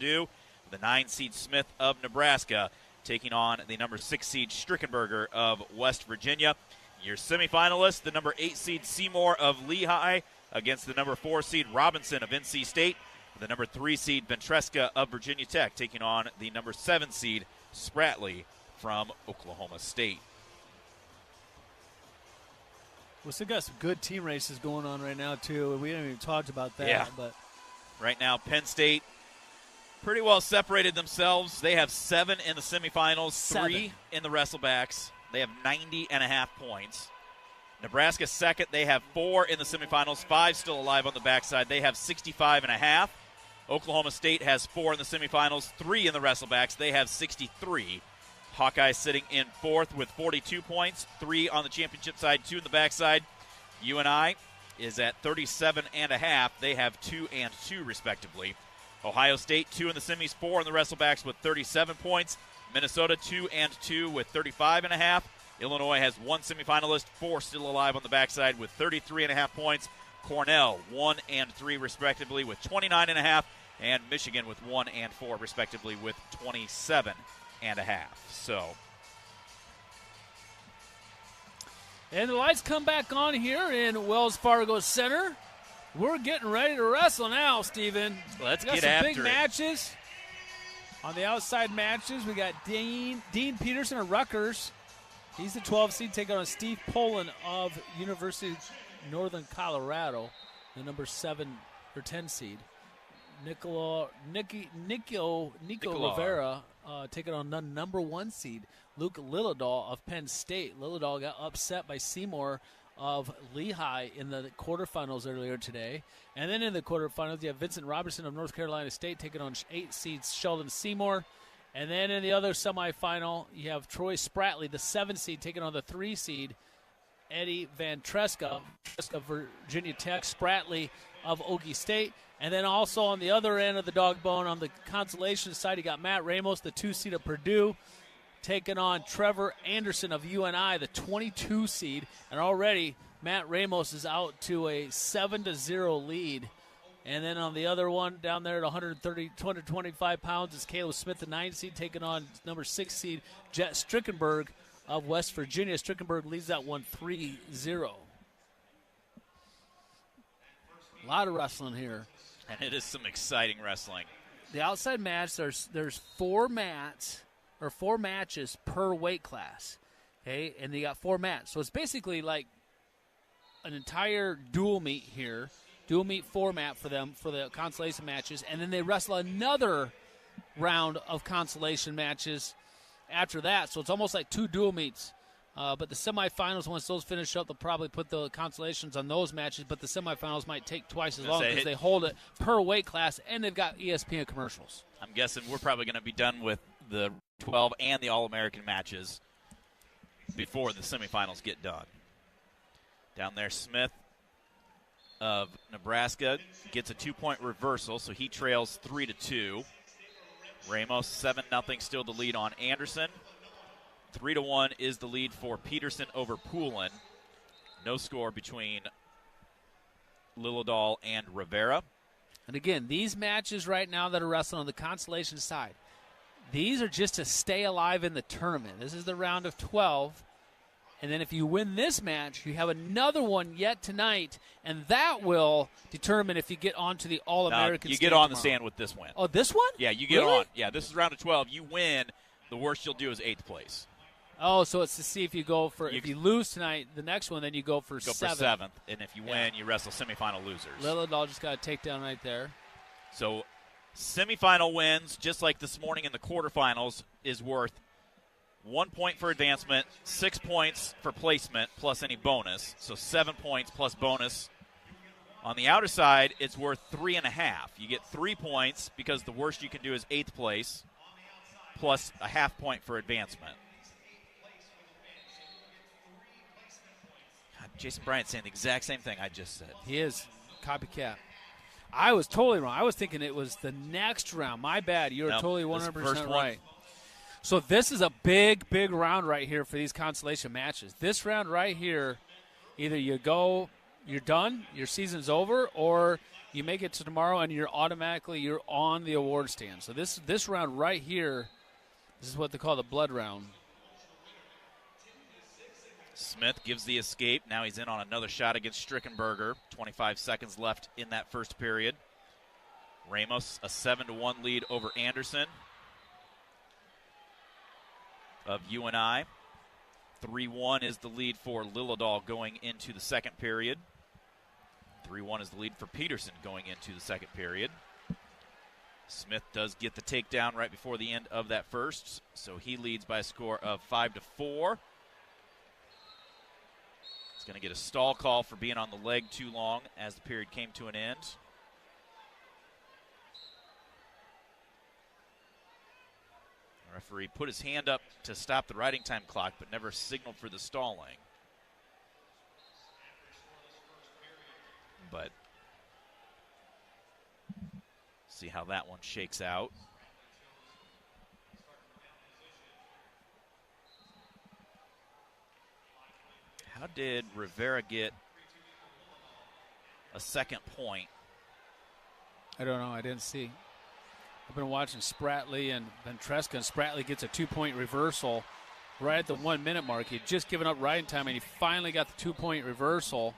Purdue. The 9 seed Smith of Nebraska taking on the number 6 seed Strickenberger of West Virginia. Your semifinalists, the number 8 seed Seymour of Lehigh against the number 4 seed Robinson of NC State. The number 3 seed Ventresca of Virginia Tech taking on the number 7 seed Spratley from Oklahoma State. We still got some good team races going on right now, too. We haven't even talked about that. Yeah. But right now, Penn State pretty well separated themselves. They have 7 in the semifinals, 3 in the wrestlebacks. They have 90.5 points. Nebraska second. They have 4 in the semifinals, 5 still alive on the backside. They have 65.5. Oklahoma State has 4 in the semifinals, 3 in the wrestlebacks. They have 63. Hawkeyes sitting in 4th with 42 points, 3 on the championship side, 2 in the backside. UNI is at 37.5. They have 2 and 2 respectively. Ohio State 2 in the semis, 4 in the wrestlebacks with 37 points. Minnesota 2 and 2 with 35.5. Illinois has 1 semifinalist, 4 still alive on the backside with 33.5 points. Cornell 1 and 3 respectively with 29.5, and Michigan with 1 and 4 respectively with 27.5. So, and the lights come back on here in Wells Fargo Center. We're getting ready to wrestle now, Steven. Let's get after some big matches. On the outside matches, we got Dean Peterson of Rutgers. He's the 12 seed, taking on Steve Poland of University of Northern Colorado, the number 7 or 10 seed. Nico Rivera taking on the number 1 seed, Luke Lillidahl of Penn State. Lillidahl got upset by Seymour of Lehigh in the quarterfinals earlier today. And then in the quarterfinals, you have Vincent Robertson of North Carolina State taking on 8 seeds Sheldon Seymour. And then in the other semifinal, you have Troy Spratley, the 7 seed, taking on the 3 seed Eddie Ventresca of Virginia Tech, Spratley of Okie State. And then also on the other end of the dog bone, on the consolation side, you got Matt Ramos, the 2 seed of Purdue, taking on Trevor Anderson of UNI, the 22 seed. And already Matt Ramos is out to a 7-0 lead. And then on the other one, down there at 225 pounds, is Caleb Smith, the 9 seed, taking on number 6 seed Jet Strickenberg of West Virginia. Strickenberg leads that one 3-0. A lot of wrestling here. And it is some exciting wrestling. The outside match, there's 4 matches per weight class. Okay, and they got 4 mats. So it's basically like an entire dual meet here. Dual meet format for them for the consolation matches, and then they wrestle another round of consolation matches after that. So it's almost like 2 dual meets. But the semifinals, once those finish up, they'll probably put the consolations on those matches, but the semifinals might take twice as long because they hold it per weight class, and they've got ESPN commercials. I'm guessing we're probably going to be done with the 12 and the All-American matches before the semifinals get done. Down there, Smith of Nebraska gets a 2-point reversal, so he trails 3-2. Ramos 7-0 still the lead on Anderson. 3-1 is the lead for Peterson over Poulin. No score between Lillidahl and Rivera. And again, these matches right now that are wrestling on the consolation side, these are just to stay alive in the tournament. This is the round of 12. And then if you win this match, you have another one yet tonight, and that will determine if you get onto the All-American You stand get on tomorrow. the stand with this win. Oh, this one? Yeah, you get Really? on. Yeah, this is round of 12. You win, the worst you'll do is 8th place. Oh, so it's to see if you go for, if you lose tonight, the next one, then you go for 7th. Go for 7th, and if you win, you wrestle semifinal losers. Lillidahl just got a takedown right there. So semifinal wins, just like this morning in the quarterfinals, is worth 1 point for advancement, 6 points for placement plus any bonus, so 7 points plus bonus. On the outer side, it's worth 3.5. You get 3 points because the worst you can do is 8th place, plus a half point for advancement. God, Jason Bryant's saying the exact same thing I just said. He is. Copycat. I was totally wrong. I was thinking it was the next round. My bad. You're totally 100% right. So this is a big, big round right here for these consolation matches. This round right here, either you're done, your season's over, or you make it to tomorrow, and you're on the award stand. So this round right here, this is what they call the blood round. Smith gives the escape. Now he's in on another shot against Strickenberger. 25 seconds left in that first period. Ramos, a 7-1 lead over Anderson of UNI. 3-1 is the lead for Liljedahl going into the second period. 3-1 is the lead for Peterson going into the second period. Smith does get the takedown right before the end of that first, so he leads by a score of 5-4. He's going to get a stall call for being on the leg too long as the period came to an end. The referee put his hand up to stop the riding time clock, but never signaled for the stalling. But see how that one shakes out. How did Rivera get a second point? I don't know. I didn't see. I've been watching Spratley and Ventresca, and Spratley gets a 2-point reversal right at the 1 minute mark. He'd just given up riding time, and he finally got the 2-point reversal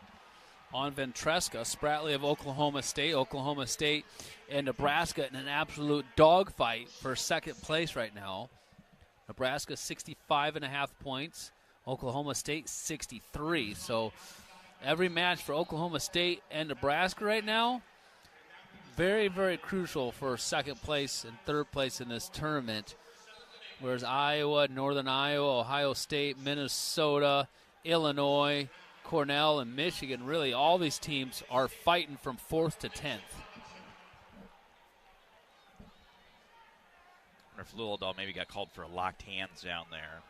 on Ventresca. Spratley of Oklahoma State and Nebraska in an absolute dogfight for second place right now. Nebraska 65.5 points, Oklahoma State 63. So every match for Oklahoma State and Nebraska right now, very, very crucial for second place and third place in this tournament. Whereas Iowa, Northern Iowa, Ohio State, Minnesota, Illinois, Cornell, and Michigan, really all these teams are fighting from 4th to 10th. I wonder if Liljedahl maybe got called for a locked hands down there.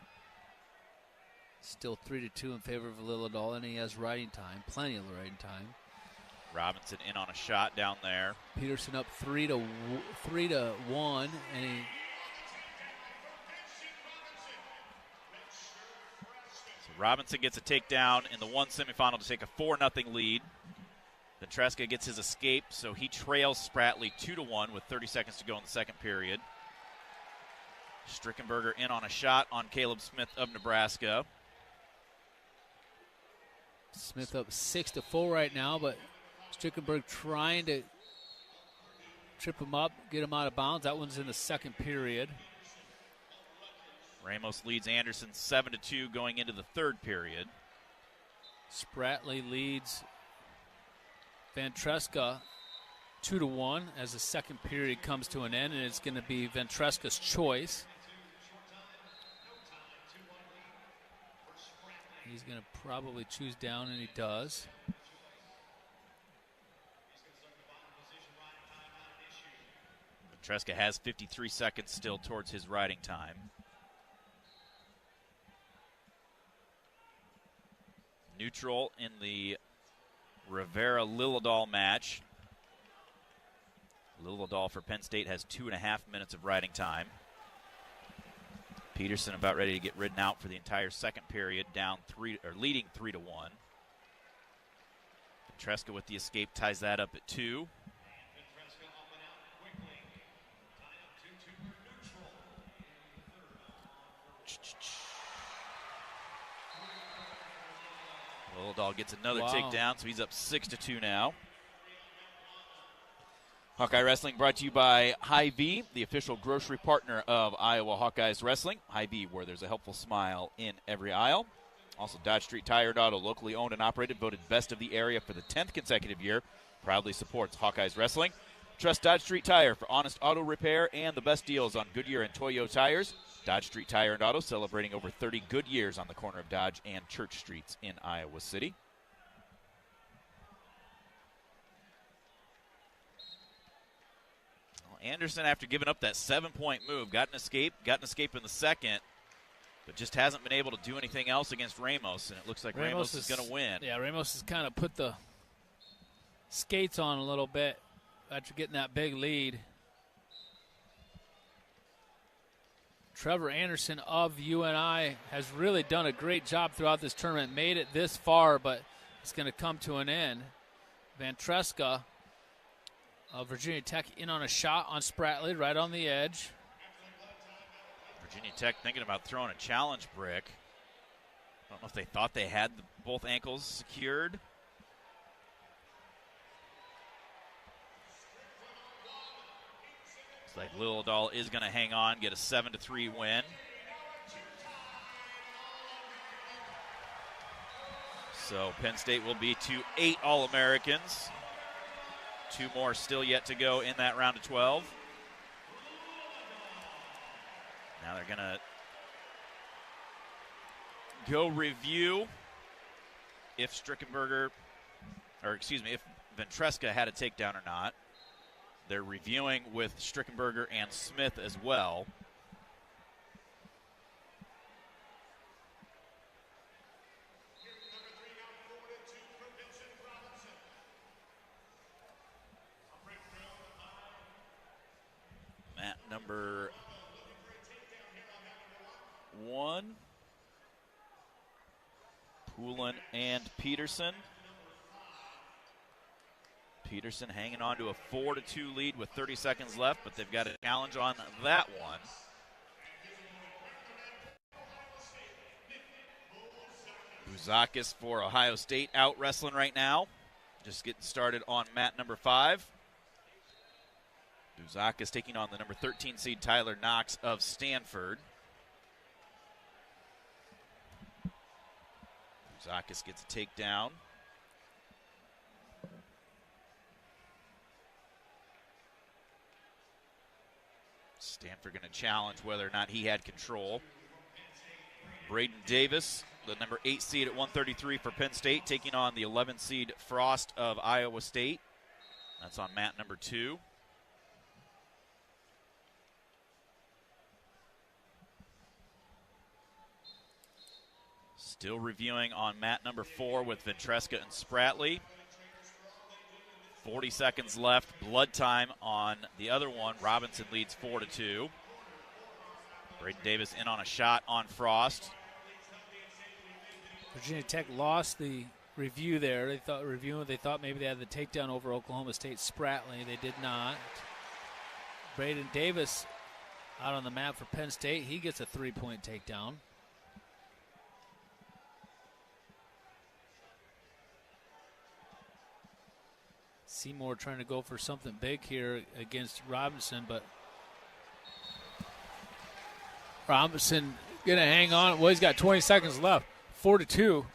Still 3-2 in favor of Liljedahl, and he has riding time, plenty of riding time. Robinson in on a shot down there. Peterson up 3-1, and he. Robinson gets a takedown in the one semifinal to take a 4-0 lead. Ventresca gets his escape, so he trails Spratley 2-1 with 30 seconds to go in the second period. Strickenberger in on a shot on Caleb Smith of Nebraska. Smith up 6-4 right now, but Strickenberg trying to trip him up, get him out of bounds. That one's in the second period. Ramos leads Anderson 7-2 going into the third period. Spratley leads Ventresca 2-1 as the second period comes to an end, and it's going to be Ventresca's choice. He's going to probably choose down, and he does. Ventresca has 53 seconds still towards his riding time. Neutral in the Rivera-Liljedahl match. Liljedahl for Penn State has 2.5 minutes of riding time. Peterson about ready to get ridden out for the entire second period, leading 3-1. Ventresca with the escape ties that up at 2. Liljedahl gets another takedown, so he's up 6-2 now. Hawkeye Wrestling brought to you by Hy-Vee, the official grocery partner of Iowa Hawkeyes Wrestling. Hy-Vee, where there's a helpful smile in every aisle. Also, Dodge Street Tire and Auto, locally owned and operated, voted best of the area for the 10th consecutive year. Proudly supports Hawkeyes Wrestling. Trust Dodge Street Tire for honest auto repair and the best deals on Goodyear and Toyo tires. Dodge Street Tire and Auto celebrating over 30 good years on the corner of Dodge and Church Streets in Iowa City. Well, Anderson, after giving up that 7-point move, got an escape in the second, but just hasn't been able to do anything else against Ramos, and it looks like Ramos is going to win. Yeah, Ramos has kind of put the skates on a little bit after getting that big lead. Trevor Anderson of UNI has really done a great job throughout this tournament, made it this far, but it's going to come to an end. Ventresca Virginia Tech in on a shot on Spratley, right on the edge. Virginia Tech thinking about throwing a challenge brick. I don't know if they thought they had both ankles secured. Looks like Lillidahl is going to hang on, get a 7-3 win. So Penn State will be to 8 All-Americans. 2 more still yet to go in that round of 12. Now they're going to go review if if Ventresca had a takedown or not. They're reviewing with Strickenberger and Smith as well. Mat number 1. Poulin and Peterson. Peterson hanging on to a 4-2 lead with 30 seconds left, but they've got a challenge on that one. Bouzakis for Ohio State out wrestling right now. Just getting started on mat number 5. Bouzakis taking on the number 13 seed Tyler Knox of Stanford. Bouzakis gets a takedown. Stanford going to challenge whether or not he had control. Braden Davis, the number 8 seed at 133 for Penn State, taking on the 11 seed Frost of Iowa State. That's on mat number 2. Still reviewing on mat number 4 with Ventresca and Spratley. 40 seconds left. Blood time on the other one. Robinson leads 4-2. Braden Davis in on a shot on Frost. Virginia Tech lost the review there. They thought maybe they had the takedown over Oklahoma State Spratley. They did not. Braden Davis out on the mat for Penn State. He gets a 3-point takedown. Seymour trying to go for something big here against Robinson, but Robinson going to hang on. Well, he's got 20 seconds left. 4-2.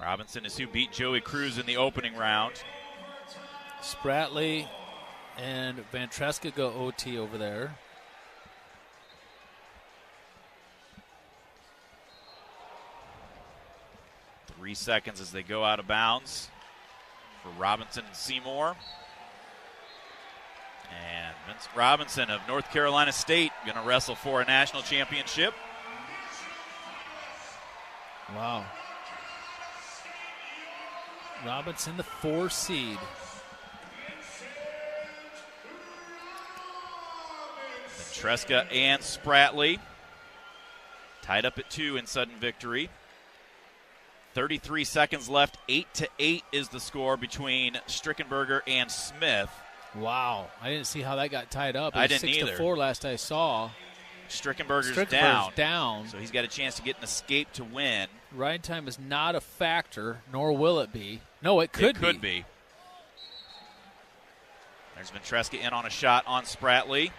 Robinson is who beat Joey Cruz in the opening round. Spratley and Ventresca go OT over there. Three seconds as they go out of bounds for Robinson and Seymour. And Vince Robinson of North Carolina State going to wrestle for a national championship. Wow. Robinson, the 4 seed. Ventresca and Spratley tied up at 2 in sudden victory. 33 seconds left. 8-8 is the score between Strickenberger and Smith. Wow. I didn't see how that got tied up. It I was didn't either. 6-4 last I saw. Strickenberger's down. So he's got a chance to get an escape to win. Ride time is not a factor, nor will it be. No, it could be. There's Ventresca in on a shot on Spratley.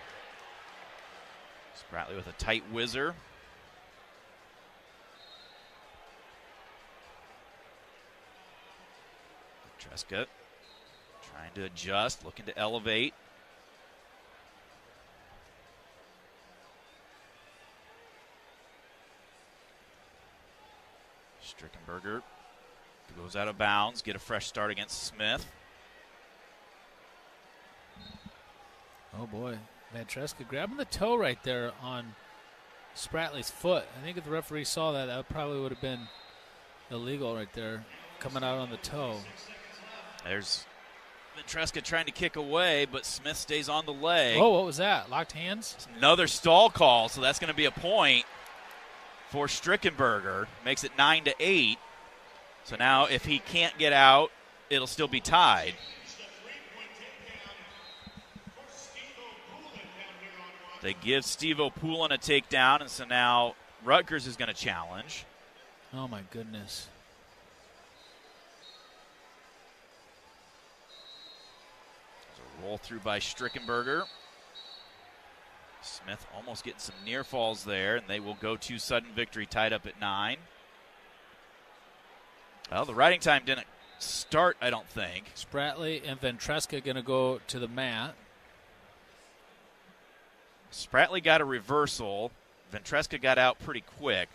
Spratley with a tight whizzer. Ventresca trying to adjust, looking to elevate. Strickenberger goes out of bounds, get a fresh start against Smith. Oh, boy. Ventresca grabbing the toe right there on Spratley's foot. I think if the referee saw that, that probably would have been illegal right there, coming out on the toe. There's Ventresca trying to kick away, but Smith stays on the leg. Oh, what was that? Locked hands? It's another stall call, so that's going to be a point for Strickenberger. Makes it 9-8. So now if he can't get out, it'll still be tied. They give Steve O'Poulin a takedown, and so now Rutgers is going to challenge. Oh, my goodness. So roll through by Strickenberger. Smith almost getting some near falls there, and they will go to sudden victory, tied up at 9. Well, the riding time didn't start, I don't think. Spratley and Ventresca going to go to the mat. Spratley got a reversal. Ventresca got out pretty quick.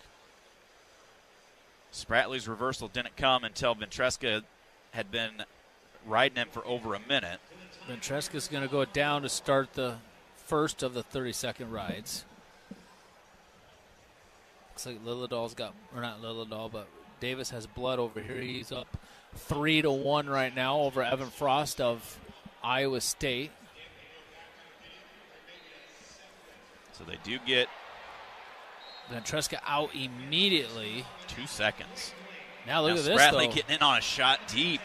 Spratley's reversal didn't come until Ventresca had been riding him for over a minute. Ventresca's going to go down to start the first of the 30-second rides. Looks like Lillidahl's got, or not Lillidahl, but Davis has blood over here. He's up 3-1 right now over Evan Frost of Iowa State. So they do get Ventresca out immediately. 2 seconds. Now look at this, Spratley though. getting in on a shot deep.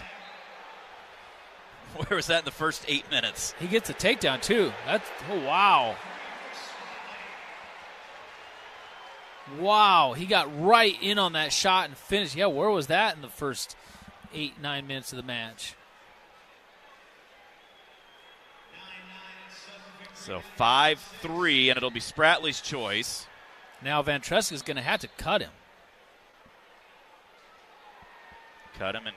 Where was that in the first 8 minutes? He gets a takedown, too. Oh, wow. Wow, he got right in on that shot and finished. Yeah, where was that in the first 8-9 minutes of the match? So 5-3, and it'll be Spratley's choice. Now Ventresca's going to have to cut him. Cut him and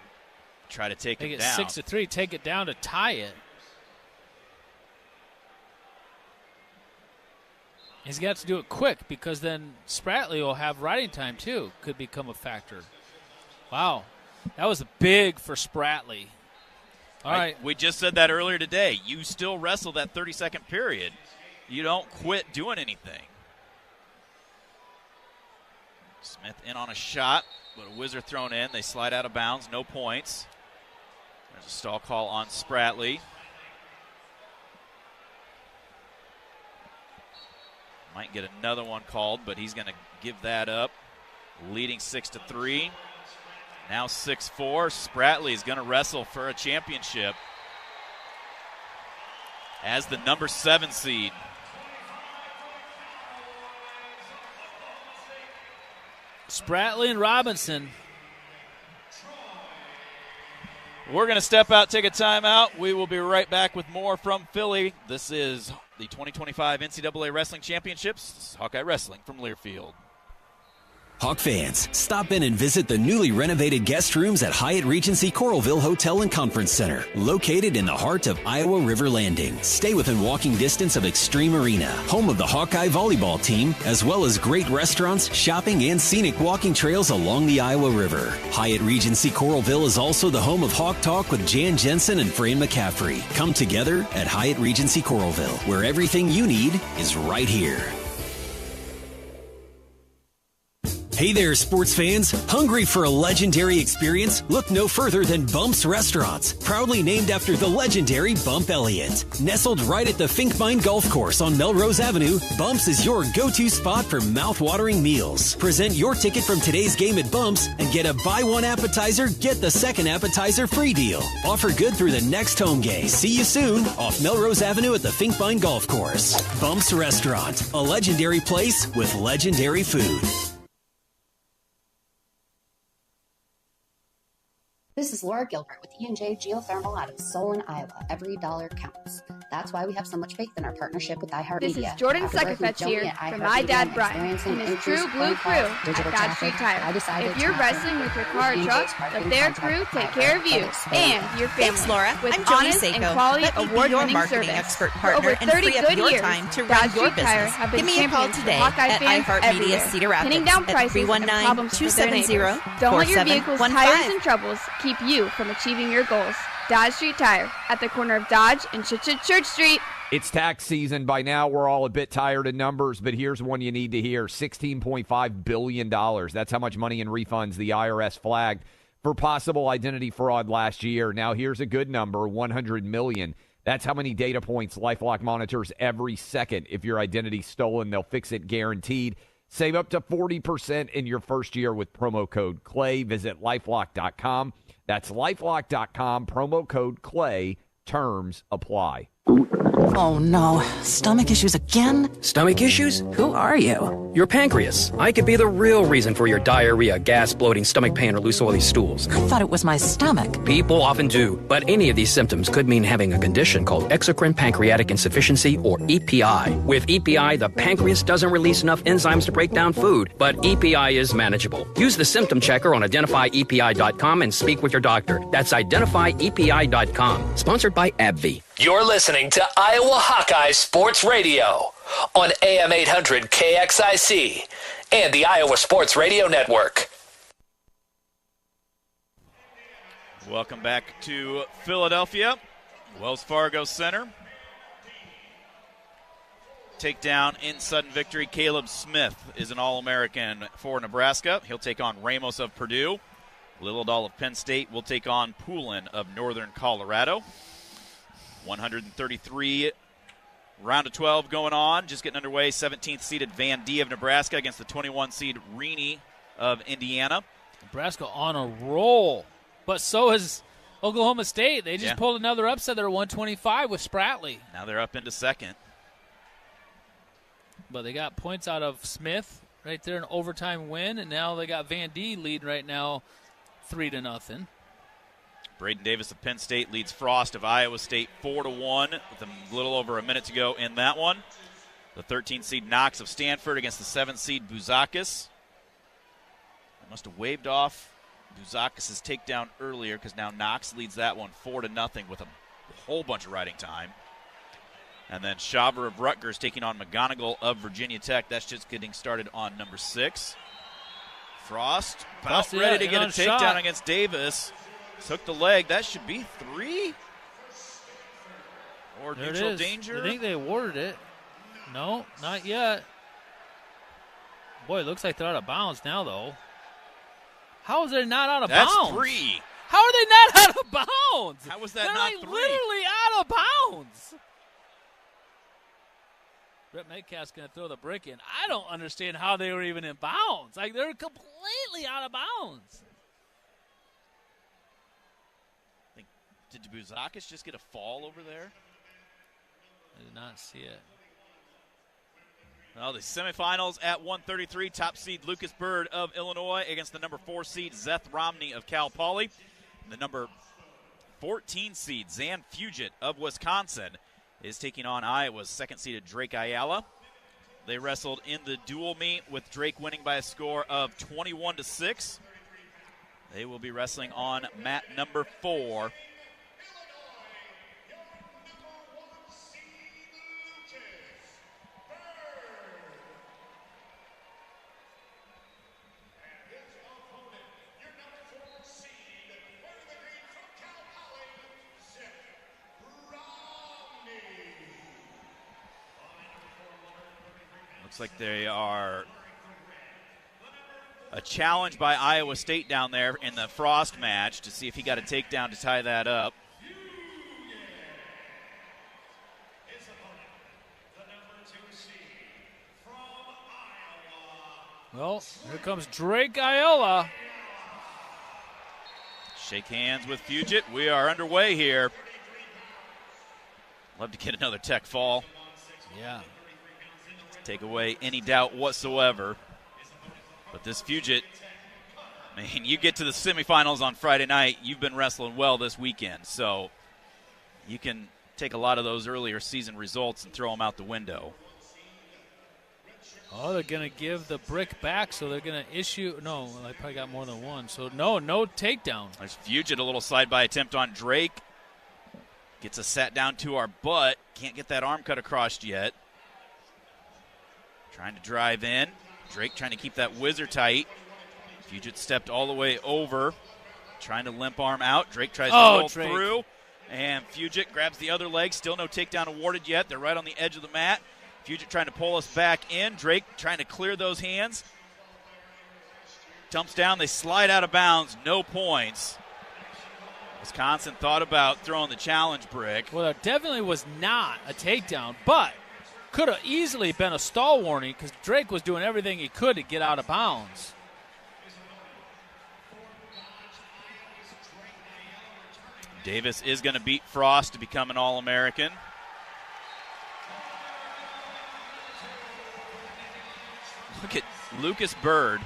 try to take Make him it down. 6-3, take it down to tie it. He's got to do it quick because then Spratley will have riding time too. Could become a factor. Wow. That was big for Spratley. All right. We just said that earlier today. You still wrestle that 30-second period. You don't quit doing anything. Smith in on a shot, but a whizzer thrown in. They slide out of bounds, no points. There's a stall call on Spratley. Might get another one called, but he's going to give that up. Leading 6-3. Now 6-4. Spratley is going to wrestle for a championship as the number 7 seed. Spratley and Robinson. We're going to step out, take a timeout. We will be right back with more from Philly. This is the 2025 NCAA Wrestling Championships. This is Hawkeye Wrestling from Learfield. Hawk fans, stop in and visit the newly renovated guest rooms at Hyatt Regency Coralville Hotel and Conference Center, located in the heart of Iowa River Landing. Stay within walking distance of Extreme Arena, home of the Hawkeye volleyball team, as well as great restaurants, shopping, and scenic walking trails along the Iowa River. Hyatt Regency Coralville is also the home of Hawk Talk with Jan Jensen and Fran McCaffrey. Come together at Hyatt Regency Coralville, where everything you need is right here. Hey there, sports fans. Hungry for a legendary experience? Look no further than Bump's Restaurants, proudly named after the legendary Bump Elliott. Nestled right at the Finkbine Golf Course on Melrose Avenue, Bump's is your go-to spot for mouth-watering meals. Present your ticket from today's game at Bump's and get a buy one appetizer, get the second appetizer free deal. Offer good through the next home game. See you soon off Melrose Avenue at the Finkbine Golf Course. Bump's Restaurant, a legendary place with legendary food. This is Laura Gilbert with E&J Geothermal out of Solon, Iowa. Every dollar counts. That's why we have so much faith in our partnership with iHeartMedia. This is Jordan Suckerfetch here from my dad Brian and his True Blue Crew at Dodge Street Tire. If you're wrestling with your car or truck, let their crew take care of you and your family. Thanks, Laura. With I'm Jody honest Seiko. and quality Let me be your award-winning marketing service. expert For partner over and 30 free up good your years, time to Dodge run your Street Tire business. have been Give me a call champions for today Hawkeye at fans iHeartMedia everywhere, Cedar Rapids pinning down at prices and problems for their neighbors. 319-270-4715. Don't let your vehicle's tires and troubles keep you from achieving your goals. Dodge Street Tire at the corner of Dodge and Church Street. It's tax season. By now, we're all a bit tired of numbers, but here's one you need to hear. $16.5 billion. That's how much money in refunds the IRS flagged for possible identity fraud last year. Now, here's a good number, $100 million. That's how many data points LifeLock monitors every second. If your identity's stolen, they'll fix it guaranteed. Save up to 40% in your first year with promo code CLAY. Visit LifeLock.com. That's LifeLock.com, promo code CLAY. Terms apply. Oh no, stomach issues again? Stomach issues? Who are you? Your pancreas. I could be the real reason for your diarrhea, gas, bloating, stomach pain, or loose oily stools. I thought it was my stomach. People often do, but any of these symptoms could mean having a condition called exocrine pancreatic insufficiency, or EPI. With EPI, the pancreas doesn't release enough enzymes to break down food, but EPI is manageable. Use the symptom checker on identifyepi.com and speak with your doctor. That's identifyepi.com. Sponsored by AbbVie. You're listening to Iowa Hawkeyes Sports Radio on AM 800 KXIC and the Iowa Sports Radio Network. Welcome back to Philadelphia, Wells Fargo Center. Takedown in sudden victory. Caleb Smith is an All-American for Nebraska. He'll take on Ramos of Purdue. Littledahl of Penn State will take on Poulin of Northern Colorado. 133 round of 12 going on. Just getting underway. 17th seeded Van D of Nebraska against the 21 seed Reaney of Indiana. Nebraska on a roll, but so is Oklahoma State. They just pulled another upset. They're 125 with Spratley. Now they're up into second. But they got points out of Smith right there, an overtime win, and now they got Van D leading right now 3-0. Braden Davis of Penn State leads Frost of Iowa State 4-1 with a little over a minute to go in that one. The 13th seed Knox of Stanford against the 7th seed Bouzakis. They must have waved off Bouzakis' takedown earlier because now Knox leads that one 4-0 with a whole bunch of riding time. And then Shaver of Rutgers taking on McGonigal of Virginia Tech. That's just getting started on number 6. Frost about ready to get a takedown against Davis. Took the leg. That should be 3. Or there neutral danger. I think they awarded it. No, not yet. Boy, it looks like they're out of bounds now, though. How is they not out of bounds? That's 3. How are they not out of bounds? How was that they're not like 3? Literally out of bounds. Brett Metcalf's going to throw the brick in. I don't understand how they were even in bounds. Like, they're completely out of bounds. Did Bouzakis just get a fall over there? I did not see it. Well, the semifinals at 133, top seed Lucas Bird of Illinois against the number 4 seed Zeth Romney of Cal Poly. And the number 14 seed Zan Fugit of Wisconsin is taking on Iowa's 2nd seeded Drake Ayala. They wrestled in the dual meet with Drake winning by a score of 21-6. They will be wrestling on mat number 4. Looks like they are a challenge by Iowa State down there in the Frost match to see if he got a takedown to tie that up. Well, here comes Drake Ayala. Shake hands with Fugit. We are underway here. Love to get another tech fall. Yeah. Take away any doubt whatsoever. But this Fugit, I mean, you get to the semifinals on Friday night, you've been wrestling well this weekend. So you can take a lot of those earlier season results and throw them out the window. Oh, they're going to give the brick back, so they're going to issue. No, I probably got more than one. So, no takedown. There's Fugit, a little side-by attempt on Drake. Gets a sat down to our butt. Can't get that arm cut across yet. Trying to drive in. Drake trying to keep that whizzer tight. Fugit stepped all the way over. Trying to limp arm out. Drake tries to roll through. And Fugit grabs the other leg. Still no takedown awarded yet. They're right on the edge of the mat. Fugit trying to pull us back in. Drake trying to clear those hands. Dumps down. They slide out of bounds. No points. Wisconsin thought about throwing the challenge brick. Well, there definitely was not a takedown, but could have easily been a stall warning because Drake was doing everything he could to get out of bounds. Davis is going to beat Frost to become an All-American. Look at Lucas Bird.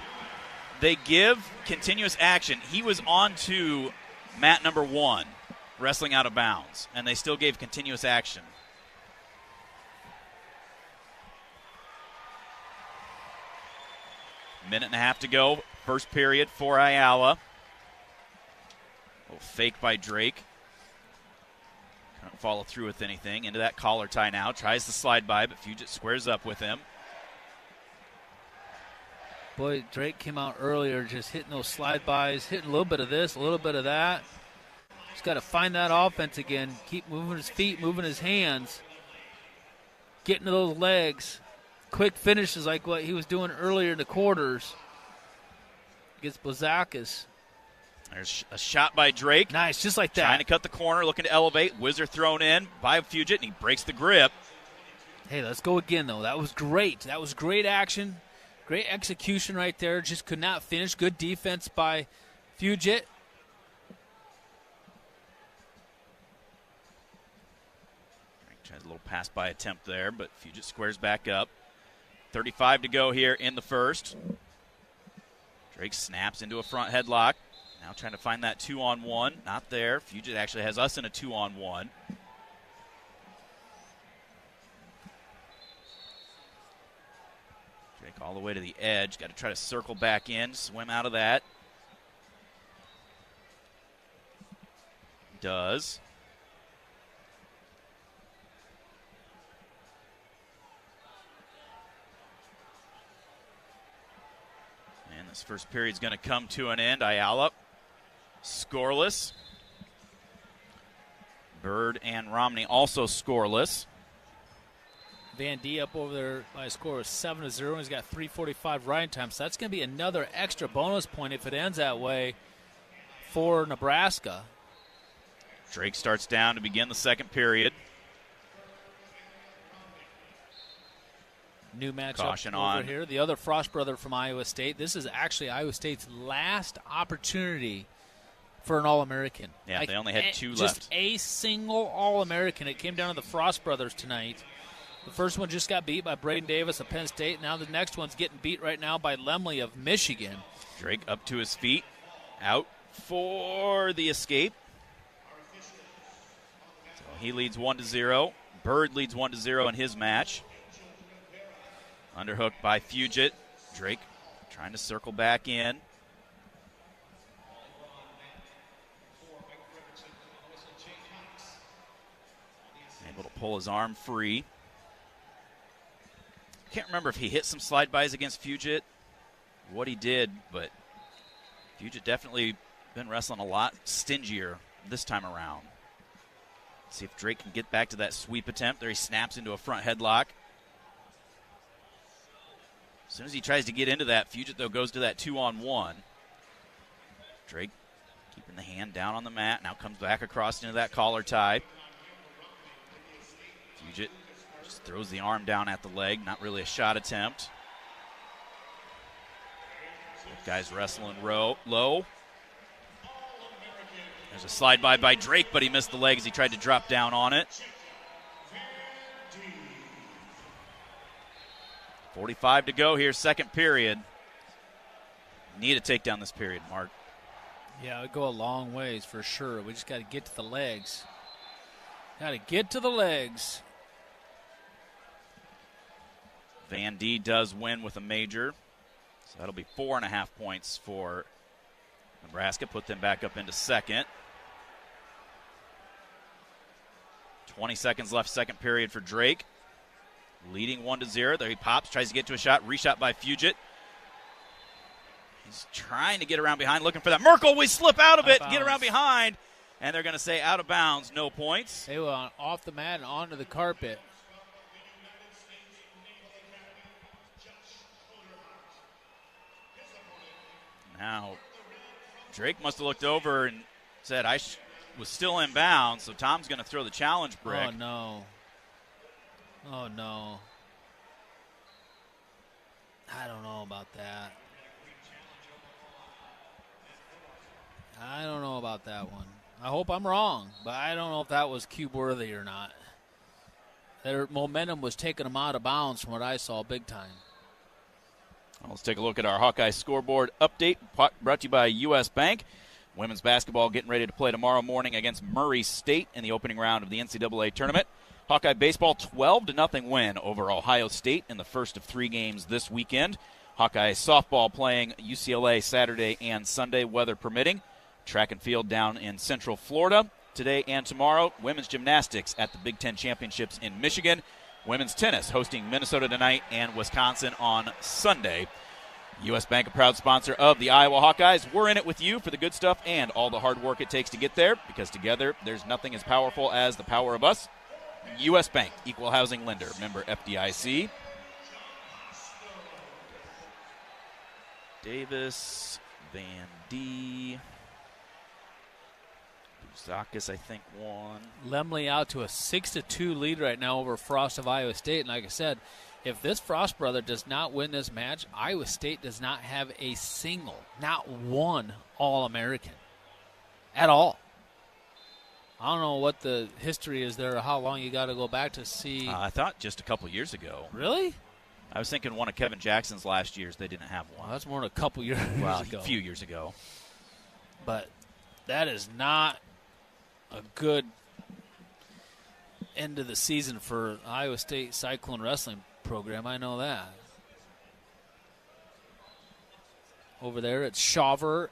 They give continuous action. He was on to mat number 1, wrestling out of bounds, and they still gave continuous action. Minute and a half to go. First period for Ayala. A little fake by Drake. Couldn't follow through with anything. Into that collar tie now. Tries to slide by, but Fugit squares up with him. Boy, Drake came out earlier just hitting those slide bys, hitting a little bit of this, a little bit of that. He's got to find that offense again. Keep moving his feet, moving his hands. Getting to those legs. Quick finishes like what he was doing earlier in the quarters against Blazakis. There's a shot by Drake. Nice, just like that. Trying to cut the corner, looking to elevate. Whizzer thrown in by Fugit, and he breaks the grip. Hey, let's go again, though. That was great. That was great action. Great execution right there. Just could not finish. Good defense by Fugit. Tries a little pass-by attempt there, but Fugit squares back up. 35 to go here in the first. Drake snaps into a front headlock. Now trying to find that 2-on-1. Not there. Fugit actually has us in a 2-on-1. Drake all the way to the edge. Got to try to circle back in, swim out of that. Does. And this first period's going to come to an end. Ayala scoreless. Bird and Romney also scoreless. Van D up over there by a score of 7-0, and he's got 3:45 riding time. So that's going to be another extra bonus point if it ends that way for Nebraska. Drake starts down to begin the second period. New matchup Caution over on. here. The other Frost brother from Iowa State. This is actually Iowa State's last opportunity for an All-American. Yeah, they only had 2 left. Just a single All-American. It came down to the Frost brothers tonight. The first one just got beat by Braden Davis of Penn State. Now the next one's getting beat right now by Lemley of Michigan. Drake up to his feet. Out for the escape. So he leads 1-0. Bird leads 1-0 in his match. Underhook by Fugit. Drake trying to circle back in. Able to pull his arm free. Can't remember if he hit some slide bys against Fugit, what he did, but Fugit definitely been wrestling a lot stingier this time around. Let's see if Drake can get back to that sweep attempt. There he snaps into a front headlock. As soon as he tries to get into that, Fugit, though, goes to that 2-on-1. Drake keeping the hand down on the mat. Now comes back across into that collar tie. Fugit just throws the arm down at the leg. Not really a shot attempt. Both guys wrestling low. There's a slide by Drake, but he missed the leg as he tried to drop down on it. 45 to go here, second period. Need to take down this period, Mark. Yeah, it would go a long ways for sure. We just got to get to the legs. Got to get to the legs. Van D does win with a major. So that'll be 4.5 points for Nebraska. Put them back up into second. 20 seconds left, second period for Drake. Leading 1-0. There he pops, tries to get to a shot. Reshot by Fugit. He's trying to get around behind, looking for that. Merkel, we slip out of it, get around behind. And they're going to say out of bounds, no points. They were off the mat and onto the carpet. Now, Drake must have looked over and said, I was still in bounds, so Tom's going to throw the challenge brick. Oh, no. Oh, no. I don't know about that. I don't know about that one. I hope I'm wrong, but I don't know if that was cube worthy or not. Their momentum was taking them out of bounds from what I saw big time. Let's take a look at our Hawkeye scoreboard update brought to you by U.S. Bank. Women's basketball getting ready to play tomorrow morning against Murray State in the opening round of the NCAA tournament. Hawkeye baseball 12-0 win over Ohio State in the first of 3 games this weekend. Hawkeye softball playing UCLA Saturday and Sunday, weather permitting. Track and field down in Central Florida today and tomorrow. Women's gymnastics at the Big Ten Championships in Michigan. Women's tennis hosting Minnesota tonight and Wisconsin on Sunday. U.S. Bank, a proud sponsor of the Iowa Hawkeyes. We're in it with you for the good stuff and all the hard work it takes to get there, because together there's nothing as powerful as the power of us. U.S. Bank, equal housing lender, member FDIC. Davis, Van D. Buzakis, I think, won. Lemley out to a 6-2 lead right now over Frost of Iowa State. And like I said, if this Frost brother does not win this match, Iowa State does not have a single, not one All-American at all. I don't know what the history is there or how long you got to go back to see. I thought just a couple years ago. Really? I was thinking one of Kevin Jackson's last years, they didn't have one. Well, that's more than a couple years ago. A few years ago. But that is not a good end of the season for Iowa State Cyclone Wrestling program. I know that. Over there, it's Shawver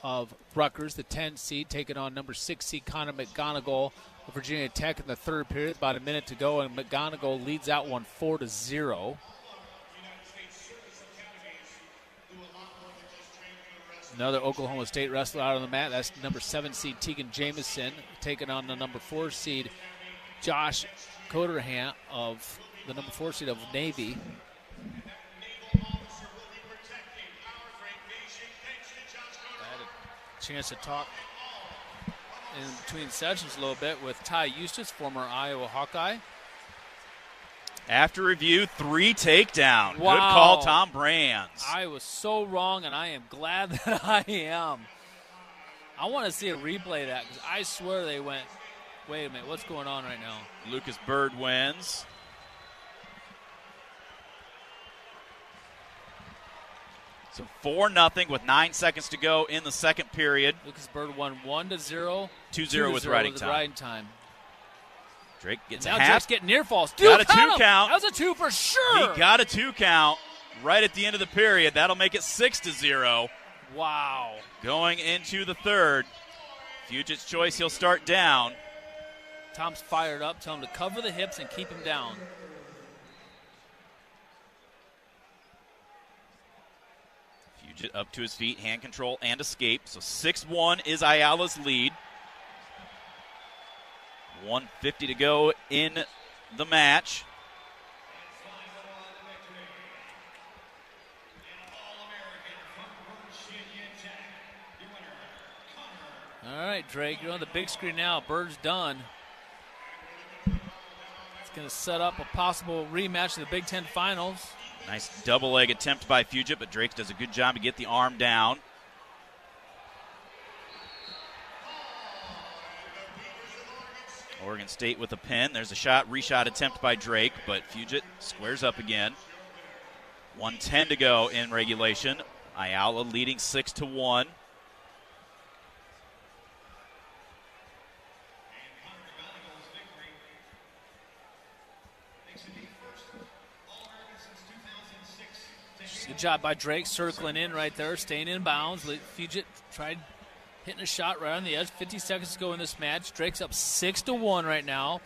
of Rutgers, the 10 seed, taking on number 6 seed Connor McGonigal of Virginia Tech in the third period. About a minute to go, and McGonigal leads that one 4-0. Another Oklahoma State wrestler out on the mat. That's number 7 seed Tegan Jamison, taking on the number 4 seed Josh Coderham of the number 4 seed of Navy. Chance to talk in between sessions a little bit with Ty Eustace, former Iowa Hawkeye. After review, 3 takedown. Wow. Good call, Tom Brands. I was so wrong, and I am glad that I am. I want to see a replay of that, because I swear they went, wait a minute, what's going on right now? Lucas Bird wins. So 4-0 with 9 seconds to go in the second period. Lucas Bird won 1-0. 2-0 with riding time. Drake gets and a now half. Drake's getting near falls. Got a 2 count. That was a 2 for sure. He got a 2 count right at the end of the period. That'll make it 6-0. Wow. Going into the third. Fugit's choice, he'll start down. Tom's fired up. Tell him to cover the hips and keep him down. Fugit up to his feet, hand control and escape. So 6-1 is Ayala's lead. 1:50 to go in the match. All right, Drake, you're on the big screen now. Bird's done. It's going to set up a possible rematch of the Big Ten Finals. Nice double leg attempt by Fugit, but Drake does a good job to get the arm down. Oregon State with a pin. There's a reshot attempt by Drake, but Fugit squares up again. 1:10 to go in regulation. Ayala leading 6-1. Good job by Drake, circling in right there, staying in bounds. Fugit tried hitting a shot right on the edge. 50 seconds to go in this match. Drake's up 6-1 right now.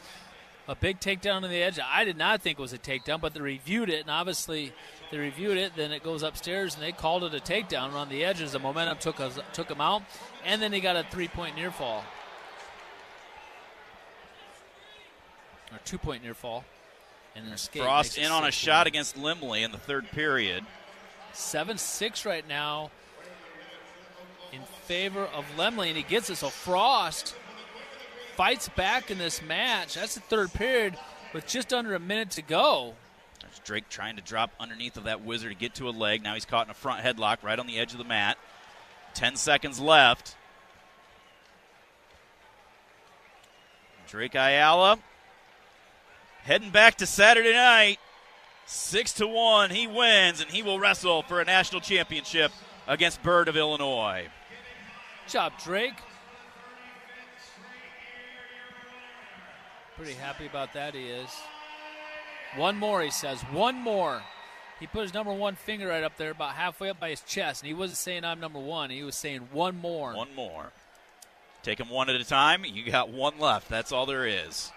A big takedown on the edge. I did not think it was a takedown, but they reviewed it, and obviously they reviewed it. Then it goes upstairs, and they called it a takedown. On the edges, the momentum took him out, and then he got a 3-point near fall. Or 2-point near fall. And an escape. Frost in on a shot against Limley in the third period. 7-6 right now in favor of Lemley, and he gets it. So Frost fights back in this match. That's the third period with just under a minute to go. There's Drake trying to drop underneath of that Wizard to get to a leg. Now he's caught in a front headlock right on the edge of the mat. 10 seconds left. Drake Ayala heading back to Saturday night. 6-1, he wins, and he will wrestle for a national championship against Bird of Illinois. Good job, Drake. Pretty happy about that, he is. One more, he says. One more. He put his number one finger right up there, about halfway up by his chest, and he wasn't saying I'm number one. He was saying one more. One more. Take them one at a time. You got one left. That's all there is.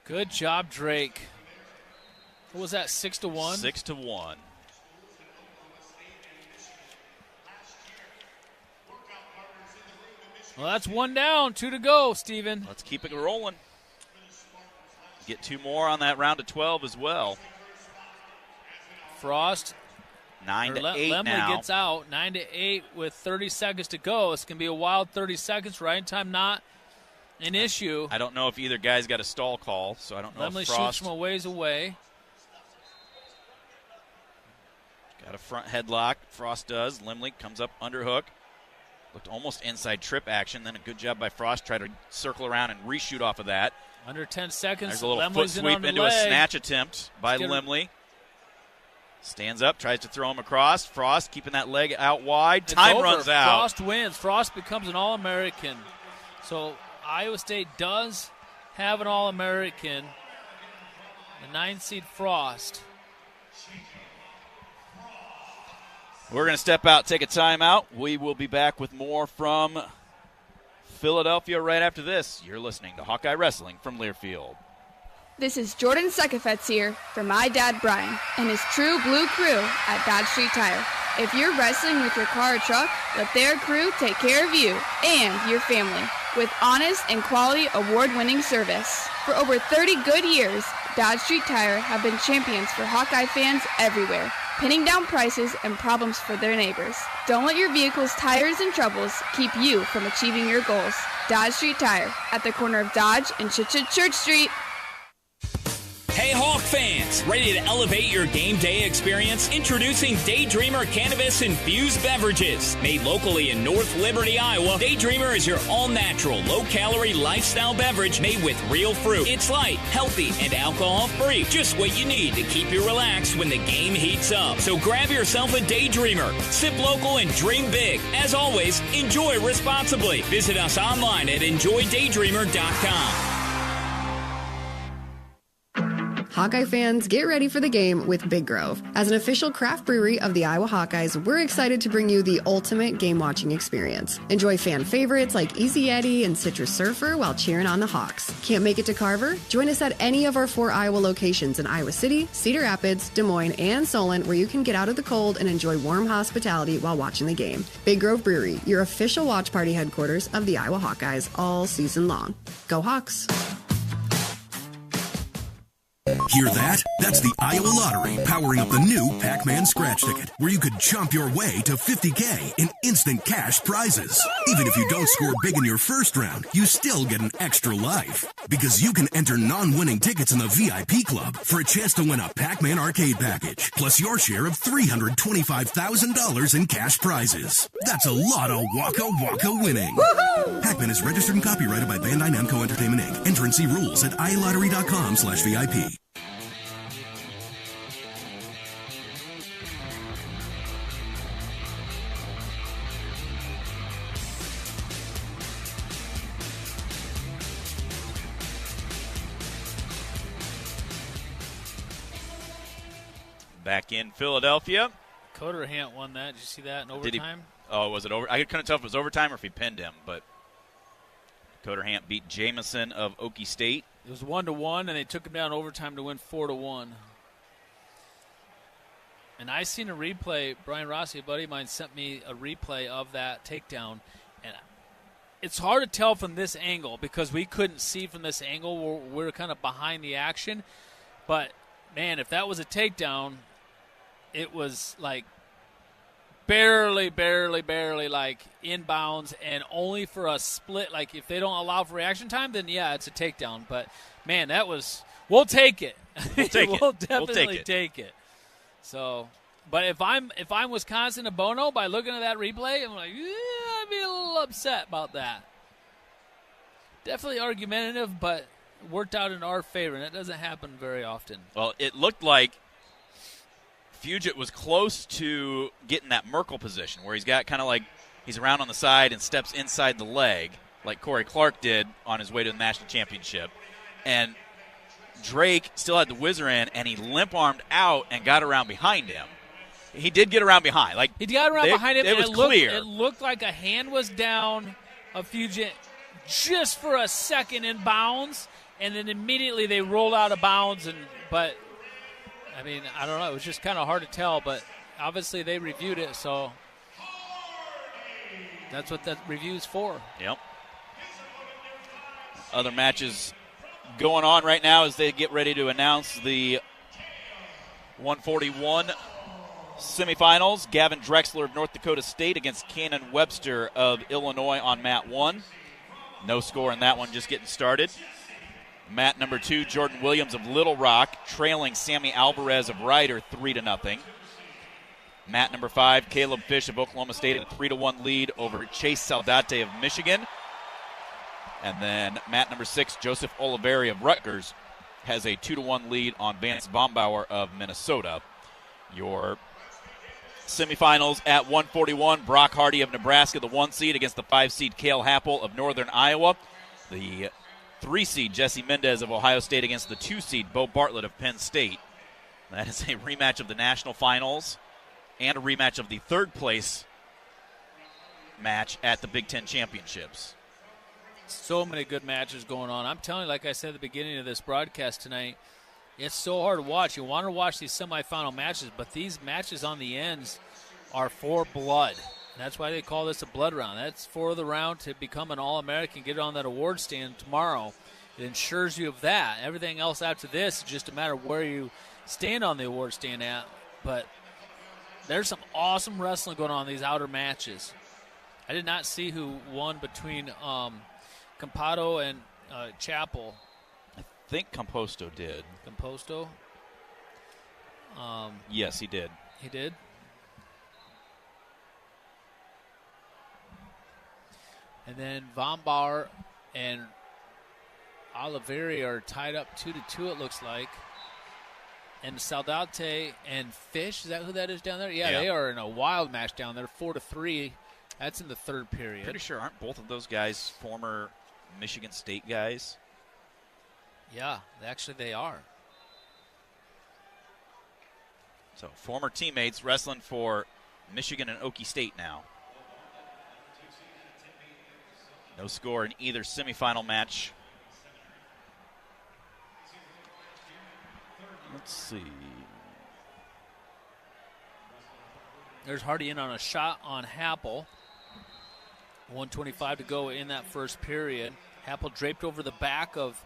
Good job, Drake. What was that, 6-1? 6-1. Well, that's one down, 2 to go, Steven. Let's keep it rolling. Get 2 more on that round of 12 as well. Frost. 9-8 Lemley now. gets out, 9-8 with 30 seconds to go. It's going to be a wild 30 seconds, right? Time not an issue. I don't know if either guy's got a stall call, so I don't know Lemley if Frost shoots from a ways away. got a front headlock. Frost does. Lemley comes up underhook. Looked almost inside trip action. Then a good job by Frost. Try to circle around and reshoot off of that. Under 10 seconds. There's a little Lemley's foot sweep into a snatch attempt by Lemley. Stands up, tries to throw him across. Frost keeping that leg out wide. Time runs out. Frost wins. Frost becomes an All-American. So Iowa State does have an All-American. The 9-seed Frost. We're going to step out, take a timeout. We will be back with more from Philadelphia right after this. You're listening to Hawkeye Wrestling from Learfield. This is Jordan Sekefetz here for my dad Brian and his True Blue crew at Dodge Street Tire. If you're wrestling with your car or truck, let their crew take care of you and your family with honest and quality award-winning service. For over 30 good years, Dodge Street Tire have been champions for Hawkeye fans everywhere, pinning down prices and problems for their neighbors. Don't let your vehicle's tires and troubles keep you from achieving your goals. Dodge Street Tire at the corner of Dodge and Church Street. Hey Hawk fans, ready to elevate your game day experience? Introducing Daydreamer Cannabis-infused beverages. Made locally in North Liberty, Iowa, Daydreamer is your all-natural, low-calorie lifestyle beverage made with real fruit. It's light, healthy, and alcohol-free. Just what you need to keep you relaxed when the game heats up. So grab yourself a Daydreamer. Sip local and dream big. As always, enjoy responsibly. Visit us online at enjoydaydreamer.com. Hawkeye fans, get ready for the game with Big Grove. As an official craft brewery of the Iowa Hawkeyes, we're excited to bring you the ultimate game-watching experience. Enjoy fan favorites like Easy Yeti and Citrus Surfer while cheering on the Hawks. Can't make it to Carver? Join us at any of our 4 Iowa locations in Iowa City, Cedar Rapids, Des Moines, and Solon, where you can get out of the cold and enjoy warm hospitality while watching the game. Big Grove Brewery, your official watch party headquarters of the Iowa Hawkeyes all season long. Go Hawks! Hear that? That's the Iowa Lottery powering up the new Pac-Man scratch ticket, where you could jump your way to $50K in instant cash prizes. Even if you don't score big in your first round, you still get an extra life. Because you can enter non-winning tickets in the VIP club for a chance to win a Pac-Man arcade package, plus your share of $325,000 in cash prizes. That's a lot of Waka Waka winning. Woohoo! Pac-Man is registered and copyrighted by Bandai Namco Entertainment Inc. Enter and see rules at iLottery.com/VIP. Back in Philadelphia. Coderhant won that. Did you see that in overtime? Was it over? I couldn't tell if it was overtime or if he pinned him, but Coderhant beat Jamison of Okie State. It was 1-1, and they took him down overtime to win 4-1. And I seen a replay. Brian Rossi, a buddy of mine, sent me a replay of that takedown, and it's hard to tell from this angle because we couldn't see from this angle. We're kind of behind the action, but man, if that was a takedown, it was like barely like inbounds and only for a split. Like if they don't allow for reaction time, then yeah, it's a takedown. But man, we'll take it. We'll definitely take it. So, but if I'm Wisconsin and Bono, by looking at that replay, I'm like, yeah, I'd be a little upset about that. Definitely argumentative, but worked out in our favor, and that doesn't happen very often. Well, it looked like Fugit was close to getting that Merkel position where he's got kind of like he's around on the side and steps inside the leg like Corey Clark did on his way to the national championship. And Drake still had the whizzer in, and he limp-armed out and got around behind him. He did get around behind. Like he got around behind him, it and was clear. It looked like a hand was down of Fugit just for a second in bounds, and then immediately they rolled out of bounds. But I mean, I don't know. It was just kind of hard to tell, but obviously they reviewed it, so that's what that review's for. Yep. Other matches going on right now as they get ready to announce the 141 semifinals. Gavin Drexler of North Dakota State against Cannon Webster of Illinois on mat 1. No score in that one, just getting started. Mat number 2, Jordan Williams of Little Rock trailing Sammy Alvarez of Ryder 3-0. Mat number 5, Caleb Fish of Oklahoma State at a 3-1 lead over Chase Saldate of Michigan. And then mat number 6, Joseph Oliveri of Rutgers has a 2-1 lead on Vance Bombauer of Minnesota. Your semifinals at 141, Brock Hardy of Nebraska, the 1 seed against the 5 seed Cale Happel of Northern Iowa. The 3 seed Jesse Mendez of Ohio State against the 2 seed Bo Bartlett of Penn State. That is a rematch of the national finals and a rematch of the 3rd place match at the Big Ten Championships. So many good matches going on. I'm telling you, like I said at the beginning of this broadcast tonight, it's so hard to watch. You want to watch these semifinal matches, but these matches on the ends are for blood. And that's why they call this a blood round. That's for the round to become an All-American, get on that award stand tomorrow. It ensures you of that. Everything else after this is just a matter of where you stand on the award stand at. But there's some awesome wrestling going on in these outer matches. I did not see who won between Campato and Chappell. I think Composto did. Composto? Yes, he did. He did? And then Von Bauer and Oliveri are tied up 2-2, it looks like. And Saldate and Fish, is that who that is down there? Yeah, they are in a wild match down there, 4-3. That's in the 3rd period. Pretty sure aren't both of those guys former Michigan State guys? Yeah, actually they are. So former teammates wrestling for Michigan and Okie State now. No score in either semifinal match. Let's see. There's Hardy in on a shot on Happel. 1:25 to go in that 1st period. Happel draped over the back of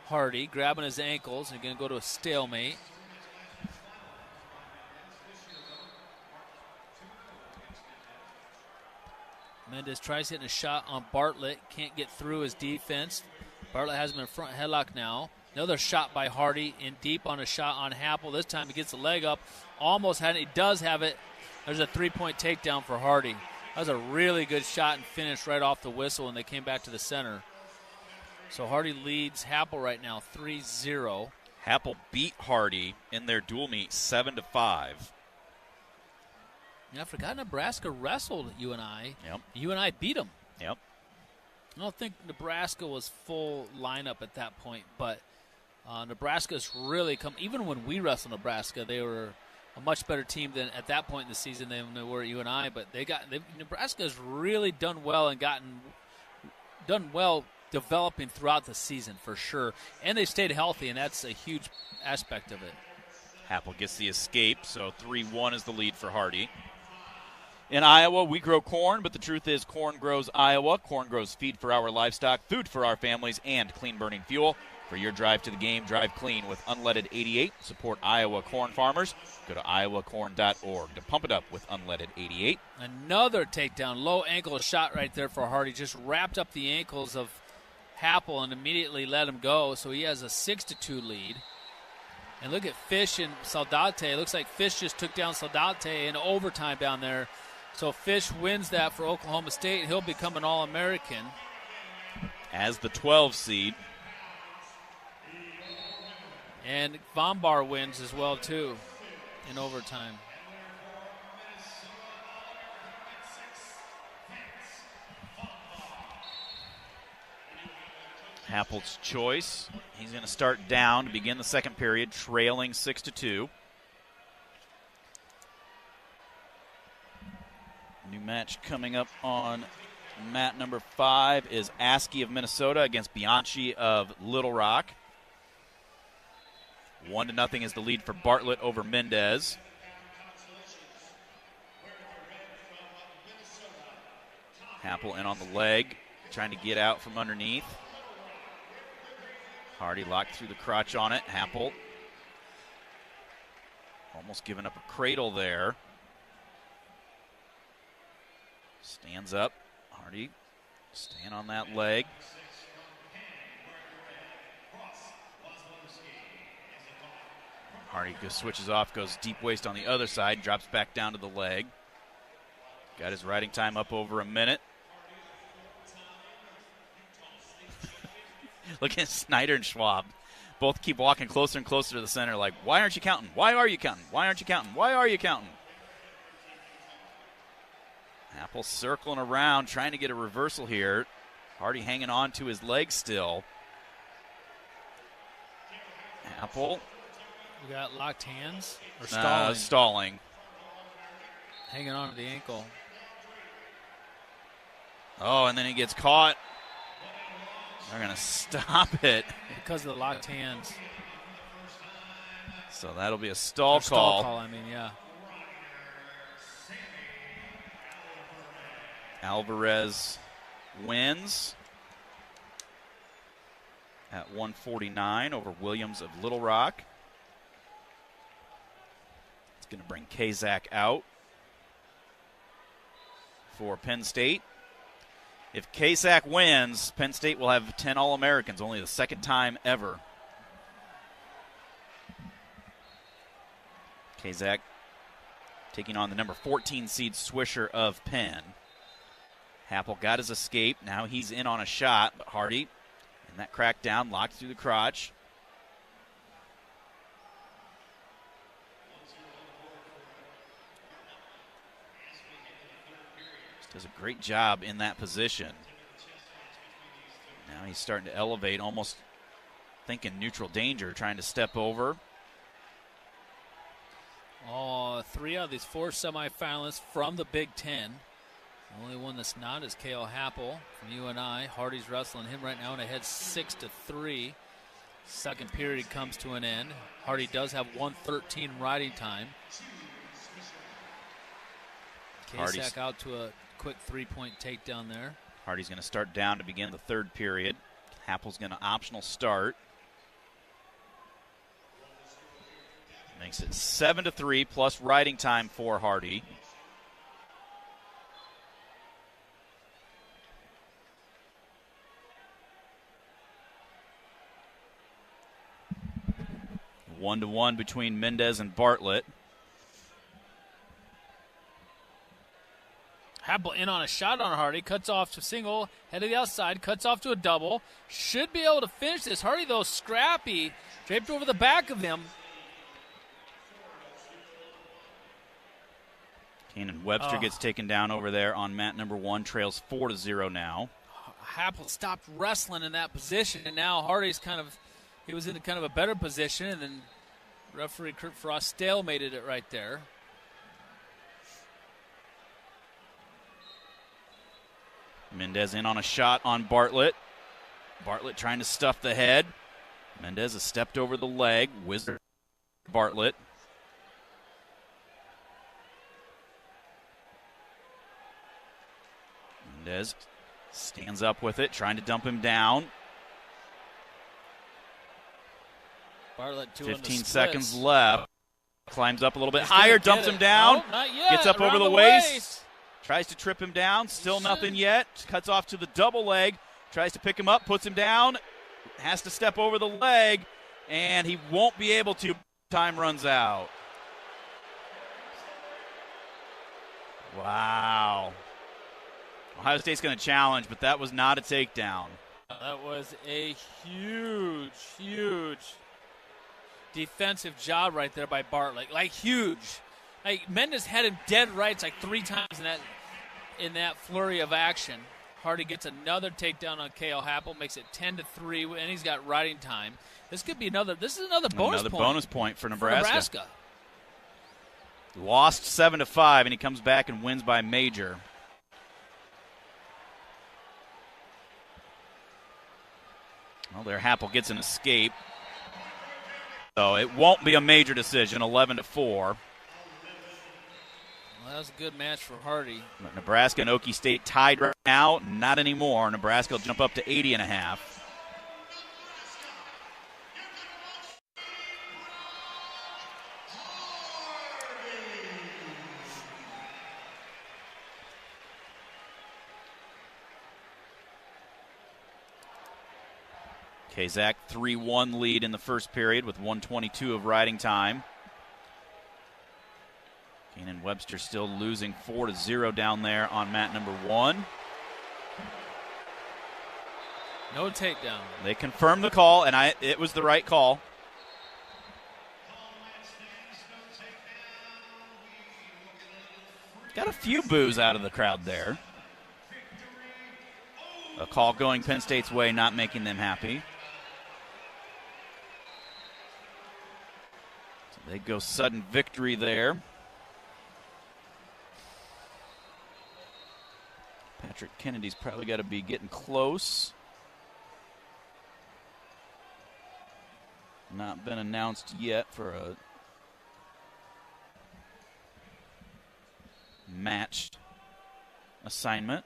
Hardy, grabbing his ankles, and going to go to a stalemate. Mendez tries hitting a shot on Bartlett. Can't get through his defense. Bartlett has him in front headlock now. Another shot by Hardy in deep on a shot on Happel. This time he gets the leg up. Almost had it. He does have it. There's a 3-point takedown for Hardy. That was a really good shot and finish right off the whistle, and they came back to the center. So Hardy leads Happel right now 3-0. Happel beat Hardy in their dual meet 7-5. Yeah, I forgot Nebraska wrestled UNI. Yep. UNI beat them. Yep. I don't think Nebraska was full lineup at that point, but Nebraska's really come. Even when we wrestled Nebraska, they were a much better team than at that point in the season than they were at UNI. But Nebraska's really done well and done well developing throughout the season for sure, and they stayed healthy, and that's a huge aspect of it. Happel gets the escape, so 3-1 is the lead for Hardy. In Iowa, we grow corn, but the truth is corn grows Iowa. Corn grows feed for our livestock, food for our families, and clean-burning fuel. For your drive to the game, drive clean with Unleaded 88. Support Iowa corn farmers. Go to iowacorn.org to pump it up with Unleaded 88. Another takedown, low ankle shot right there for Hardy. Just wrapped up the ankles of Happel and immediately let him go. So he has a 6-2 lead. And look at Fish and Saldate. It looks like Fish just took down Saldate in overtime down there. So Fish wins that for Oklahoma State. He'll become an All-American. As the 12 seed. And Vombar wins as well, too, in overtime. Happel's choice. He's going to start down to begin the second period, trailing 6-2. New match coming up on mat number 5 is Askey of Minnesota against Bianchi of Little Rock. 1-0 is the lead for Bartlett over Mendez. Happel in on the leg, trying to get out from underneath. Hardy locked through the crotch on it. Happel almost giving up a cradle there. Stands up. Hardy staying on that leg. Hardy switches off, goes deep waist on the other side, drops back down to the leg. Got his riding time up over a minute. Look at Snyder and Schwab. Both keep walking closer and closer to the center like, why aren't you counting? Why are you counting? Why aren't you counting? Why are you counting? Apple circling around, trying to get a reversal here. Hardy hanging on to his leg still. Apple. We got locked hands or stalling? Stalling. Hanging on to the ankle. Oh, and then he gets caught. They're going to stop it. Because of the locked hands. So that'll be a stall call. Stall call, I mean, yeah. Alvarez wins at 149 over Williams of Little Rock. It's going to bring Kazak out for Penn State. If Kazak wins, Penn State will have 10 All-Americans, only the second time ever. Kazak taking on the number 14 seed Swisher of Penn. Happel got his escape. Now he's in on a shot, but Hardy, and that crackdown locked through the crotch. Does a great job in that position. Now he's starting to elevate, almost thinking neutral danger, trying to step over. Oh, 3 out of these 4 semifinalists from the Big Ten. The only one that's not is Cale Happel from UNI. Hardy's wrestling him right now, and ahead 6-3. Second period comes to an end. Hardy does have 1:13 riding time. Kazak out to a quick 3-point takedown there. Hardy's going to start down to begin the third period. Happel's going to optional start. Makes it 7-3 plus riding time for Hardy. One-to-one between Mendez and Bartlett. Happel in on a shot on Hardy, cuts off to single, head to the outside, cuts off to a double. Should be able to finish this. Hardy, though, scrappy, draped over the back of him. Kanan Webster gets taken down over there on mat number 1, trails 4-0 now. Happel stopped wrestling in that position, and now Hardy's he was in kind of a better position, and then referee Kurt Frost stalemated it right there. Mendez in on a shot on Bartlett. Bartlett trying to stuff the head. Mendez has stepped over the leg. Wizard Bartlett. Mendez stands up with it, trying to dump him down. Bartlett 15 seconds left. Climbs up a little bit higher, dumps him down. No, not yet. Gets up Around over the waist. Tries to trip him down. Still nothing yet. Cuts off to the double leg. Tries to pick him up, puts him down. Has to step over the leg, and he won't be able to. Time runs out. Wow. Ohio State's going to challenge, but that was not a takedown. That was a huge, huge defensive job right there by Bartlett. Like, huge. Like, Mendez had him dead rights like 3 times in that flurry of action. Hardy gets another takedown on K.O. Happel, makes it 10-3, and he's got riding time. This is another bonus point. Another bonus point for Nebraska. Lost 7-5, and he comes back and wins by major. Well, there Happel gets an escape. So it won't be a major decision, 11-4. Well, that was a good match for Hardy. But Nebraska and Okie State tied right now. Not anymore. Nebraska will jump up to 80.5. Kazak 3-1 lead in the first period with 1:22 of riding time. Keenan Webster still losing 4-0 down there on mat number 1. No takedown. They confirmed the call, and it was the right call. Got a few boos out of the crowd there. A call going Penn State's way, not making them happy. So they go sudden victory there. Patrick Kennedy's probably got to be getting close. Not been announced yet for a matched assignment.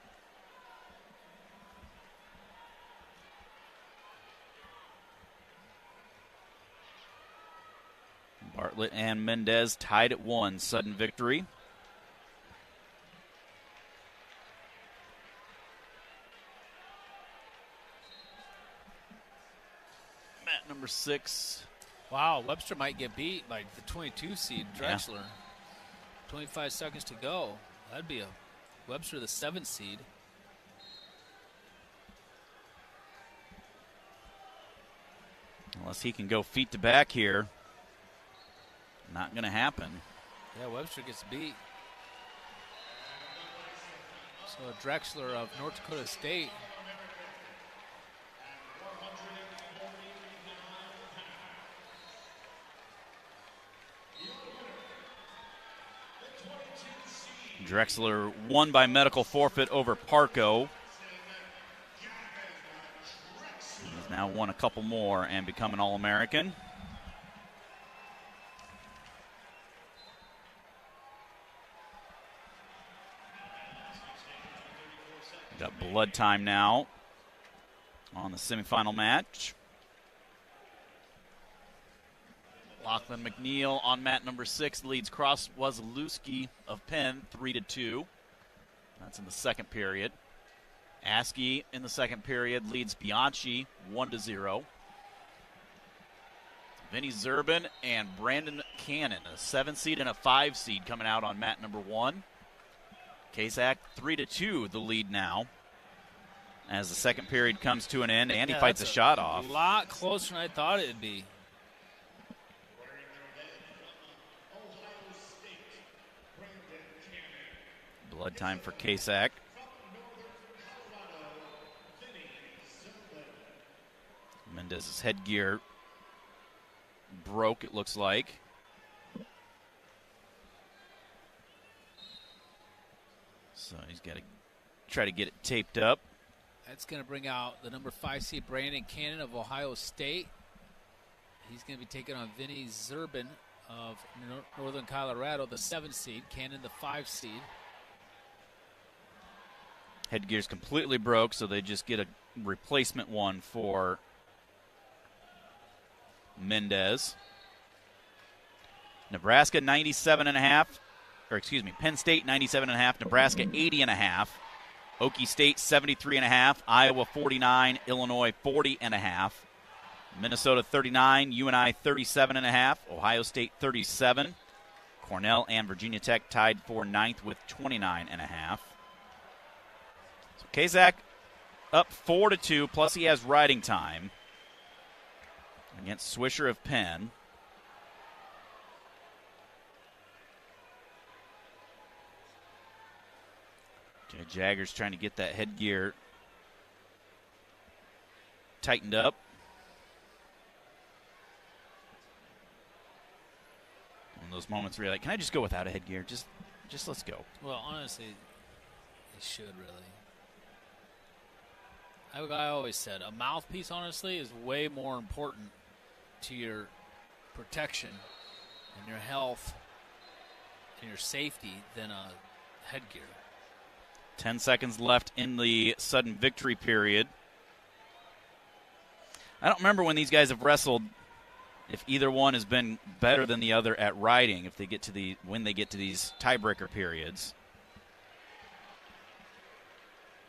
Bartlett and Mendez tied at 1. Sudden victory. Mat number 6. Wow, Webster might get beat by the 22 seed Drexler. Yeah. 25 seconds to go. That'd be a Webster the 7th seed. Unless he can go feet to back here. Not going to happen. Yeah, Webster gets beat. So Drexler of North Dakota State. Drexler won by medical forfeit over Parco. He's now won a couple more and become an All-American. Got blood time now on the semifinal match. Lachlan McNeil on mat number 6 leads Cross Wasilewski of Penn 3-2. That's in the second period. Askey in the second period leads Bianchi 1-0. Vinny Zerbin and Brandon Cannon, a 7 seed and a 5 seed coming out on mat number 1. Kazak 3-2 the lead now. As the second period comes to an end, and he fights a shot off. A lot closer than I thought it would be. Blood time for Kazak. Mendez's headgear broke, it looks like. So he's got to try to get it taped up. That's going to bring out the number 5 seed Brandon Cannon of Ohio State. He's going to be taking on Vinny Zerbin of Northern Colorado, the 7 seed. Cannon, the 5 seed. Headgear's completely broke, so they just get a replacement one for Mendez. Nebraska 97.5, or excuse me, Penn State 97.5, Nebraska 80.5, Okie State 73.5, Iowa 49, Illinois 40.5, Minnesota 39, UNI 37.5, Ohio State 37, Cornell and Virginia Tech tied for 9th with 29.5. So Kazak up 4-2, plus he has riding time against Swisher of Penn. Okay, Jagger's trying to get that headgear tightened up. One of those moments where you're like, can I just go without a headgear? Just let's go. Well, honestly, they should really. I always said a mouthpiece, honestly, is way more important to your protection and your health and your safety than a headgear. 10 seconds left in the sudden victory period. I don't remember when these guys have wrestled if either one has been better than the other at riding when they get to these tiebreaker periods.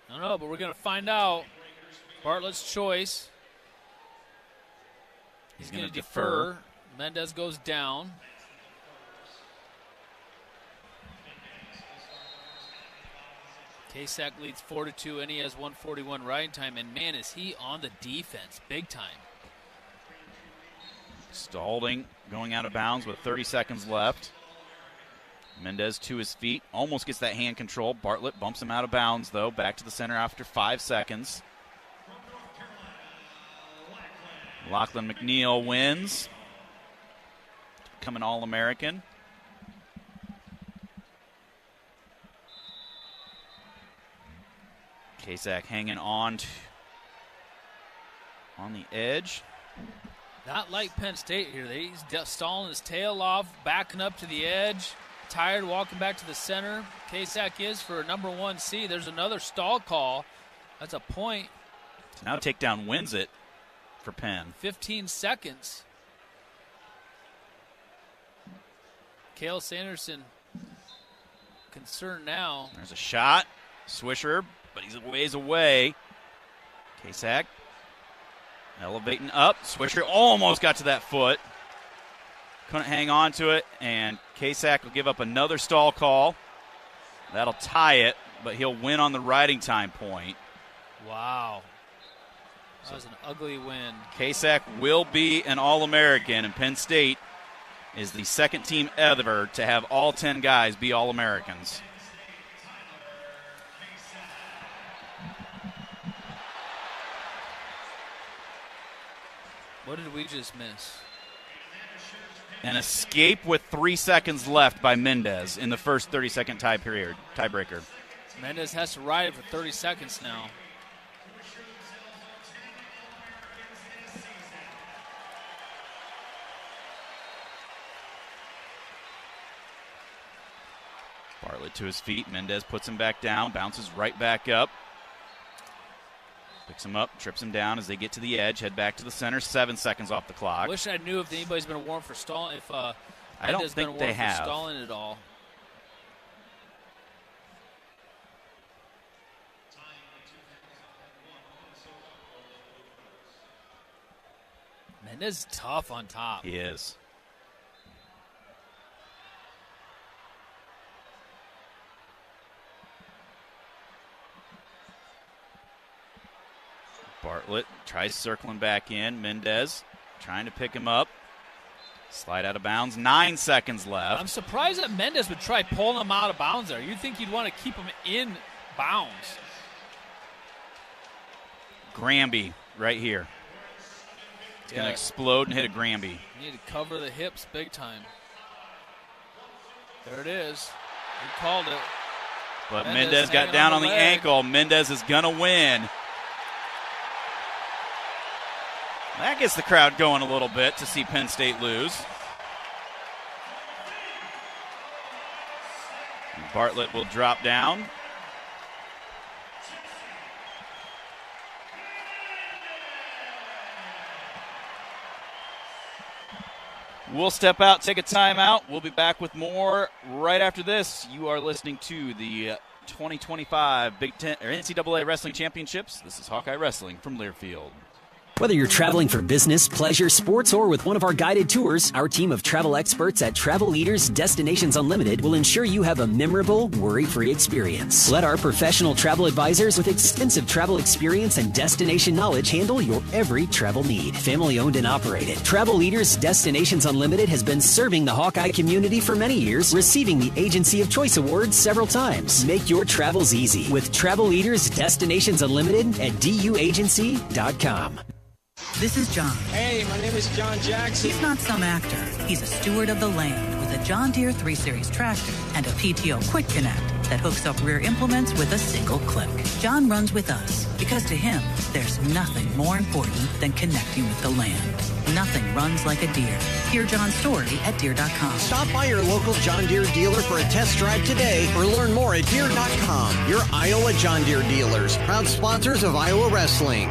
I don't know, but we're going to find out. Bartlett's choice. He's going to defer. Mendez goes down. Kasak leads 4-2, and he has 1:41 riding time. And, man, is he on the defense big time. Stalling, going out of bounds with 30 seconds left. Mendez to his feet, almost gets that hand control. Bartlett bumps him out of bounds, though. Back to the center after 5 seconds. Lachlan McNeil wins. Become an All-American. Kasak hanging on the edge. Not like Penn State here. He's stalling his tail off, backing up to the edge. Tired, walking back to the center. Kasak is for a number 1 seed. There's another stall call. That's a point. So now takedown wins it for Penn. 15 seconds. Cale Sanderson concerned now. There's a shot. Swisher, but he's a ways away. Kasak elevating up. Swisher almost got to that foot. Couldn't hang on to it, and Kasak will give up another stall call. That'll tie it, but he'll win on the riding time point. Wow. That was an ugly win. Kasak will be an All-American, and Penn State is the second team ever to have all 10 guys be All-Americans. What did we just miss? An escape with 3 seconds left by Mendez in the first 30-second tiebreaker. Mendez has to ride it for 30 seconds now. Bartlett to his feet. Mendez puts him back down, bounces right back up. Picks him up, trips him down as they get to the edge, head back to the center. 7 seconds off the clock. Wish I knew if anybody's been warned for stalling. If I don't think they have. For stalling at all. Mendez is tough on top. He is. Bartlett tries circling back in. Mendez trying to pick him up. Slide out of bounds. 9 seconds left. I'm surprised that Mendez would try pulling him out of bounds there. You'd think you'd want to keep him in bounds. Granby right here. It's going to explode and hit a Granby. You need to cover the hips big time. There it is. He called it. But Mendez got down on the ankle. Mendez is going to win. That gets the crowd going a little bit to see Penn State lose. Bartlett will drop down. We'll step out, take a timeout. We'll be back with more right after this. You are listening to the 2025 Big Ten or NCAA Wrestling Championships. This is Hawkeye Wrestling from Learfield. Whether you're traveling for business, pleasure, sports, or with one of our guided tours, our team of travel experts at Travel Leaders Destinations Unlimited will ensure you have a memorable, worry-free experience. Let our professional travel advisors with extensive travel experience and destination knowledge handle your every travel need. Family-owned and operated, Travel Leaders Destinations Unlimited has been serving the Hawkeye community for many years, receiving the Agency of Choice Award several times. Make your travels easy with Travel Leaders Destinations Unlimited at duagency.com. This is John. Hey, my name is John Jackson. He's not some actor. He's a steward of the land with a John Deere 3 Series tractor and a PTO Quick Connect that hooks up rear implements with a single click. John runs with us because to him, there's nothing more important than connecting with the land. Nothing runs like a Deere. Hear John's story at Deere.com. Stop by your local John Deere dealer for a test drive today or learn more at Deere.com. Your Iowa John Deere dealers, proud sponsors of Iowa Wrestling.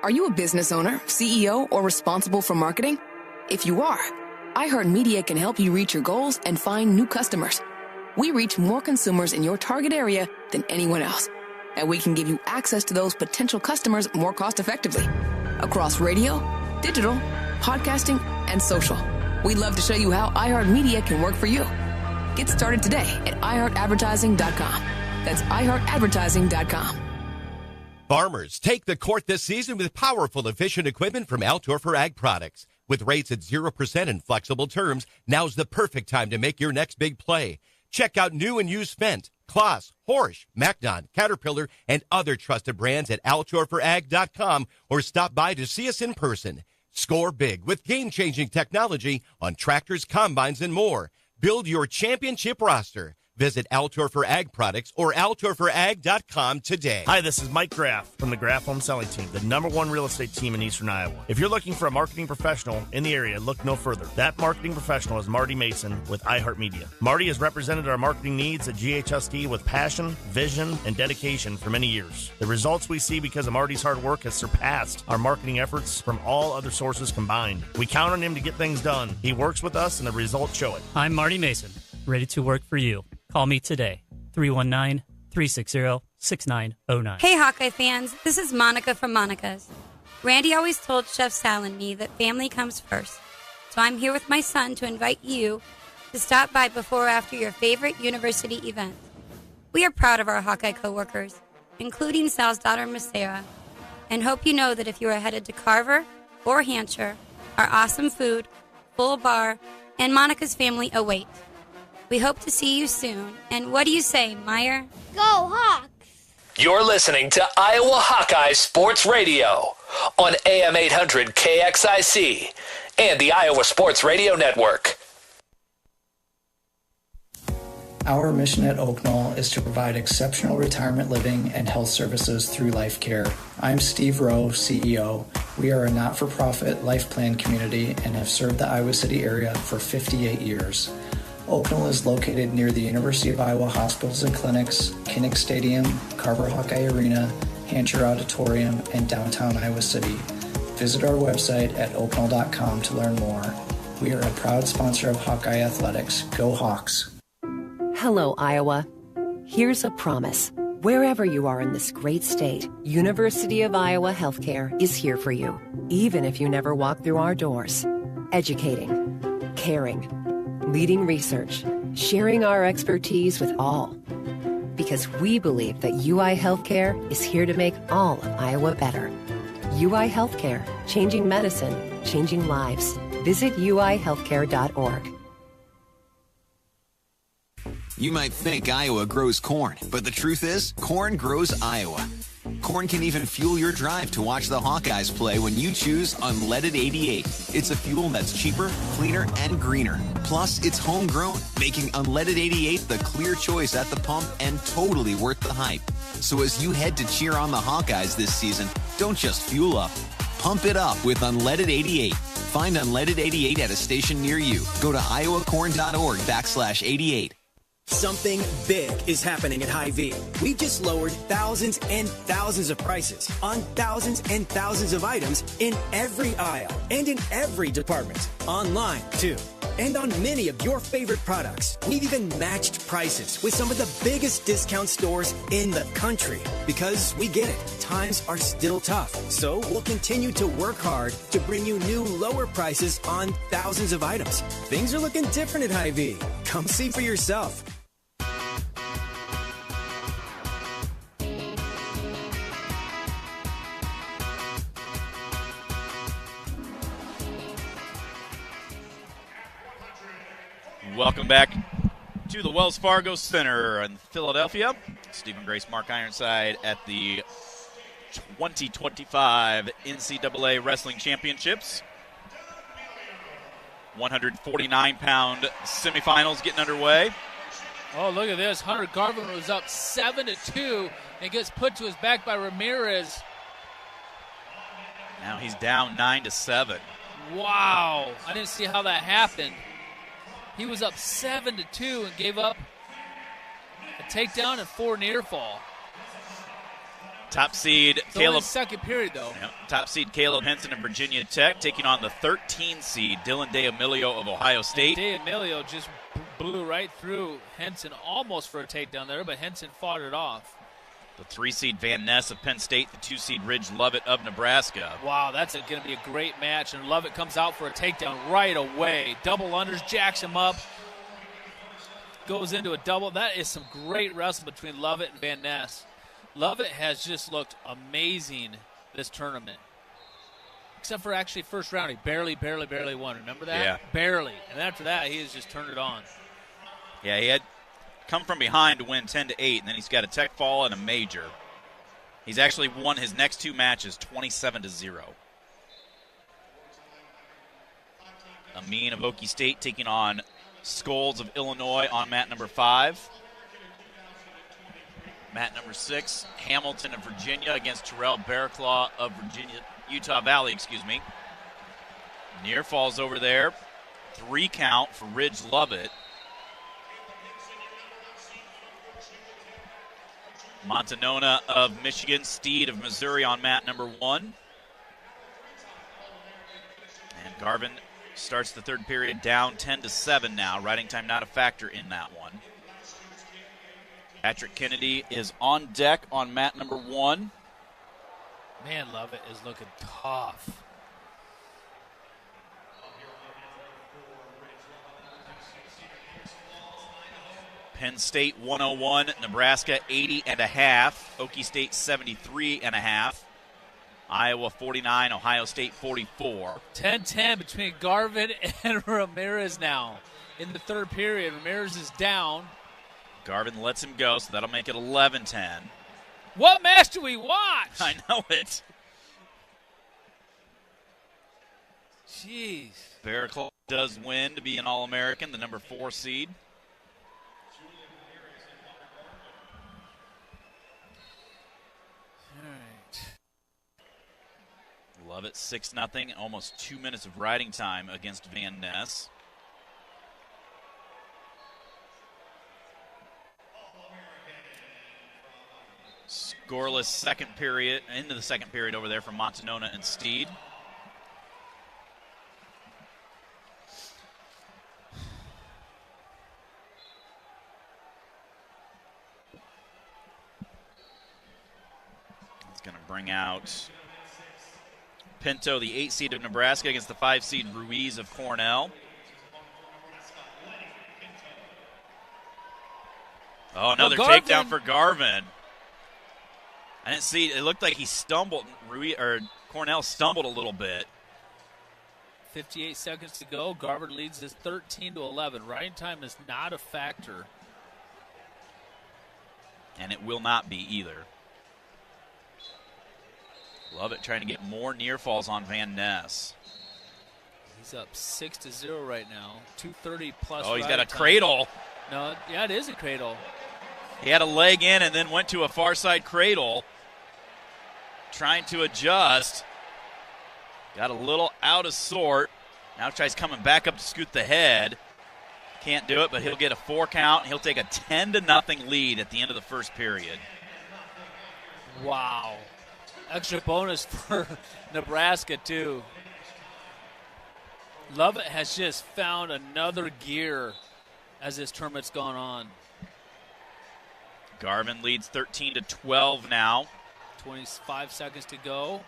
Are you a business owner, CEO, or responsible for marketing? If you are, iHeartMedia can help you reach your goals and find new customers. We reach more consumers in your target area than anyone else, and we can give you access to those potential customers more cost-effectively across radio, digital, podcasting, and social. We'd love to show you how iHeartMedia can work for you. Get started today at iHeartAdvertising.com. That's iHeartAdvertising.com. Farmers, take the court this season with powerful, efficient equipment from Altorfer Ag Products. With rates at 0% and flexible terms, now's the perfect time to make your next big play. Check out new and used Fendt, Klaas, Horsch, Macnon, Caterpillar, and other trusted brands at altorferag.com or stop by to see us in person. Score big with game-changing technology on tractors, combines, and more. Build your championship roster. Visit Altorfer Ag Products or altorferag.com today. Hi, this is Mike Graff from the Graff Home Selling Team, the #1 real estate team in Eastern Iowa. If you're looking for a marketing professional in the area, look no further. That marketing professional is Marty Mason with iHeartMedia. Marty has represented our marketing needs at GHSD with passion, vision, and dedication for many years. The results we see because of Marty's hard work has surpassed our marketing efforts from all other sources combined. We count on him to get things done. He works with us, and the results show it. I'm Marty Mason, ready to work for you. Call me today, 319-360-6909. Hey, Hawkeye fans. This is Monica from Monica's. Randy always told Chef Sal and me that family comes first. So I'm here with my son to invite you to stop by before or after your favorite university event. We are proud of our Hawkeye coworkers, including Sal's daughter, Miss Sarah, and hope you know that if you are headed to Carver or Hampshire, our awesome food, full bar, and Monica's family await. We hope to see you soon. And what do you say, Meyer? Go Hawks! You're listening to Iowa Hawkeyes Sports Radio on AM 800 KXIC and the Iowa Sports Radio Network. Our mission at Oak Knoll is to provide exceptional retirement living and health services through Life Care. I'm Steve Rowe, CEO. We are a not-for-profit life plan community and have served the Iowa City area for 58 years. Oak Knoll is located near the University of Iowa hospitals and clinics, Kinnick Stadium, Carver Hawkeye Arena, Hampshire Auditorium, and downtown Iowa City. Visit our website at oakknoll.com to learn more. We are a proud sponsor of Hawkeye Athletics. Go Hawks! Hello, Iowa. Here's a promise. Wherever you are in this great state, University of Iowa Healthcare is here for you, even if you never walk through our doors. Educating, caring, leading research, sharing our expertise with all. Because we believe that UI Healthcare is here to make all of Iowa better. UI Healthcare, changing medicine, changing lives. Visit uihealthcare.org. You might think Iowa grows corn, but the truth is, corn grows Iowa. Corn can even fuel your drive to watch the Hawkeyes play when you choose Unleaded 88. It's a fuel that's cheaper, cleaner, and greener. Plus, it's homegrown, making Unleaded 88 the clear choice at the pump and totally worth the hype. So as you head to cheer on the Hawkeyes this season, don't just fuel up. Pump it up with Unleaded 88. Find Unleaded 88 at a station near you. Go to iowacorn.org/88. Something big is happening at Hy-Vee. We've just lowered thousands and thousands of prices on thousands and thousands of items in every aisle and in every department. Online, too. and on many of your favorite products. We've even matched prices with some of the biggest discount stores in the country. Because we get it, times are still tough. So we'll continue to work hard to bring you new lower prices on thousands of items. Things are looking different at Hy-Vee. Come see for yourself. Welcome back to the Wells Fargo Center in Philadelphia. Stephen Grace, Mark Ironside at the 2025 NCAA Wrestling Championships. 149-pound semifinals getting underway. Oh, look at this. Hunter Garvin was up 7-2 and gets put to his back by Ramirez. Now he's down 9-7. Wow. I didn't see how that happened. He was up 7-2 and gave up a takedown and 4 near fall. Top seed It's Caleb. only second period though. Yeah, top seed Caleb Henson of Virginia Tech taking on the 13 seed Dylan DeAmelio of Ohio State. DeAmelio just blew right through Henson almost for a takedown there, but Henson fought it off. The 3 seed Van Ness of Penn State, the 2 seed Ridge Lovett of Nebraska. Wow, that's going to be a great match, and Lovett comes out for a takedown right away. Double unders, jacks him up, goes into a double. That is some great wrestling between Lovett and Van Ness. Lovett has just looked amazing this tournament. Except for actually first round, he barely won. Remember that? Yeah. Barely. And after that, he has just turned it on. Yeah, he had come from behind to win 10-8, and then he's got a tech fall and a major. He's actually won his next 2 matches 27-0. Amin of Okie State taking on Scholes of Illinois on mat number 5. Mat number 6, Hamilton of Virginia against Terrell Bearclaw of Utah Valley. Near falls over there. 3 count for Ridge Lovett. Montanona of Michigan, Steed of Missouri on mat number 1. And Garvin starts the third period down 10-7 now. Riding time not a factor in that one. Patrick Kennedy is on deck on mat number 1. Man, Lovett is looking tough. Penn State 101, Nebraska 80.5, Okie State 73.5, Iowa 49, Ohio State 44. 10-10 between Garvin and Ramirez now. In the third period, Ramirez is down. Garvin lets him go, so that'll make it 11-10. What match do we watch? I know it. Jeez. Bearclaw does win to be an All-American, the number 4 seed. Love it, 6-0, almost 2 minutes of riding time against Van Ness. Scoreless second period, into the second period over there from Montanona and Steed. It's going to bring out Pinto, the 8 seed of Nebraska, against the 5 seed Ruiz of Cornell. Oh, another takedown for Garvin. I didn't see it. It looked like he stumbled. Cornell stumbled a little bit. 58 seconds to go. Garvin leads this 13-11. Riding time is not a factor. And it will not be either. Love it, trying to get more near falls on Van Ness. He's up 6-0 right now. 2:30 plus. Oh, he's got a cradle. No, yeah, it is a cradle. He had a leg in and then went to a far side cradle. Trying to adjust. Got a little out of sort. Now tries coming back up to scoot the head. Can't do it, but he'll get a 4 count. He'll take a 10-0 lead at the end of the first period. Wow. Extra bonus for Nebraska, too. Lovett has just found another gear as this tournament's gone on. Garvin leads 13-12 now. 25 seconds to go.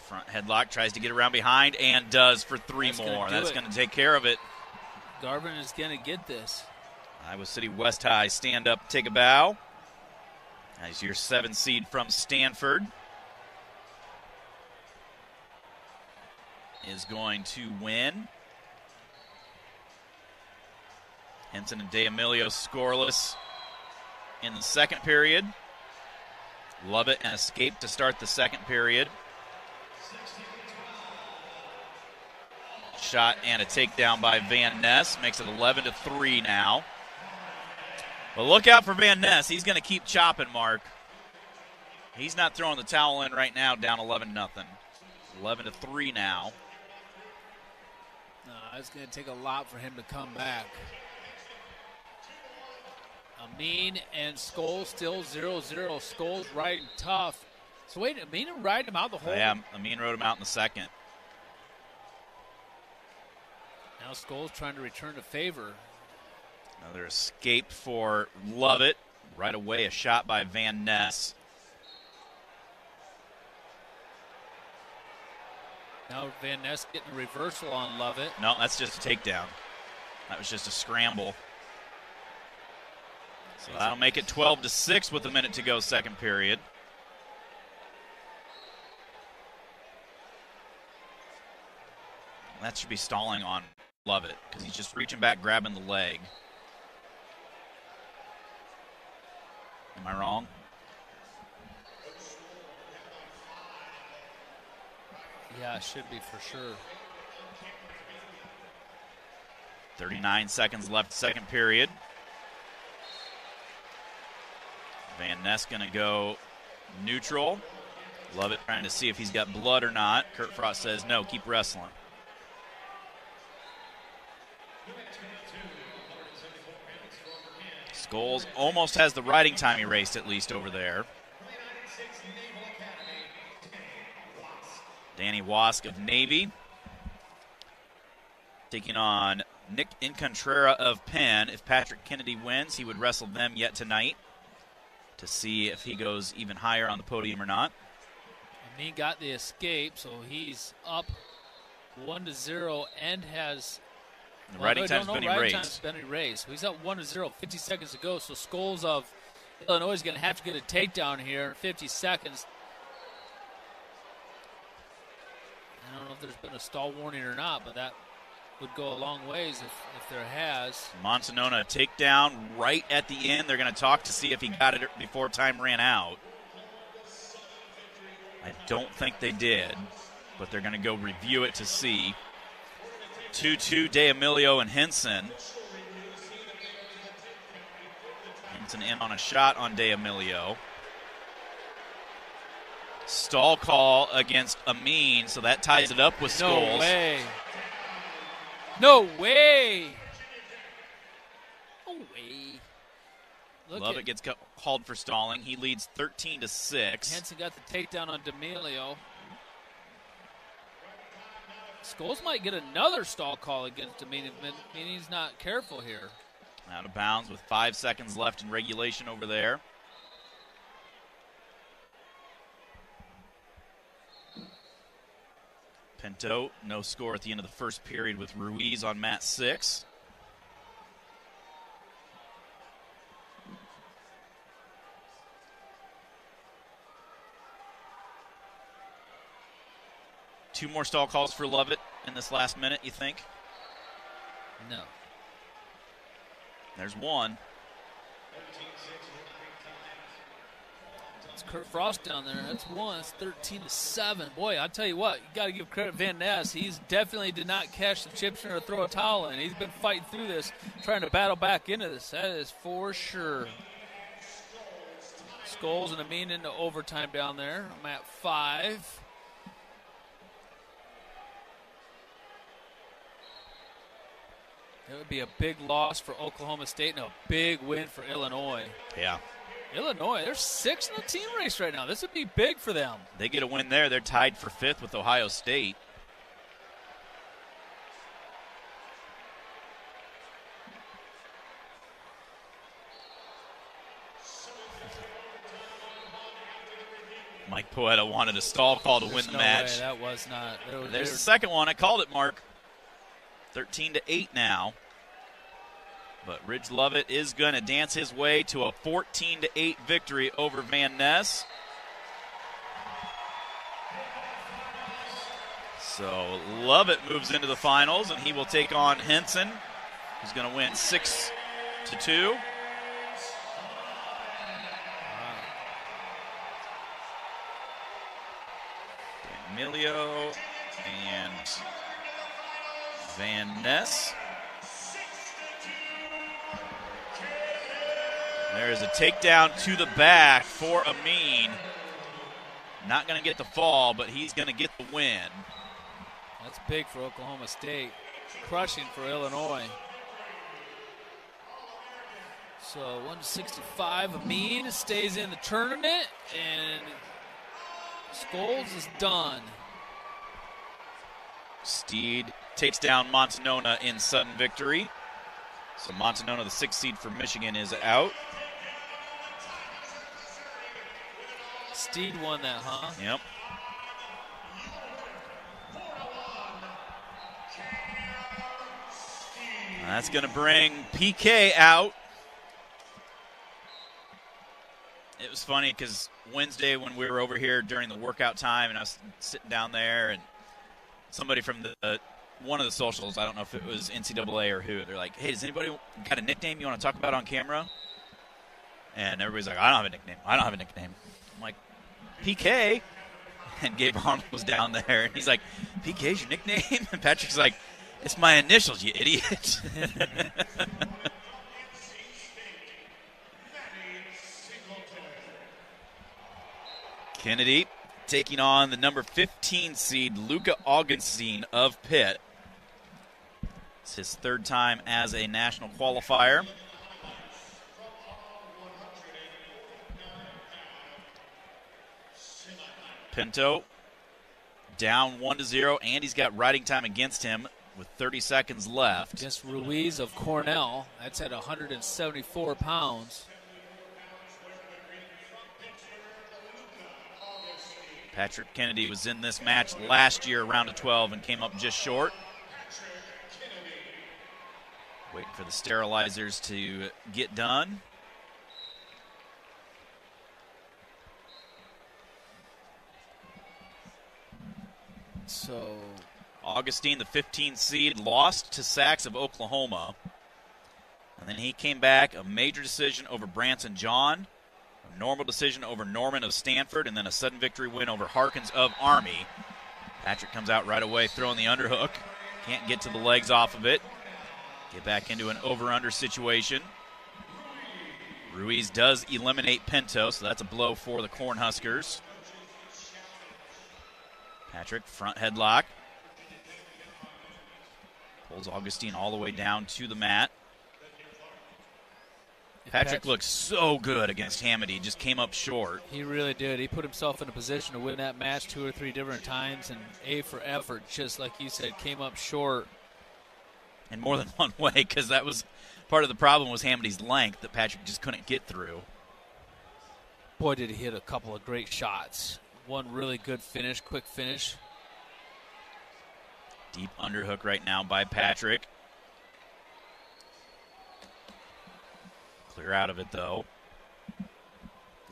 Front headlock, tries to get around behind, and does for three more. That's going to take care of it. Garvin is going to get this. Iowa City West High, stand up, take a bow. As your 7 seed from Stanford is going to win. Henson and D'Amelio scoreless in the second period. Lovett and Escape to start the second period. Shot and a takedown by Van Ness. Makes it 11-3 now. But look out for Van Ness. He's going to keep chopping, Mark. He's not throwing the towel in right now, down 11-0. 11-3 now. No, it's going to take a lot for him to come back. Amin and Scholes still 0-0. Scholes riding tough. So wait, Amin riding him out the whole? Yeah, Amin rode him out in the second. Now Scholes trying to return to favor. Another escape for Lovett. Right away, a shot by Van Ness. Now Van Ness getting a reversal on Lovett. No, that's just a takedown. That was just a scramble. So that'll make it 12-6 with a minute to go, second period. That should be stalling on Lovett because he's just reaching back, grabbing the leg. Am I wrong? Yeah, it should be for sure. 39 seconds left, second period. Van Ness going to go neutral. Lovett trying to see if he's got blood or not. Kurt Frost says no, keep wrestling. Scholes almost has the riding time erased, at least over there. Danny Wask of Navy taking on Nick Incontrera of Penn. If Patrick Kennedy wins, he would wrestle them yet tonight to see if he goes even higher on the podium or not. And he got the escape, so he's up 1-0 and has... The riding time's been erased. He's up 1-0, 50 seconds to go. So Scholes of Illinois is going to have to get a takedown here in 50 seconds. I don't know if there's been a stall warning or not, but that would go a long ways if there has. Montanona takedown right at the end. They're going to talk to see if he got it before time ran out. I don't think they did, but they're going to go review it to see. 2-2, D'Amelio and Henson. Henson in on a shot on D'Amelio. Stall call against Amin, so that ties it up with Scholes. No way. No way. No way. Lovett gets called for stalling. He leads 13-6. Henson got the takedown on D'Amelio. Scholes might get another stall call against Amin if he's not careful here. Out of bounds with 5 seconds left in regulation over there. Pinto, no score at the end of the first period with Ruiz on mat 6. Two more stall calls for Lovett in this last minute, you think? No. There's one. It's Kurt Frost down there. That's one. That's 13-7. Boy, I'll tell you what, you got to give credit to Van Ness. He's definitely did not cash the chips in or throw a towel in. He's been fighting through this, trying to battle back into this. That is for sure. Scholes and Amin into overtime down there. I'm at 5. It would be a big loss for Oklahoma State and a big win for Illinois. Yeah. Illinois, they're 6th in the team race right now. This would be big for them. They get a win there. They're tied for 5th with Ohio State. Mike Poeta wanted a stall call to win the match. Way. That was not. There's the second one. I called it, Mark. 13-8 now. But Ridge Lovett is going to dance his way to a 14-8 victory over Van Ness. So Lovett moves into the finals, and he will take on Henson, who's going to win 6-2. Emilio and Van Ness. There's a takedown to the back for Amin. Not going to get the fall, but he's going to get the win. That's big for Oklahoma State. Crushing for Illinois. So 165, Amin stays in the tournament, and Scholes is done. Steed takes down Montanona in sudden victory. So Montanona, the 6th seed for Michigan, is out. Steed won that, huh? Yep. That's going to bring PK out. It was funny because Wednesday when we were over here during the workout time and I was sitting down there and somebody from one of the socials, I don't know if it was NCAA or who, they're like, hey, does anybody got a nickname you want to talk about on camera? And everybody's like, I don't have a nickname. I'm like, PK. And Gabe Arnold was down there and he's like, PK's your nickname? And Patrick's like, it's my initials, you idiot. Kennedy taking on the number 15 seed, Luca Augustine of Pitt. It's his 3rd time as a national qualifier. Pinto down 1-0, and he's got riding time against him with 30 seconds left. Against Ruiz of Cornell. That's at 174 pounds. Patrick Kennedy was in this match last year, round of 12, and came up just short. Waiting for the sterilizers to get done. So Augustine, the 15th seed, lost to Sachs of Oklahoma. And then he came back, a major decision over Branson John, a normal decision over Norman of Stanford, and then a sudden victory win over Harkins of Army. Patrick comes out right away, throwing the underhook. Can't get to the legs off of it. Get back into an over-under situation. Ruiz does eliminate Pinto, so that's a blow for the Cornhuskers. Patrick, front headlock. Pulls Augustine all the way down to the mat. Patrick looks so good against Hamady. Just came up short. He really did. He put himself in a position to win that match 2 or 3 different times, and A for effort, just like you said, came up short. In more than one way, because that was part of the problem was Hamady's length that Patrick just couldn't get through. Boy, did he hit a couple of great shots. One really good finish, quick finish. Deep underhook right now by Patrick. Clear out of it, though.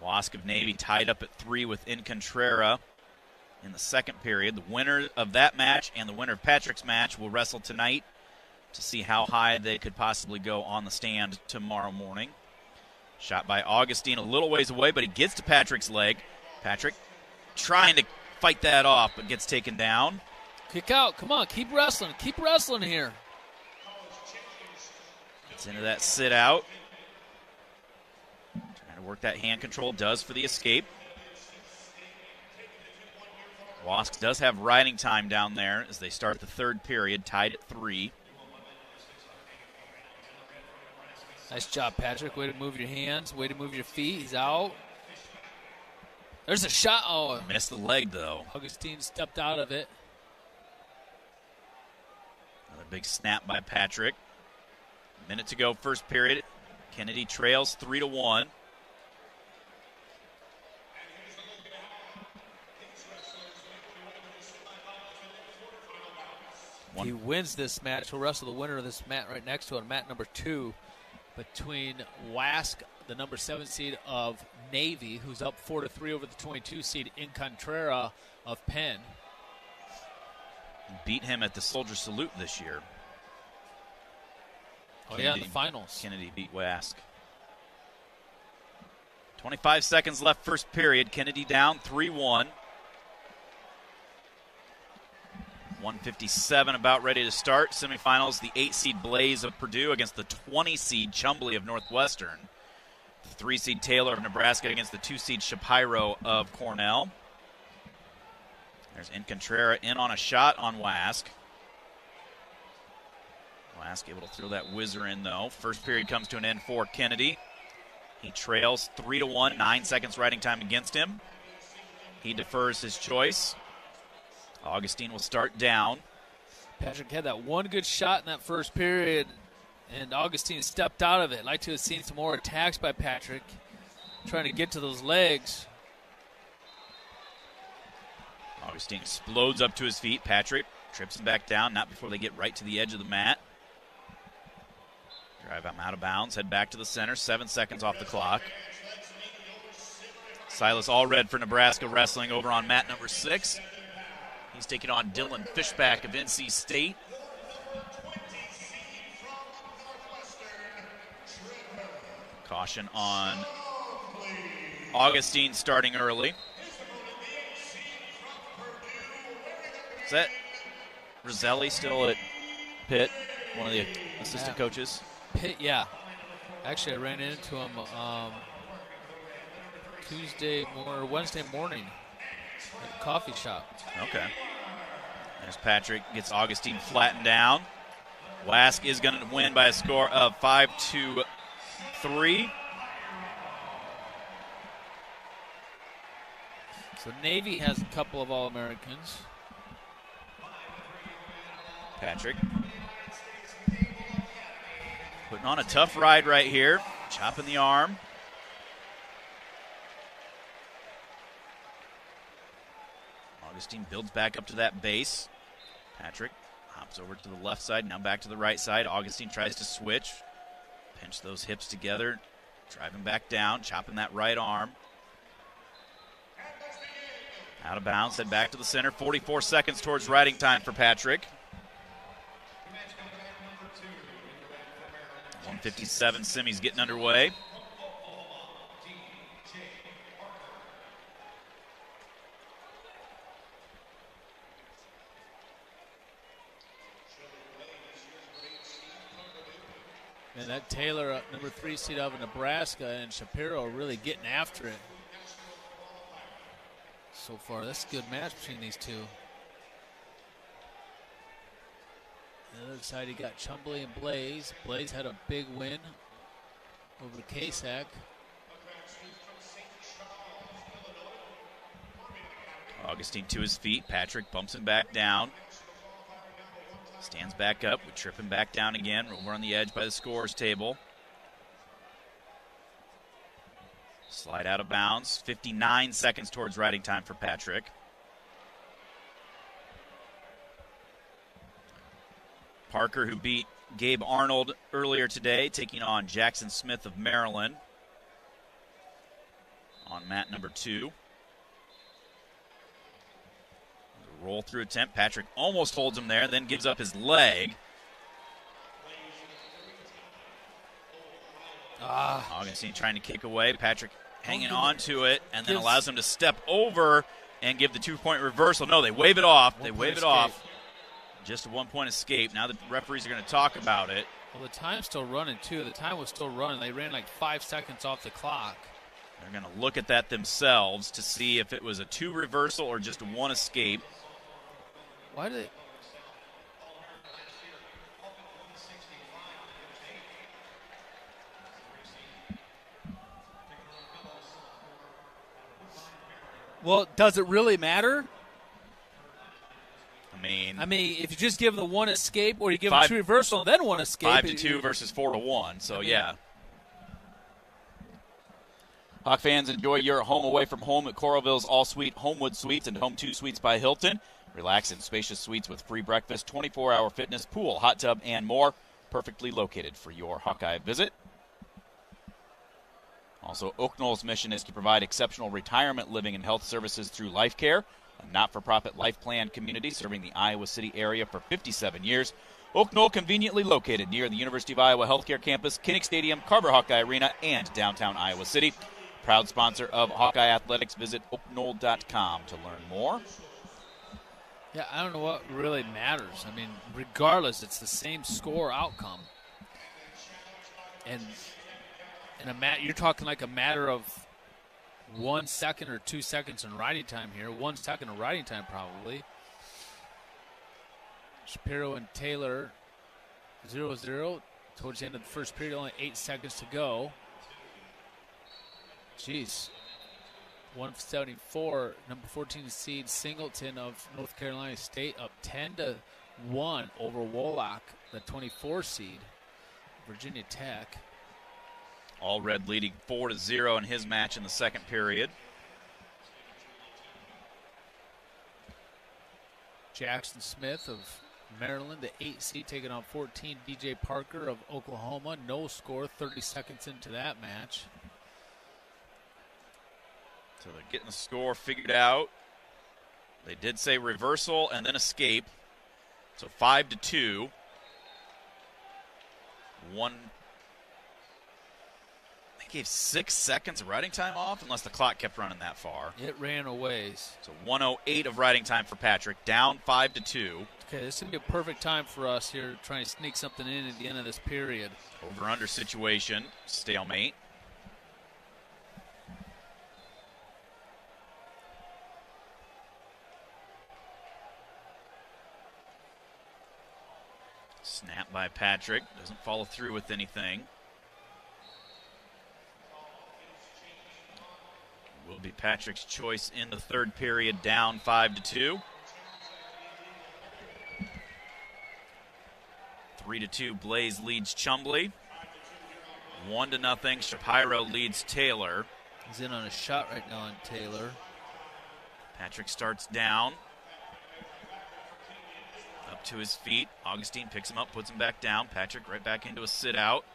Wask of Navy tied up at 3 with Incontrera in the second period. The winner of that match and the winner of Patrick's match will wrestle tonight to see how high they could possibly go on the stand tomorrow morning. Shot by Augustine a little ways away, but he gets to Patrick's leg. Patrick trying to fight that off, but gets taken down. Kick out. Come on, keep wrestling. Keep wrestling here. Gets into that sit out. Trying to work that hand control. Does for the escape. Wask does have riding time down there as they start the third period, tied at 3. Nice job, Patrick. Way to move your hands. Way to move your feet. He's out. There's a shot. Oh, missed the leg, though. Augustine stepped out of it. Another big snap by Patrick. Minute to go, first period. Kennedy trails 3-1. he wins this match, he'll wrestle the winner of this mat right next to him, mat number 2, between Wask, the number 7 seed of Navy, who's up 4-3 over the 22 seed in Contrera of Penn. Beat him at the Soldier Salute this year. In the finals. Kennedy beat Wask. 25 seconds left first period. Kennedy down 3-1. 1:57 about ready to start. Semifinals, the 8-seed Blaze of Purdue against the 20-seed Chumbley of Northwestern. The 3-seed Taylor of Nebraska against the 2-seed Shapiro of Cornell. There's Incontrera in on a shot on Wask. Wask able to throw that whizzer in, though. First period comes to an end for Kennedy. He trails 3-1, 9 seconds riding time against him. He defers his choice. Augustine will start down. Patrick had that one good shot in that first period, and Augustine stepped out of it. I'd like to have seen some more attacks by Patrick, trying to get to those legs. Augustine explodes up to his feet. Patrick trips him back down, not before they get right to the edge of the mat. Drive him out of bounds, head back to the center, 7 seconds off the clock. Silas Allred for Nebraska wrestling over on mat number 6. He's taking on Dylan Fishback of NC State. Caution on Augustine starting early. Is that Roselli still at Pitt, one of the assistant coaches? Pitt, yeah. Actually, I ran into him Wednesday morning at a coffee shop. Okay. As Patrick gets Augustine flattened down. Wask is going to win by a score of 5-3. So Navy has a couple of All-Americans. Patrick putting on a tough ride right here. Chopping the arm. Augustine builds back up to that base. Patrick hops over to the left side, now back to the right side. Augustine tries to switch. Pinch those hips together. Drive him back down, chopping that right arm. Out of bounds, head back to the center. 44 seconds towards riding time for Patrick. 1:57, Semi's getting underway. And that Taylor, number 3 seed out of Nebraska, and Shapiro really getting after it so far. That's a good match between these two. On the other side, you got Chumbley and Blaze. Blaze had a big win over Kasak. Augustine to his feet. Patrick bumps him back down. Stands back up. We trip him back down again. Over on the edge by the scores table. Slide out of bounds. 59 seconds towards riding time for Patrick. Parker, who beat Gabe Arnold earlier today, taking on Jackson Smith of Maryland on mat number 2. Roll through attempt. Patrick almost holds him there, then gives up his leg. Augustine trying to kick away. Patrick hanging on to it, and then allows him to step over and give the 2-point reversal. No, they wave it off. They wave it off. Just a 1-point escape. Now the referees are going to talk about it. Well, the time's still running, too. The time was still running. They ran like 5 seconds off the clock. They're going to look at that themselves to see if it was a 2 reversal or just a 1 escape. Why do they? Well, does it really matter? I mean, if you just give them the 1 escape, or you give them 2 reversal, then 1 escape. 5-2 versus 4-1. So yeah. Hawk fans, enjoy your home away from home at Coralville's All Suite Homewood Suites and Home 2 Suites by Hilton. Relax in spacious suites with free breakfast, 24-hour fitness, pool, hot tub, and more. Perfectly located for your Hawkeye visit. Also, Oak Knoll's mission is to provide exceptional retirement living and health services through Life Care, a not-for-profit life plan community serving the Iowa City area for 57 years. Oak Knoll conveniently located near the University of Iowa Healthcare Campus, Kinnick Stadium, Carver Hawkeye Arena, and downtown Iowa City. Proud sponsor of Hawkeye Athletics. Visit oakknoll.com to learn more. Yeah, I don't know what really matters. I mean, regardless, it's the same score outcome. And you're talking like a matter of 1 second or 2 seconds in riding time here. 1 second of riding time probably. Shapiro and Taylor 0-0 towards the end of the first period. Only 8 seconds to go. Jeez. 174, number 14 seed Singleton of North Carolina State up 10-1 over Wolock, the 24 seed, Virginia Tech. All Red leading 4-0 in his match in the second period. Jackson Smith of Maryland, the 8 seed, taking on 14 DJ Parker of Oklahoma. No score, 30 seconds into that match. So they're getting the score figured out. They did say reversal and then escape. So 5-2. They gave 6 seconds of riding time off, unless the clock kept running that far. It ran a ways. So 1:08 of riding time for Patrick, down 5-2. Okay, this would be a perfect time for us here to try and sneak something in at the end of this period. Over-under situation, stalemate. Snap by Patrick. Doesn't follow through with anything. Will be Patrick's choice in the third period, down 5-2. 3-2, Blaze leads Chumbley. 1-0, Shapiro leads Taylor. He's in on a shot right now on Taylor. Patrick starts down. Up to his feet. Augustine picks him up, puts him back down. Patrick right back into a sit-out.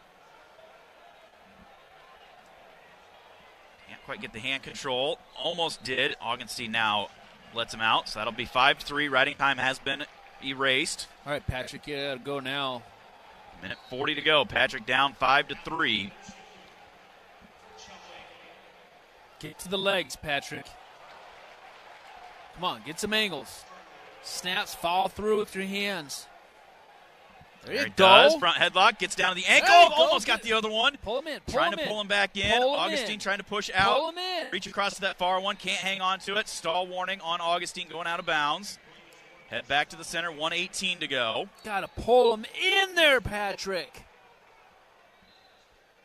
Can't quite get the hand control. Almost did. Augustine now lets him out, so that'll be 5-3. Riding time has been erased. All right, Patrick, you gotta go now. Minute 40 to go. Patrick down 5-3. Get to the legs, Patrick. Come on, get some angles. Snaps, follow through with your hands. There you go. Does. Front headlock, gets down to the ankle. Almost got the other one. Pull him in. Trying to pull him back in. Augustine trying to push out. Pull him in. Reach across to that far one. Can't hang on to it. Stall warning on Augustine going out of bounds. Head back to the center. 1:18 to go. Gotta pull him in there, Patrick.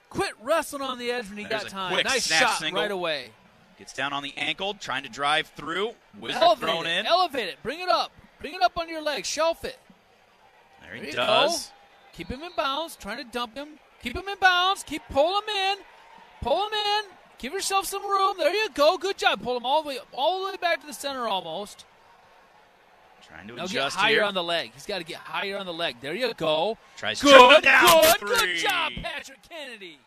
Quit wrestling on the edge when you got time. Nice shot single. Right away. Gets down on the ankle, trying to drive through. Wizard thrown in. Elevate it. Bring it up. Bring it up on your legs. Shelf it. There he does. Go. Keep him in bounds. Trying to dump him. Keep him in bounds. Keep pull him in. Pull him in. Give yourself some room. There you go. Good job. Pull him all the way back to the center almost. Trying to now adjust get higher here. on the leg. He's got to get higher on the leg. There you go. Tries to choke him down. Good job, Patrick Kennedy.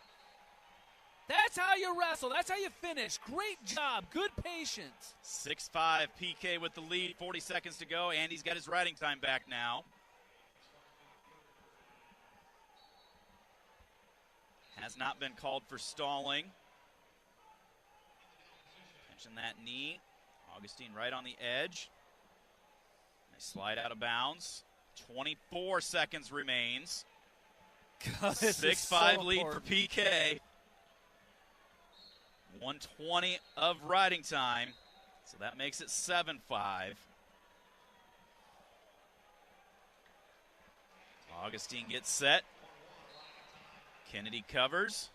That's how you wrestle. That's how you finish. Great job. Good patience. 6-5 PK with the lead. 40 seconds to go. Andy's got his riding time back now. Has not been called for stalling. Pinching that knee. Augustine right on the edge. They slide out of bounds. 24 seconds remains. 6-5 lead for PK. 1:20 of riding time, so that makes it 7-5. Augustine gets set. Kennedy covers.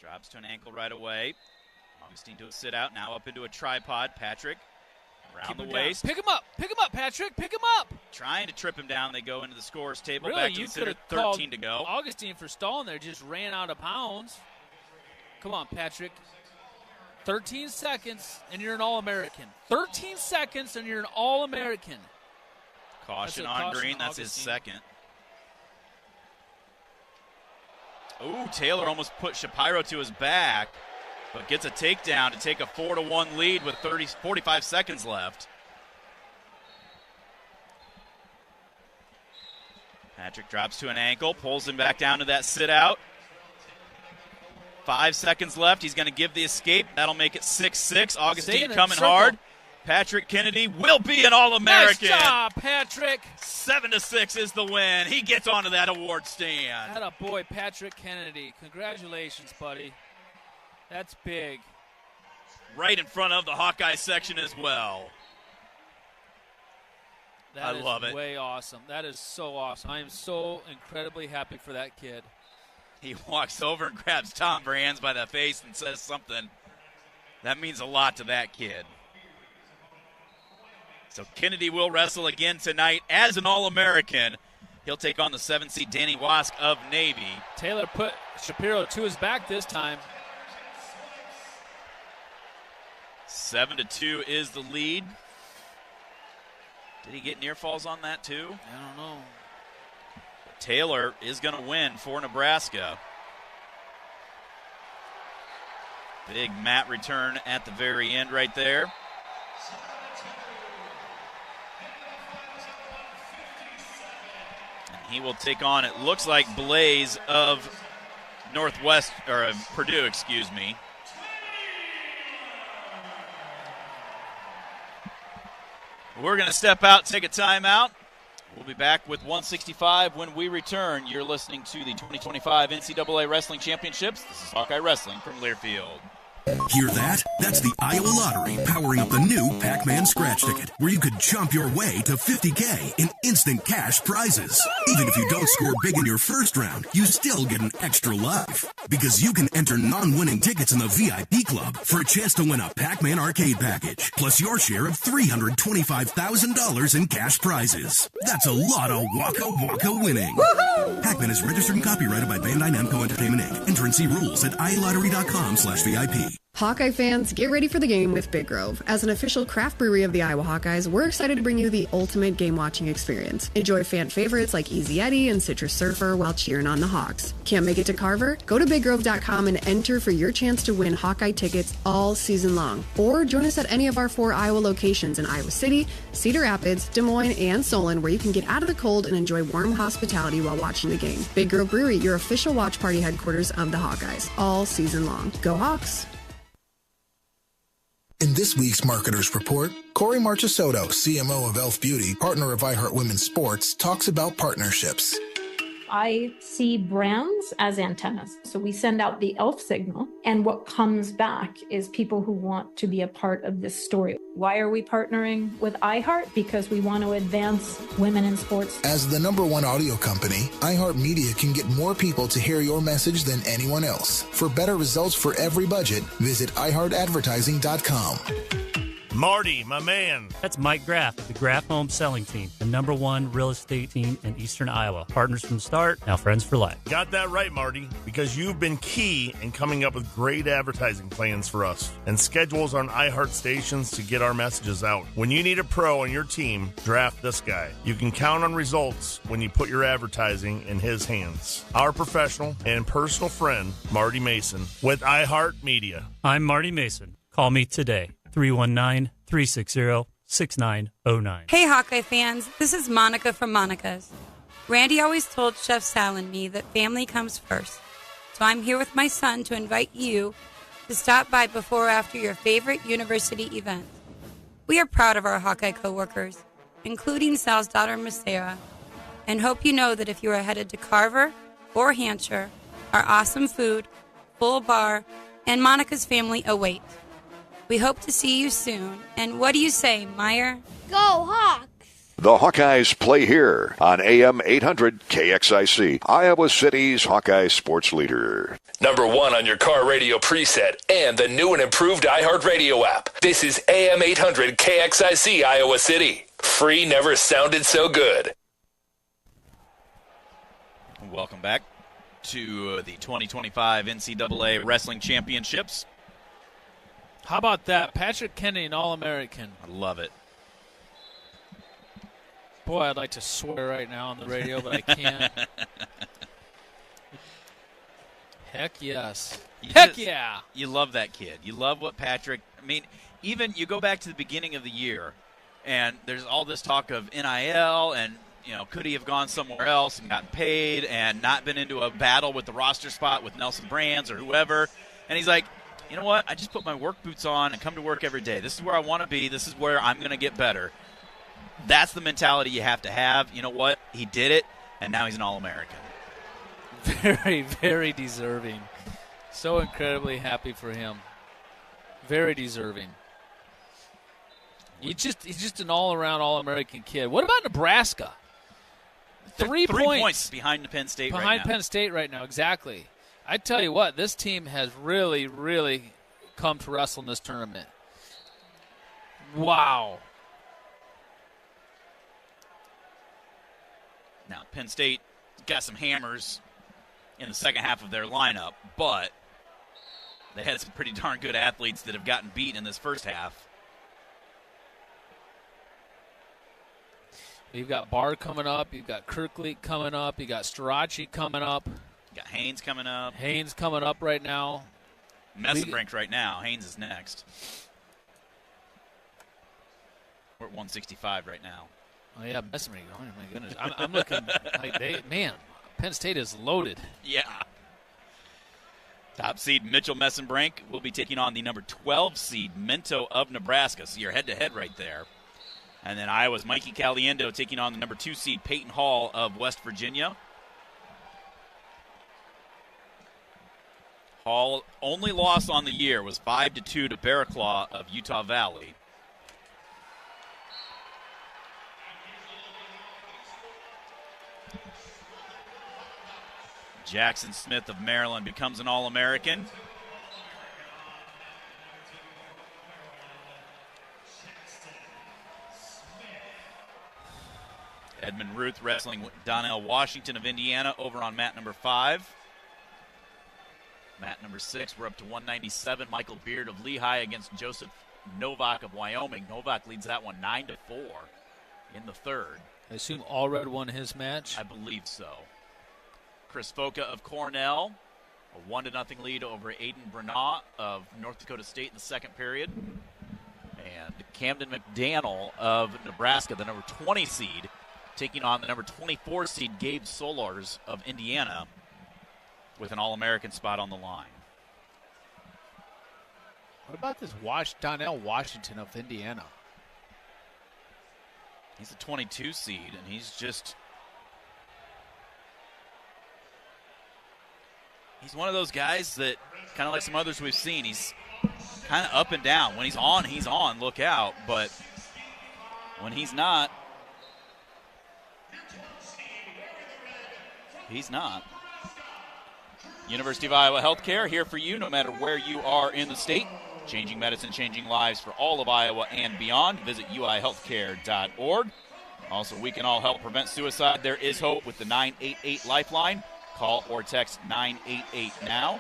Drops to an ankle right away. Augustine to a sit-out, now up into a tripod. Patrick around the waist. Pick him up, Patrick. Pick him up. Trying to trip him down. They go into the scorer's table. Really, back to consider 13 to go. Augustine for stalling there just ran out of bounds. Come on, Patrick. 13 seconds, and you're an All-American. 13 seconds, and you're an All-American. Caution on Green. That's his second. Ooh, Taylor almost put Shapiro to his back, but gets a takedown to take a 4-1 lead with 45 seconds left. Patrick drops to an ankle, pulls him back down to that sit-out. 5 seconds left. He's going to give the escape. That'll make it 6-6. Augustine coming hard. Patrick Kennedy will be an All-American. Nice job, Patrick. 7-6 is the win. He gets onto that award stand. Atta boy, Patrick Kennedy. Congratulations, buddy. That's big. Right in front of the Hawkeye section as well. I love it. Way awesome. That is so awesome. I am so incredibly happy for that kid. He walks over and grabs Tom Brands by the face and says something. That means a lot to that kid. So Kennedy will wrestle again tonight as an All-American. He'll take on the 7th seed Danny Wask of Navy. Taylor put Shapiro to his back this time. 7-2 is the lead. Did he get near falls on that too? I don't know. But Taylor is going to win for Nebraska. Big mat return at the very end right there. And he will take on, it looks like, Blaze of Purdue, excuse me. We're going to step out, take a timeout. We'll be back with 165 when we return. You're listening to the 2025 NCAA Wrestling Championships. This is Hawkeye Wrestling from Learfield. Hear that? That's the Iowa Lottery powering up the new Pac-Man scratch ticket, where you could jump your way to $50K in instant cash prizes. Even if you don't score big in your first round, you still get an extra life. Because you can enter non-winning tickets in the VIP club for a chance to win a Pac-Man arcade package, plus your share of $325,000 in cash prizes. That's a lot of Waka Waka winning. Pac-Man is registered and copyrighted by Bandai Namco Entertainment Inc. Enter and see rules at iLottery.com/VIP. Hawkeye fans, get ready for the game with Big Grove. As an official craft brewery of the Iowa Hawkeyes, we're excited to bring you the ultimate game-watching experience. Enjoy fan favorites like Easy Eddie and Citrus Surfer while cheering on the Hawks. Can't make it to Carver? Go to BigGrove.com and enter for your chance to win Hawkeye tickets all season long. Or join us at any of our 4 Iowa locations in Iowa City, Cedar Rapids, Des Moines, and Solon, where you can get out of the cold and enjoy warm hospitality while watching the game. Big Grove Brewery, your official watch party headquarters of the Hawkeyes, all season long. Go Hawks! In this week's Marketers Report, Corey Marchesotto, CMO of Elf Beauty, partner of iHeart Women's Sports, talks about partnerships. I see brands as antennas. So we send out the ELF signal, and what comes back is people who want to be a part of this story. Why are we partnering with iHeart? Because we want to advance women in sports. As the #1 audio company, iHeart Media can get more people to hear your message than anyone else. For better results for every budget, visit iHeartAdvertising.com. Marty, my man. That's Mike Graff, the Graff Home Selling Team, the #1 real estate team in Eastern Iowa. Partners from the start, now friends for life. Got that right, Marty, because you've been key in coming up with great advertising plans for us and schedules on iHeart stations to get our messages out. When you need a pro on your team, draft this guy. You can count on results when you put your advertising in his hands. Our professional and personal friend, Marty Mason, with iHeart Media. I'm Marty Mason. Call me today. 319-360-6909. Hey, Hawkeye fans. This is Monica from Monica's. Randy always told Chef Sal and me that family comes first. So I'm here with my son to invite you to stop by before or after your favorite university event. We are proud of our Hawkeye coworkers, including Sal's daughter, Miss Sarah, and hope you know that if you are headed to Carver or Hampshire, our awesome food, full bar, and Monica's family await. We hope to see you soon. And what do you say, Meyer? Go Hawks! The Hawkeyes play here on AM 800 KXIC, Iowa City's Hawkeye sports leader. #1 on your car radio preset and the new and improved iHeartRadio app. This is AM 800 KXIC, Iowa City. Free never sounded so good. Welcome back to the 2025 NCAA Wrestling Championships. How about that? Patrick Kennedy, an All-American. I love it. Boy, I'd like to swear right now on the radio, but I can't. Heck yes. Yeah. You love that kid. You love what Patrick – I mean, even you go back to the beginning of the year, and there's all this talk of NIL and, could he have gone somewhere else and gotten paid and not been into a battle with the roster spot with Nelson Brands or whoever. And he's like, you know what? I just put my work boots on and come to work every day. This is where I want to be. This is where I'm going to get better. That's the mentality you have to have. You know what? He did it, and now he's an All-American. Very, very deserving. So incredibly happy for him. Very deserving. He's just an all-around All-American kid. What about Nebraska? Three points behind Penn State right now. Behind Penn State right now, exactly. I tell you what, this team has really, really come to wrestle in this tournament. Wow. Now, Penn State got some hammers in the second half of their lineup, but they had some pretty darn good athletes that have gotten beat in this first half. You've got Barr coming up. You've got Kirkleek coming up. You got Strachey coming up. You got Haynes coming up. Haynes coming up right now. Messenbrink right now. Haynes is next. We're at 165 right now. Oh, yeah, Messenbrink. Oh, my goodness. I'm looking like Penn State is loaded. Yeah. Top seed Mitchell Messenbrink will be taking on the number 12 seed Minto of Nebraska. So you're head-to-head right there. And then Iowa's Mikey Caliendo taking on the number 2 seed Peyton Hall of West Virginia. Hall only loss on the year was 5-2 to Barraclaw of Utah Valley. Jackson Smith of Maryland becomes an All-American. Edmund Ruth wrestling with Donnell Washington of Indiana over on mat number 5. Mat number 6, we're up to 197. Michael Beard of Lehigh against Joseph Novak of Wyoming. Novak leads that one 9-4 in the third. I assume Allred won his match? I believe so. Chris Foca of Cornell, a 1-0 lead over Aiden Brenau of North Dakota State in the second period. And Camden McDaniel of Nebraska, the number 20 seed, taking on the number 24 seed Gabe Solars of Indiana with an All-American spot on the line. What about this Donnell Washington of Indiana? He's a 22 seed, and he's one of those guys that, kind of like some others we've seen, he's kind of up and down. When he's on, look out. But when he's not, he's not. University of Iowa Healthcare, here for you no matter where you are in the state. Changing medicine, changing lives for all of Iowa and beyond. Visit uihealthcare.org. Also, we can all help prevent suicide. There is hope with the 988 Lifeline. Call or text 988 now.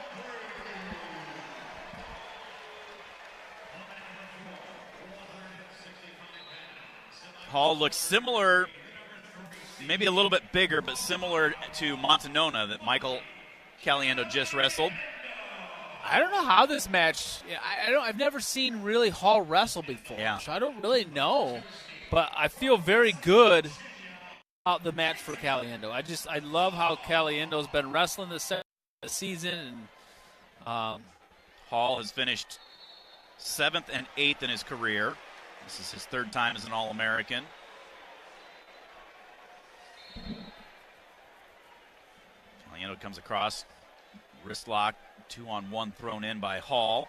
Hall looks similar, maybe a little bit bigger, but similar to Montanona that Michael Caliendo just wrestled. I don't know how this match. I've never seen really Hall wrestle before, so I don't really know. But I feel very good about the match for Caliendo. I love how Caliendo's been wrestling this season. And Hall has finished 7th and 8th in his career. This is his third time as an All-American. Caliendo comes across, wrist lock, 2-on-1 thrown in by Hall.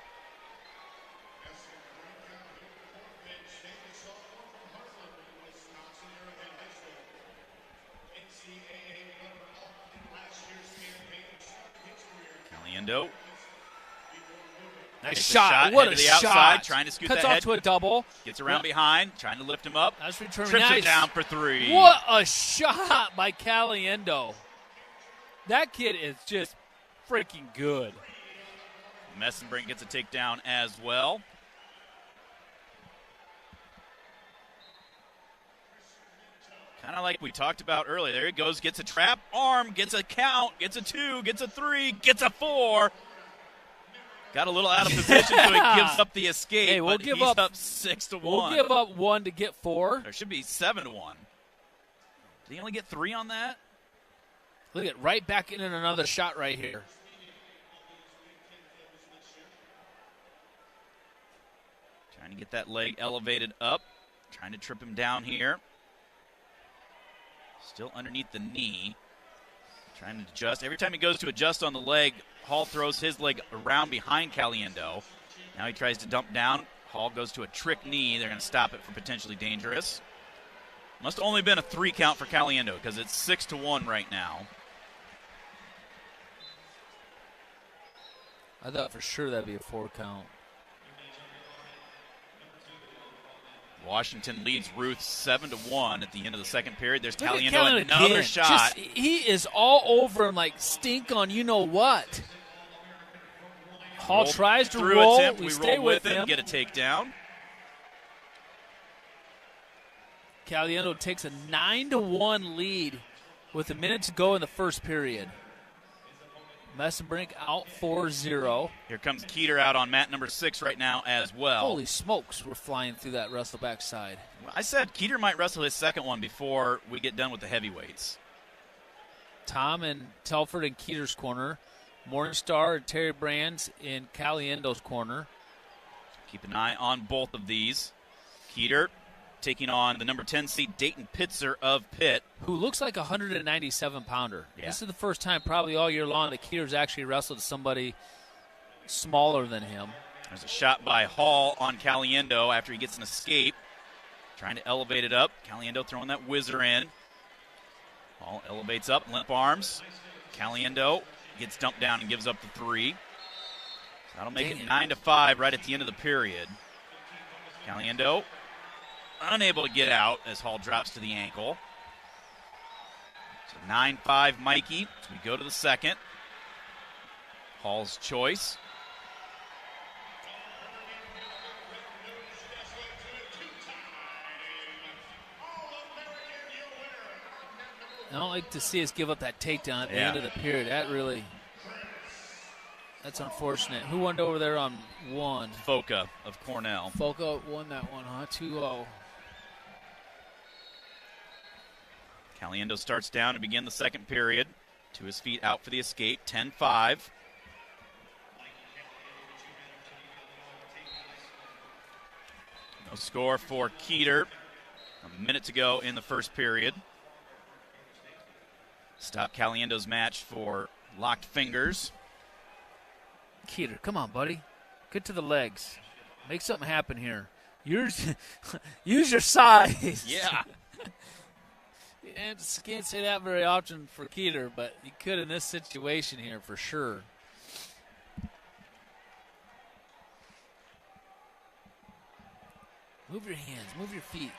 Caliendo. Nice shot. What a shot. Outside, trying to scoot Cuts that off head. to a double. Gets around behind, trying to lift him up. That's returning. Trips Nice. it down for 3. What a shot by Caliendo. That kid is just freaking good. Messenbrink gets a takedown as well. Kind of like we talked about earlier. There he goes, gets a trap arm, gets a count, gets a 2, gets a 3, gets a 4. Got a little out of position, so he gives up the escape. Hey, but he's up 6-1. We'll give up 1 to get 4. There should be 7-1. Did he only get 3 on that? Look at right back in another shot right here. Trying to get that leg elevated up. Trying to trip him down here. Still underneath the knee. Trying to adjust. Every time he goes to adjust on the leg, Hall throws his leg around behind Caliendo. Now he tries to dump down. Hall goes to a trick knee. They're going to stop it for potentially dangerous. Must have only been a 3 count for Caliendo because it's 6-1 right now. I thought for sure that'd be a 4 count. Washington leads Ruth 7-1 at the end of the second period. There's Look at Caliendo, another again. shot. He is all over him like stink on you know what. Hall tries to roll. Attempt. We We stay roll with with him. him, get a takedown. Caliendo takes a 9-1 lead with a minute to go in the first period. Messenbrink out 4-0. Here comes Keeter out on mat number 6 right now as well. Holy smokes, we're flying through that wrestleback side. I said Keeter might wrestle his second one before we get done with the heavyweights. Tom and Telford in Keeter's corner. Morningstar and Terry Brands in Caliendo's corner. Keep an eye on both of these. Keeter taking on the number 10 seed Dayton Pitzer of Pitt. Who looks like a 197-pounder. Yeah. This is the first time probably all year long that Keeter's actually wrestled somebody smaller than him. There's a shot by Hall on Caliendo after he gets an escape. Trying to elevate it up. Caliendo throwing that whizzer in. Hall elevates up, limp arms. Caliendo gets dumped down and gives up the 3. So that'll make it 9-5 right at the end of the period. Caliendo unable to get out as Hall drops to the ankle. So 9-5 Mikey as we go to the second. Hall's choice. I don't like to see us give up that takedown at the end of the period. That's unfortunate. Who won over there on 1? Foca of Cornell. Foca won that one, huh? 2-0. Caliendo starts down to begin the second period. To his feet out for the escape. 10-5. No score for Keeter. A minute to go in the first period. Stop Caliendo's match for locked fingers. Keeter, come on, buddy. Get to the legs. Make something happen here. Use your size. Yeah. And can't say that very often for Keeter, but he could in this situation here for sure. Move your hands, move your feet.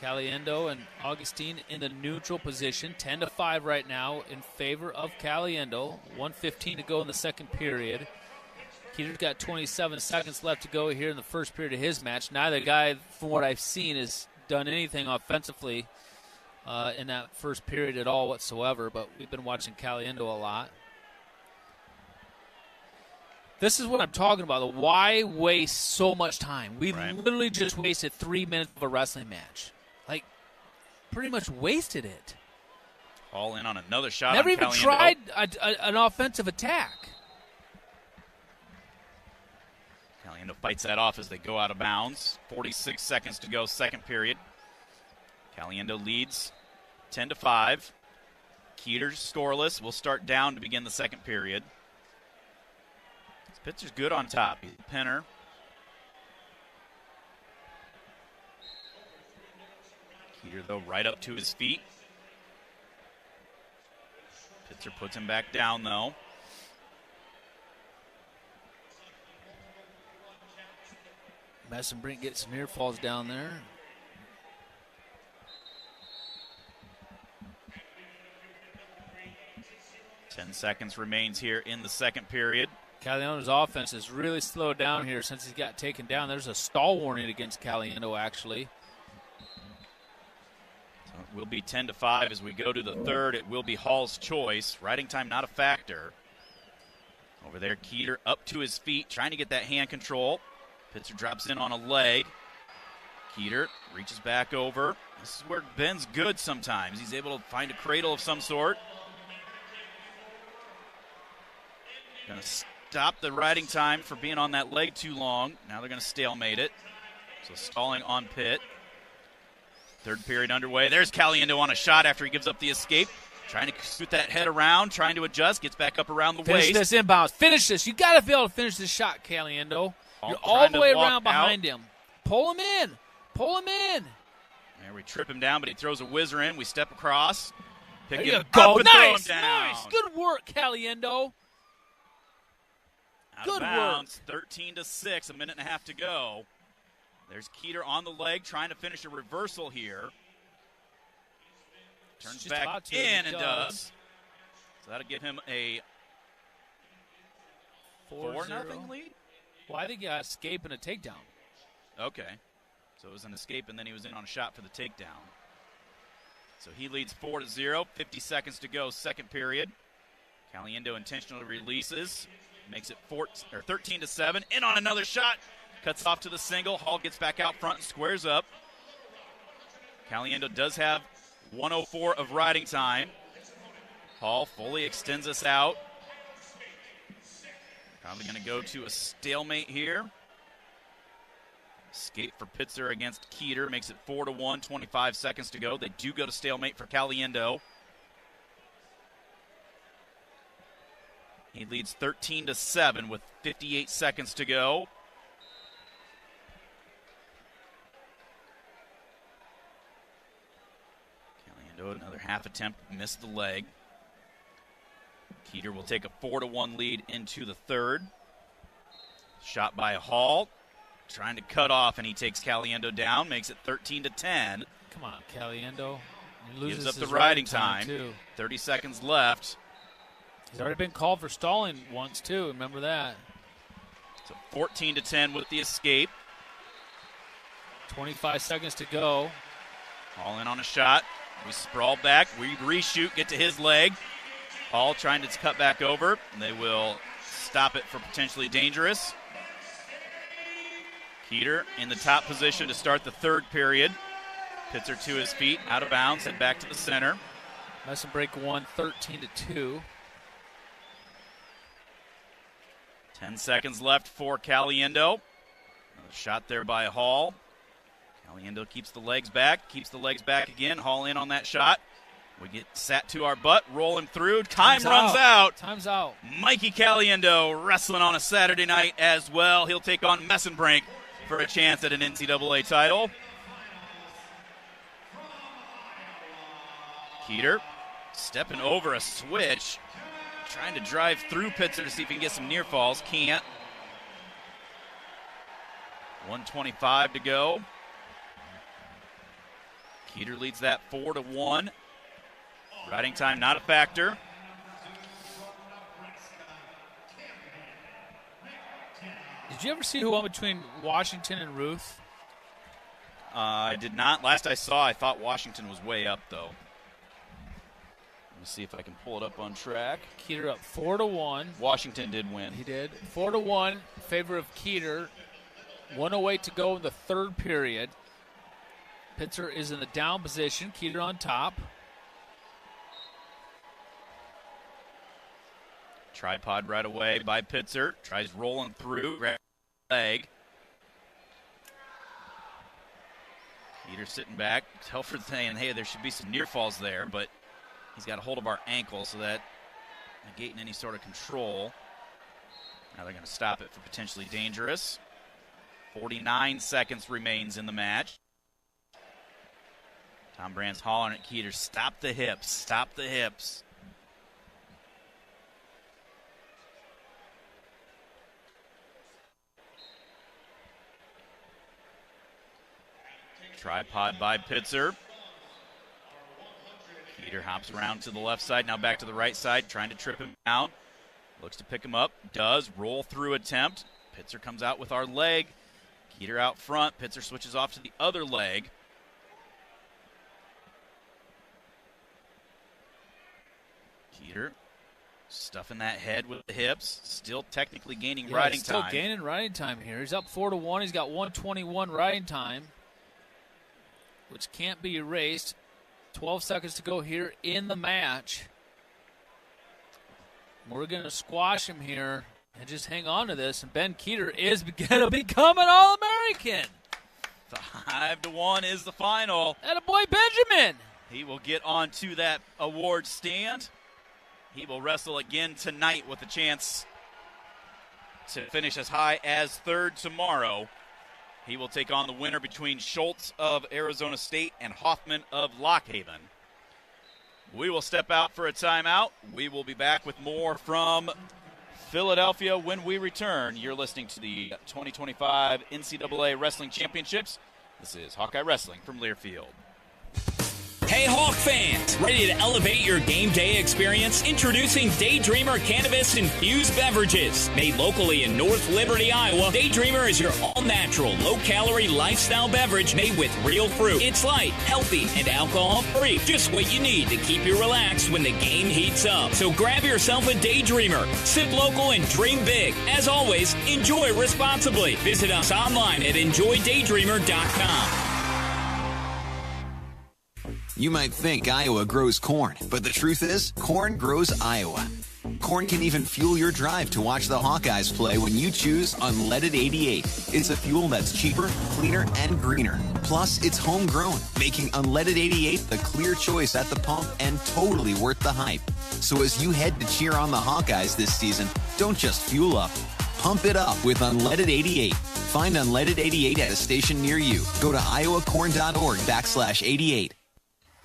Caliendo and Augustine in the neutral position. 10-5 right now in favor of Caliendo. 1:15 to go in the second period. Keeter's got 27 seconds left to go here in the first period of his match. Neither guy, from what I've seen, has done anything offensively in that first period at all whatsoever, but we've been watching Caliendo a lot. This is what I'm talking about. Why waste so much time? We literally just wasted 3 minutes of a wrestling match. Like, pretty much wasted it. All in on another shot. Never on even Caliendo. tried an offensive attack. Caliendo fights that off as they go out of bounds. 46 seconds to go, second period. Caliendo leads 10-5. Keeter's scoreless. We'll start down to begin the second period. This pitcher's good on top. He's a pinner. Keeter, though, right up to his feet. Pitzer puts him back down, though. Messenbrink gets some near falls down there. Ten seconds remains here in the second period. Caliendo's offense has really slowed down here since he got taken down. There's a stall warning against Caliendo, actually. So will be 10-5 as we go to the third. It will be Hall's choice. Riding time not a factor. Over there, Keeter up to his feet, trying to get that hand control. Pitzer drops in on a leg. Keeter reaches back over. This is where Ben's good sometimes. He's able to find a cradle of some sort. Going to stop the riding time for being on that leg too long. Now they're going to stalemate it. So stalling on Pitt. Third period underway. There's Caliendo on a shot after he gives up the escape. Trying to scoot that head around, trying to adjust, gets back up around the waist. Finish this inbounds. Finish this. You got to be able to finish this shot, Caliendo. You're all the way around behind him. Pull him in. Pull him in. There we trip him down, but he throws a whizzer in. We step across. There you go. Nice. Nice. Good work, Caliendo. Good work. 13-6, a minute and a half to go. There's Keeter on the leg, trying to finish a reversal here. Turns back in and does. So that'll give him a 4-0 lead. Well, I think he got escape and a takedown. Okay. So it was an escape, and then he was in on a shot for the takedown. So he leads 4-0. 50 seconds to go, second period. Caliendo intentionally releases. Makes it 13-7. In on another shot. Cuts off to the single. Hall gets back out front and squares up. Caliendo does have 1:04 of riding time. Hall fully extends us out. Probably going to go to a stalemate here. Escape for Pitzer against Keeter makes it 4-1, 25 seconds to go. They do go to stalemate for Caliendo. He leads 13-7 with 58 seconds to go. Caliendo, another half attempt, missed the leg. Keeter will take a 4-1 lead into the third. Shot by Hall. Trying to cut off, and he takes Caliendo down, makes it 13-10. Come on, Caliendo. He gives up the riding time. 30 seconds left. He's already been called for stalling once, too. Remember that. So 14-10 with the escape. 25 seconds to go. Hall in on a shot. We sprawl back. We reshoot, get to his leg. Hall trying to cut back over. And they will stop it for potentially dangerous. Keeter in the top position to start the third period. Pitzer to his feet, out of bounds, and back to the center. Mess and break one, 13-2. 10 seconds left for Caliendo. Another shot there by Hall. Caliendo keeps the legs back again. Hall in on that shot. We get sat to our butt, rolling through. Time runs out. Time's out. Mikey Caliendo wrestling on a Saturday night as well. He'll take on Messenbrink for a chance at an NCAA title. Keeter stepping over a switch, trying to drive through Pitzer to see if he can get some near falls. Can't. 1:25 to go. Keeter leads that 4-1. Riding time not a factor. Did you ever see who won between Washington and Ruth? I did not. Last I saw, I thought Washington was way up, though. Let me see if I can pull it up on track. Keeter up 4-1. Washington did win. He did. 4-1 in favor of Keeter. 1:08 to go in the third period. Pitzer is in the down position. Keeter on top. Tripod right away by Pitzer. Tries rolling through. Grab leg. Keeter sitting back. Telford saying, hey, there should be some near falls there, but he's got a hold of our ankle, so that negating any sort of control. Now they're going to stop it for potentially dangerous. 49 seconds remains in the match. Tom Brand's hollering at Keeter, stop the hips, stop the hips. Tripod by Pitzer. Keeter hops around to the left side, now back to the right side, trying to trip him out. Looks to pick him up, does, roll through attempt. Pitzer comes out with our leg. Keeter out front, Pitzer switches off to the other leg. Keeter stuffing that head with the hips. Still technically gaining Yeah, riding he's still time. gaining riding time here. He's up 4-1. He's got 1:21 riding time, which can't be erased. 12 seconds to go here in the match. We're going to squash him here and just hang on to this. And Ben Keeter is going to become an All-American. 5-1 is the final. Attaboy Benjamin. He will get onto that award stand. He will wrestle again tonight with a chance to finish as high as third tomorrow. He will take on the winner between Schultz of Arizona State and Hoffman of Lock Haven. We will step out for a timeout. We will be back with more from Philadelphia when we return. You're listening to the 2025 NCAA Wrestling Championships. This is Hawkeye Wrestling from Learfield. Hey Hawk fans, ready to elevate your game day experience? Introducing Daydreamer Cannabis-infused beverages. Made locally in North Liberty, Iowa, Daydreamer is your all-natural, low-calorie lifestyle beverage made with real fruit. It's light, healthy, and alcohol-free. Just what you need to keep you relaxed when the game heats up. So grab yourself a Daydreamer. Sip local and dream big. As always, enjoy responsibly. Visit us online at enjoydaydreamer.com. You might think Iowa grows corn, but the truth is, corn grows Iowa. Corn can even fuel your drive to watch the Hawkeyes play when you choose Unleaded 88. It's a fuel that's cheaper, cleaner, and greener. Plus, it's homegrown, making Unleaded 88 the clear choice at the pump and totally worth the hype. So as you head to cheer on the Hawkeyes this season, don't just fuel up. Pump it up with Unleaded 88. Find Unleaded 88 at a station near you. Go to iowacorn.org/88.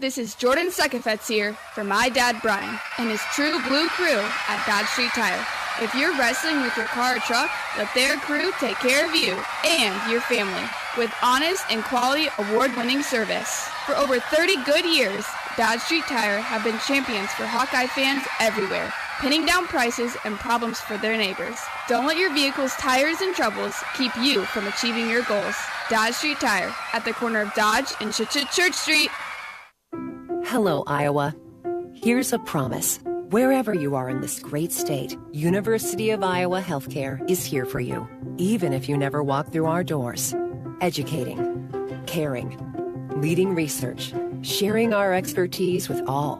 This is Jordan Sekefetz here for my dad Brian and his True Blue crew at Dodge Street Tire. If you're wrestling with your car or truck, let their crew take care of you and your family with honest and quality award-winning service. For over 30 good years, Dodge Street Tire have been champions for Hawkeye fans everywhere, pinning down prices and problems for their neighbors. Don't let your vehicle's tires and troubles keep you from achieving your goals. Dodge Street Tire at the corner of Dodge and Church Street. Hello, Iowa. Here's a promise. Wherever you are in this great state, University of Iowa Healthcare is here for you, even if you never walk through our doors. Educating, caring, leading research, sharing our expertise with all.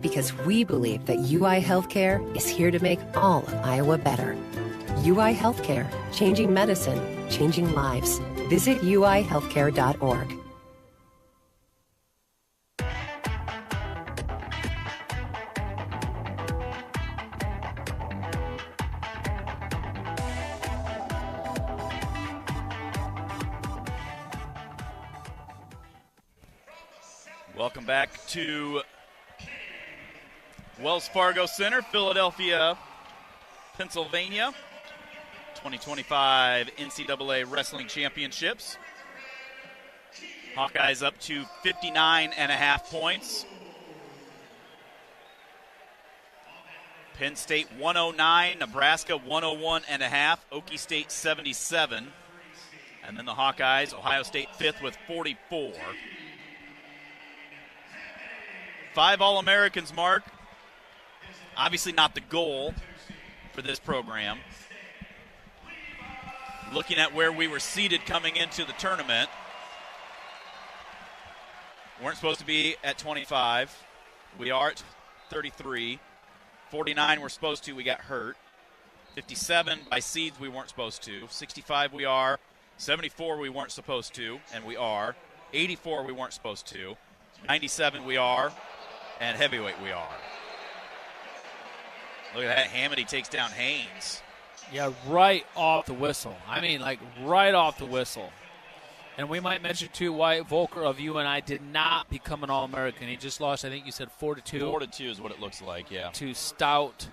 Because we believe that UI Healthcare is here to make all of Iowa better. UI Healthcare, changing medicine, changing lives. Visit uihealthcare.org. Welcome back to Wells Fargo Center, Philadelphia, Pennsylvania. 2025 NCAA Wrestling Championships. Hawkeyes up to 59.5 points. Penn State 109, Nebraska 101.5, Okie State 77. And then the Hawkeyes, Ohio State 5th with 44. 5 All-Americans, Mark. Obviously not the goal for this program. Looking at where we were seated coming into the tournament, weren't supposed to be at 25. We are at 33. 49 we're supposed to. We got hurt. 57 by seeds we weren't supposed to. 65 we are. 74 we weren't supposed to, and we are. 84 we weren't supposed to. 97 we are. And heavyweight we are. Look at that. Hamity takes down Haynes. Yeah, right off the whistle. I mean, like, right off the whistle. And we might mention, too, Wyatt Volker of UNI did not become an All-American. He just lost, I think you said 4-2. 4-2 is what it looks like, yeah. To Stout,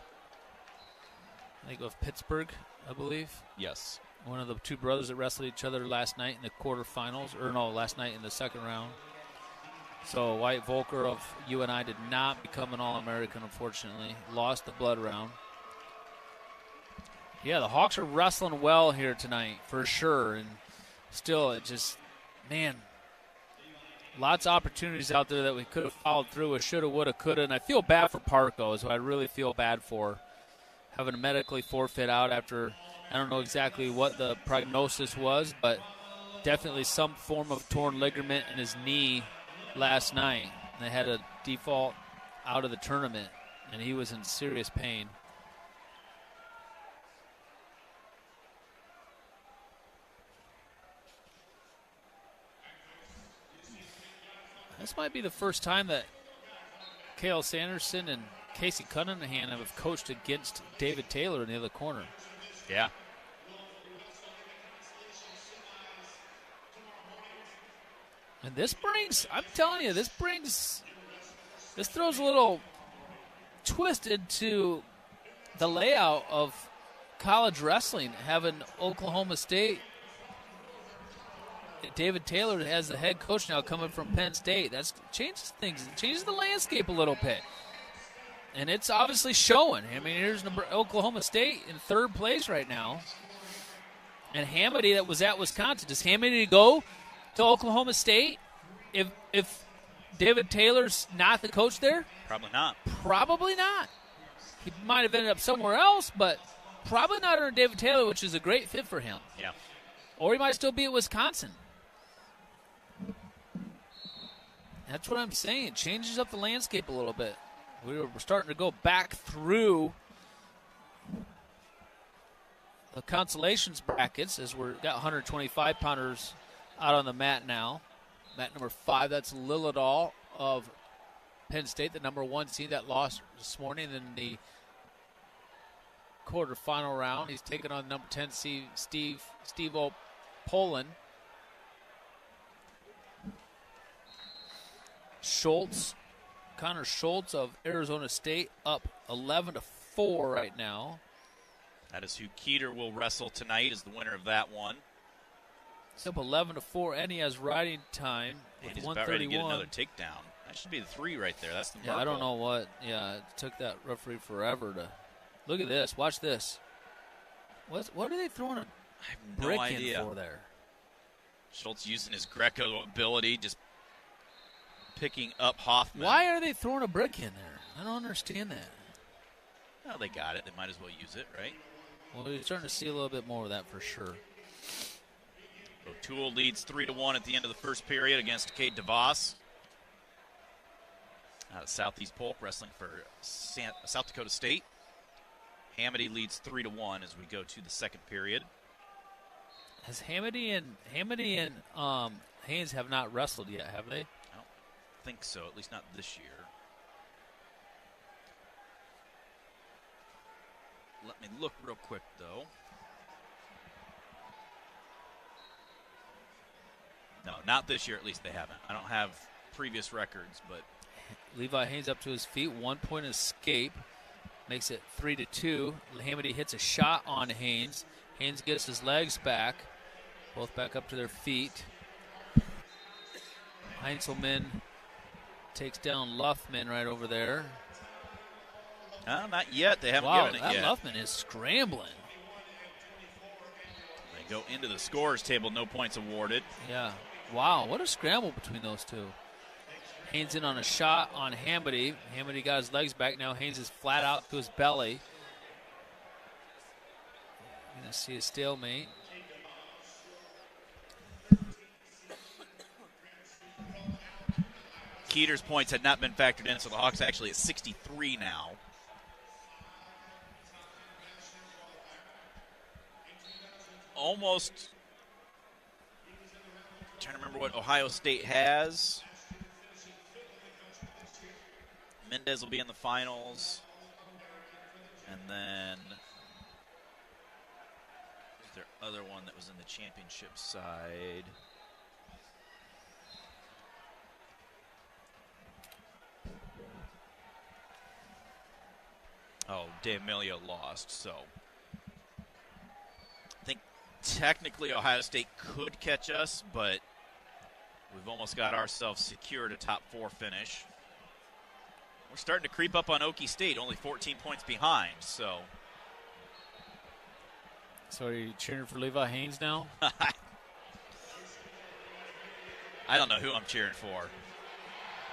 I think of Pittsburgh, I believe. Yes. One of the two brothers that wrestled each other last night in the quarterfinals. Or, no, last night in the second round. So Wyatt Volker of UNI did not become an All-American, unfortunately. Lost the blood round. Yeah, the Hawks are wrestling well here tonight, for sure. And still, it just, man, Lots of opportunities out there that we could have followed through with, shoulda, woulda, coulda, and I feel bad for Parco is what I really feel bad for, having to medically forfeit out after, I don't know exactly what the prognosis was, but definitely some form of torn ligament in his knee last night. They had a default out of the tournament, and he was in serious pain. This might be the first time that Cale Sanderson and Casey Cunningham have coached against David Taylor in the other corner. Yeah. And this brings, I'm telling you, this throws a little twist into the layout of college wrestling, having Oklahoma State. David Taylor as the head coach now coming from Penn State. That changes things. It changes the landscape a little bit. And it's obviously showing. I mean, here's Oklahoma State in third place right now. And Hamady that was at Wisconsin. Does Hamady go to Oklahoma State if David Taylor's not the coach there? Probably not. Probably not. He might have ended up somewhere else, but probably not under David Taylor, which is a great fit for him. Yeah. Or he might still be at Wisconsin. That's what I'm saying. It changes up the landscape a little bit. We're starting to go back through the consolations brackets as we've got 125-pounders out on the mat now. Mat number 5, that's Lillidahl of Penn State, the number 1 seed that lost this morning in the quarterfinal round. He's taking on number 10 seed Steve Poland. Connor Schultz of Arizona State up 11-4 right now. That is who Keeter will wrestle tonight, is the winner of that one. He's up 11-4, and he has riding time with he's 131. About ready to get another takedown. That should be the 3 right there. That's the Yeah, I don't know what. Yeah, it took that referee forever to. Look at this. Watch this. What are they throwing a brick in for there? Schultz using his Greco ability, just picking up Hoffman. Why are they throwing a brick in there? I don't understand that. Well, they got it. They might as well use it, right? Well, we're starting to see a little bit more of that for sure. O'Toole leads 3-1 at the end of the first period against Cade DeVos. Southeast Polk wrestling for South Dakota State. Hamady leads 3-1 as we go to the second period. Has Hamady and Haynes have not wrestled yet, have they? I don't think so, at least not this year. Let me look real quick, though. No, not this year, at least they haven't. I don't have previous records, but... Levi Haynes up to his feet, 1 point escape. Makes it 3-2. Hamady hits a shot on Haynes. Haynes gets his legs back. Both back up to their feet. Heinzelman takes down Luffman right over there. No, not yet. They haven't given it yet. Luffman is scrambling. They go into the scorers table, no points awarded. Yeah. Wow, what a scramble between those two. Haynes in on a shot on Hamady. Hamady got his legs back. Now Haynes is flat out to his belly. Going to see a stalemate. Keeter's points had not been factored in, so the Hawks actually at 63 now. Almost trying to remember what Ohio State has. Mendez will be in the finals. And then is there other one that was in the championship side? Oh, D'Amelio lost, so I think technically Ohio State could catch us, but we've almost got ourselves secured a top 4 finish. We're starting to creep up on Okie State, only 14 points behind, so. So are you cheering for Levi Haynes now? I don't know who I'm cheering for.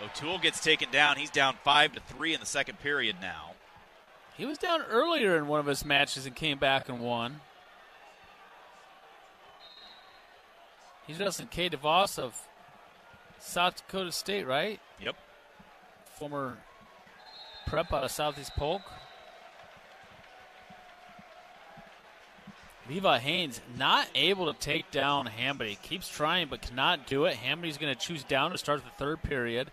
O'Toole gets taken down. He's down 5-3 in the second period now. He was down earlier in one of his matches and came back and won. He's wrestling Kay DeVos of South Dakota State, right? Yep. Former prep out of Southeast Polk. Levi Haynes not able to take down Hamby. Keeps trying but cannot do it. Hamby's going to choose down to start the third period.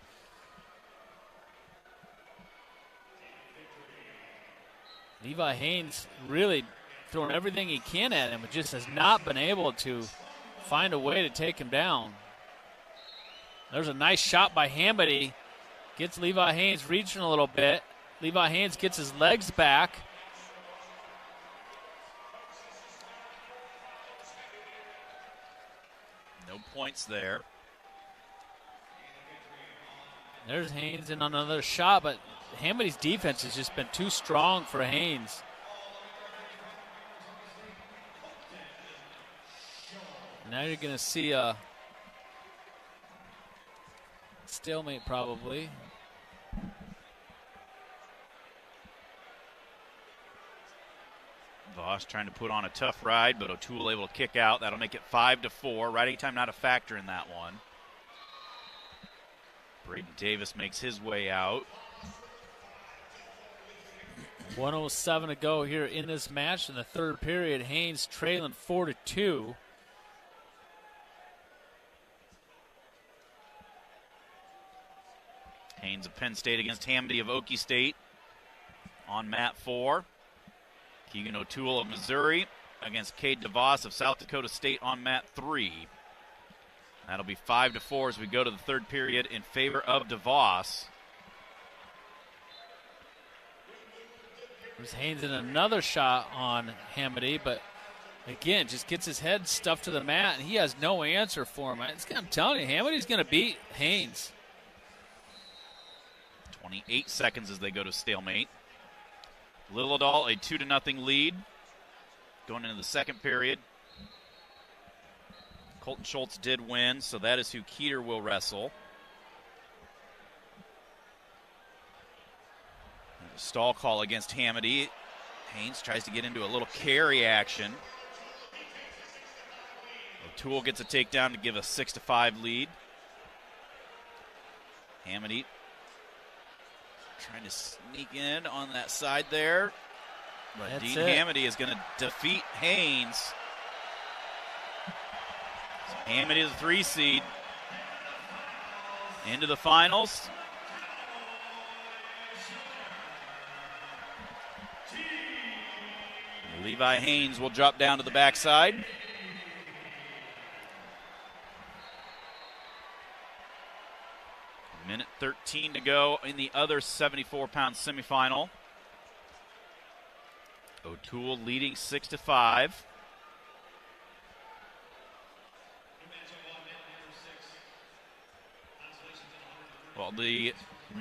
Levi Haynes really throwing everything he can at him, but just has not been able to find a way to take him down. There's a nice shot by Hamby. Gets Levi Haynes reaching a little bit. Levi Haynes gets his legs back. No points there. There's Haynes in on another shot, but Hamby's defense has just been too strong for Haynes. Now you're going to see a stalemate probably. Voss trying to put on a tough ride, but O'Toole able to kick out. That'll make it 5-4. Riding time not a factor in that one. Braden Davis makes his way out. 1:07 to go here in this match in the third period. Haynes trailing 4-2. Haynes of Penn State against Hamby of Okie State on mat 4. Keegan O'Toole of Missouri against Cade DeVos of South Dakota State on mat 3. That'll be 5-4 as we go to the third period in favor of DeVos. There's Haynes in another shot on Hamby, but again, just gets his head stuffed to the mat, and he has no answer for him. I'm telling you, Hamby's going to beat Haynes. 28 seconds as they go to stalemate. Lillidahl, a 2-0 lead going into the second period. Colton Schultz did win, so that is who Keeter will wrestle. A stall call against Hamby. Haynes tries to get into a little carry action. O'Toole gets a takedown to give a 6-5 lead. Hamby trying to sneak in on that side there. But That's Dean it. Hamby is going to defeat Haynes. So Hamby is a 3 seed. Into the finals. Levi Haynes will drop down to the backside. Minute 13 to go in the other 74-pound semifinal. O'Toole leading 6-5. Well, the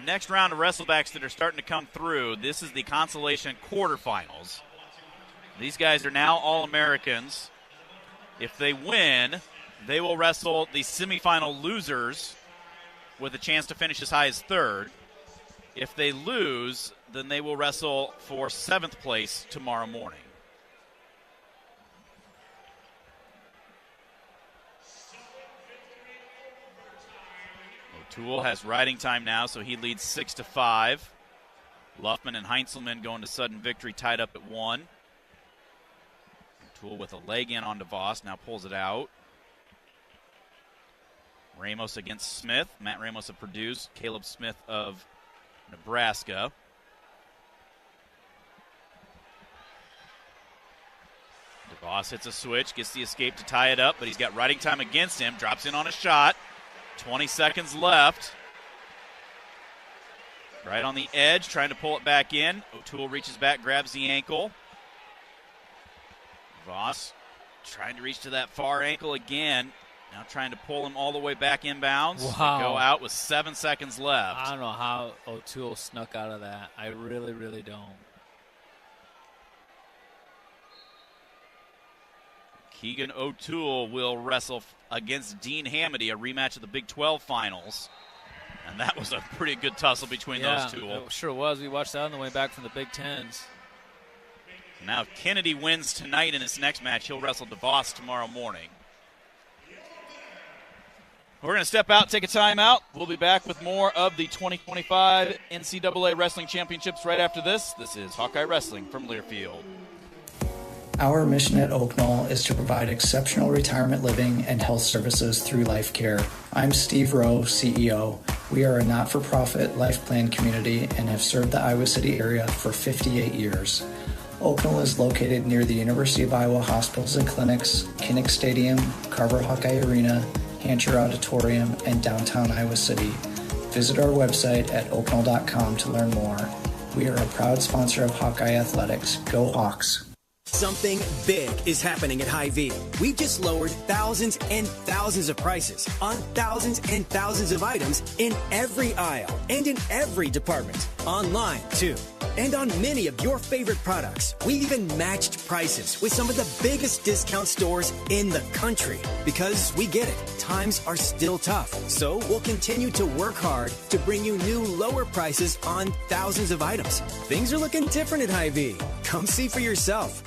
next round of wrestlebacks that are starting to come through, this is the consolation quarterfinals. These guys are now All-Americans. If they win, they will wrestle the semifinal losers with a chance to finish as high as third. If they lose, then they will wrestle for 7th place tomorrow morning. O'Toole has riding time now, so he leads 6-5. Luffman and Heinzelman going to sudden victory, tied up at 1. O'Toole with a leg in on DeVos, now pulls it out. Ramos against Smith. Matt Ramos of Purdue, Caleb Smith of Nebraska. DeVos hits a switch, gets the escape to tie it up, but he's got riding time against him. Drops in on a shot. 20 seconds left. Right on the edge, trying to pull it back in. O'Toole reaches back, grabs the ankle. DeVos trying to reach to that far ankle again. Now trying to pull him all the way back inbounds. Wow. They go out with 7 seconds left. I don't know how O'Toole snuck out of that. I really, really don't. Keegan O'Toole will wrestle against Dean Hamady, a rematch of the Big 12 finals. And that was a pretty good tussle between those two. It sure was. We watched that on the way back from the Big Tens. Now, if Kennedy wins tonight in his next match, he'll wrestle DeVos tomorrow morning. We're going to step out, take a timeout. We'll be back with more of the 2025 NCAA Wrestling Championships right after this. This is Hawkeye Wrestling from Learfield. Our mission at Oak Knoll is to provide exceptional retirement living and health services through life care. I'm Steve Rowe, CEO. We are a not-for-profit life plan community and have served the Iowa City area for 58 years. Oak Knoll is located near the University of Iowa hospitals and clinics, Kinnick Stadium, Carver Hawkeye Arena, Hancher Auditorium, and downtown Iowa City. Visit our website at oakknoll.com to learn more. We are a proud sponsor of Hawkeye Athletics. Go Hawks! Something big is happening at Hy-Vee. We just lowered thousands and thousands of prices on thousands and thousands of items in every aisle and in every department. Online, too. And on many of your favorite products. We even matched prices with some of the biggest discount stores in the country. Because we get it, times are still tough. So we'll continue to work hard to bring you new lower prices on thousands of items. Things are looking different at Hy-Vee. Come see for yourself.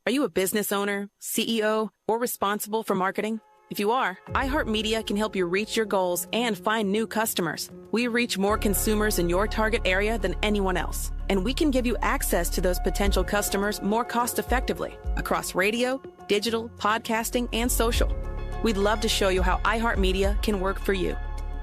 Are you a business owner, CEO, or responsible for marketing? If you are, iHeartMedia can help you reach your goals and find new customers. We reach more consumers in your target area than anyone else, and we can give you access to those potential customers more cost-effectively across radio, digital, podcasting, and social. We'd love to show you how iHeartMedia can work for you.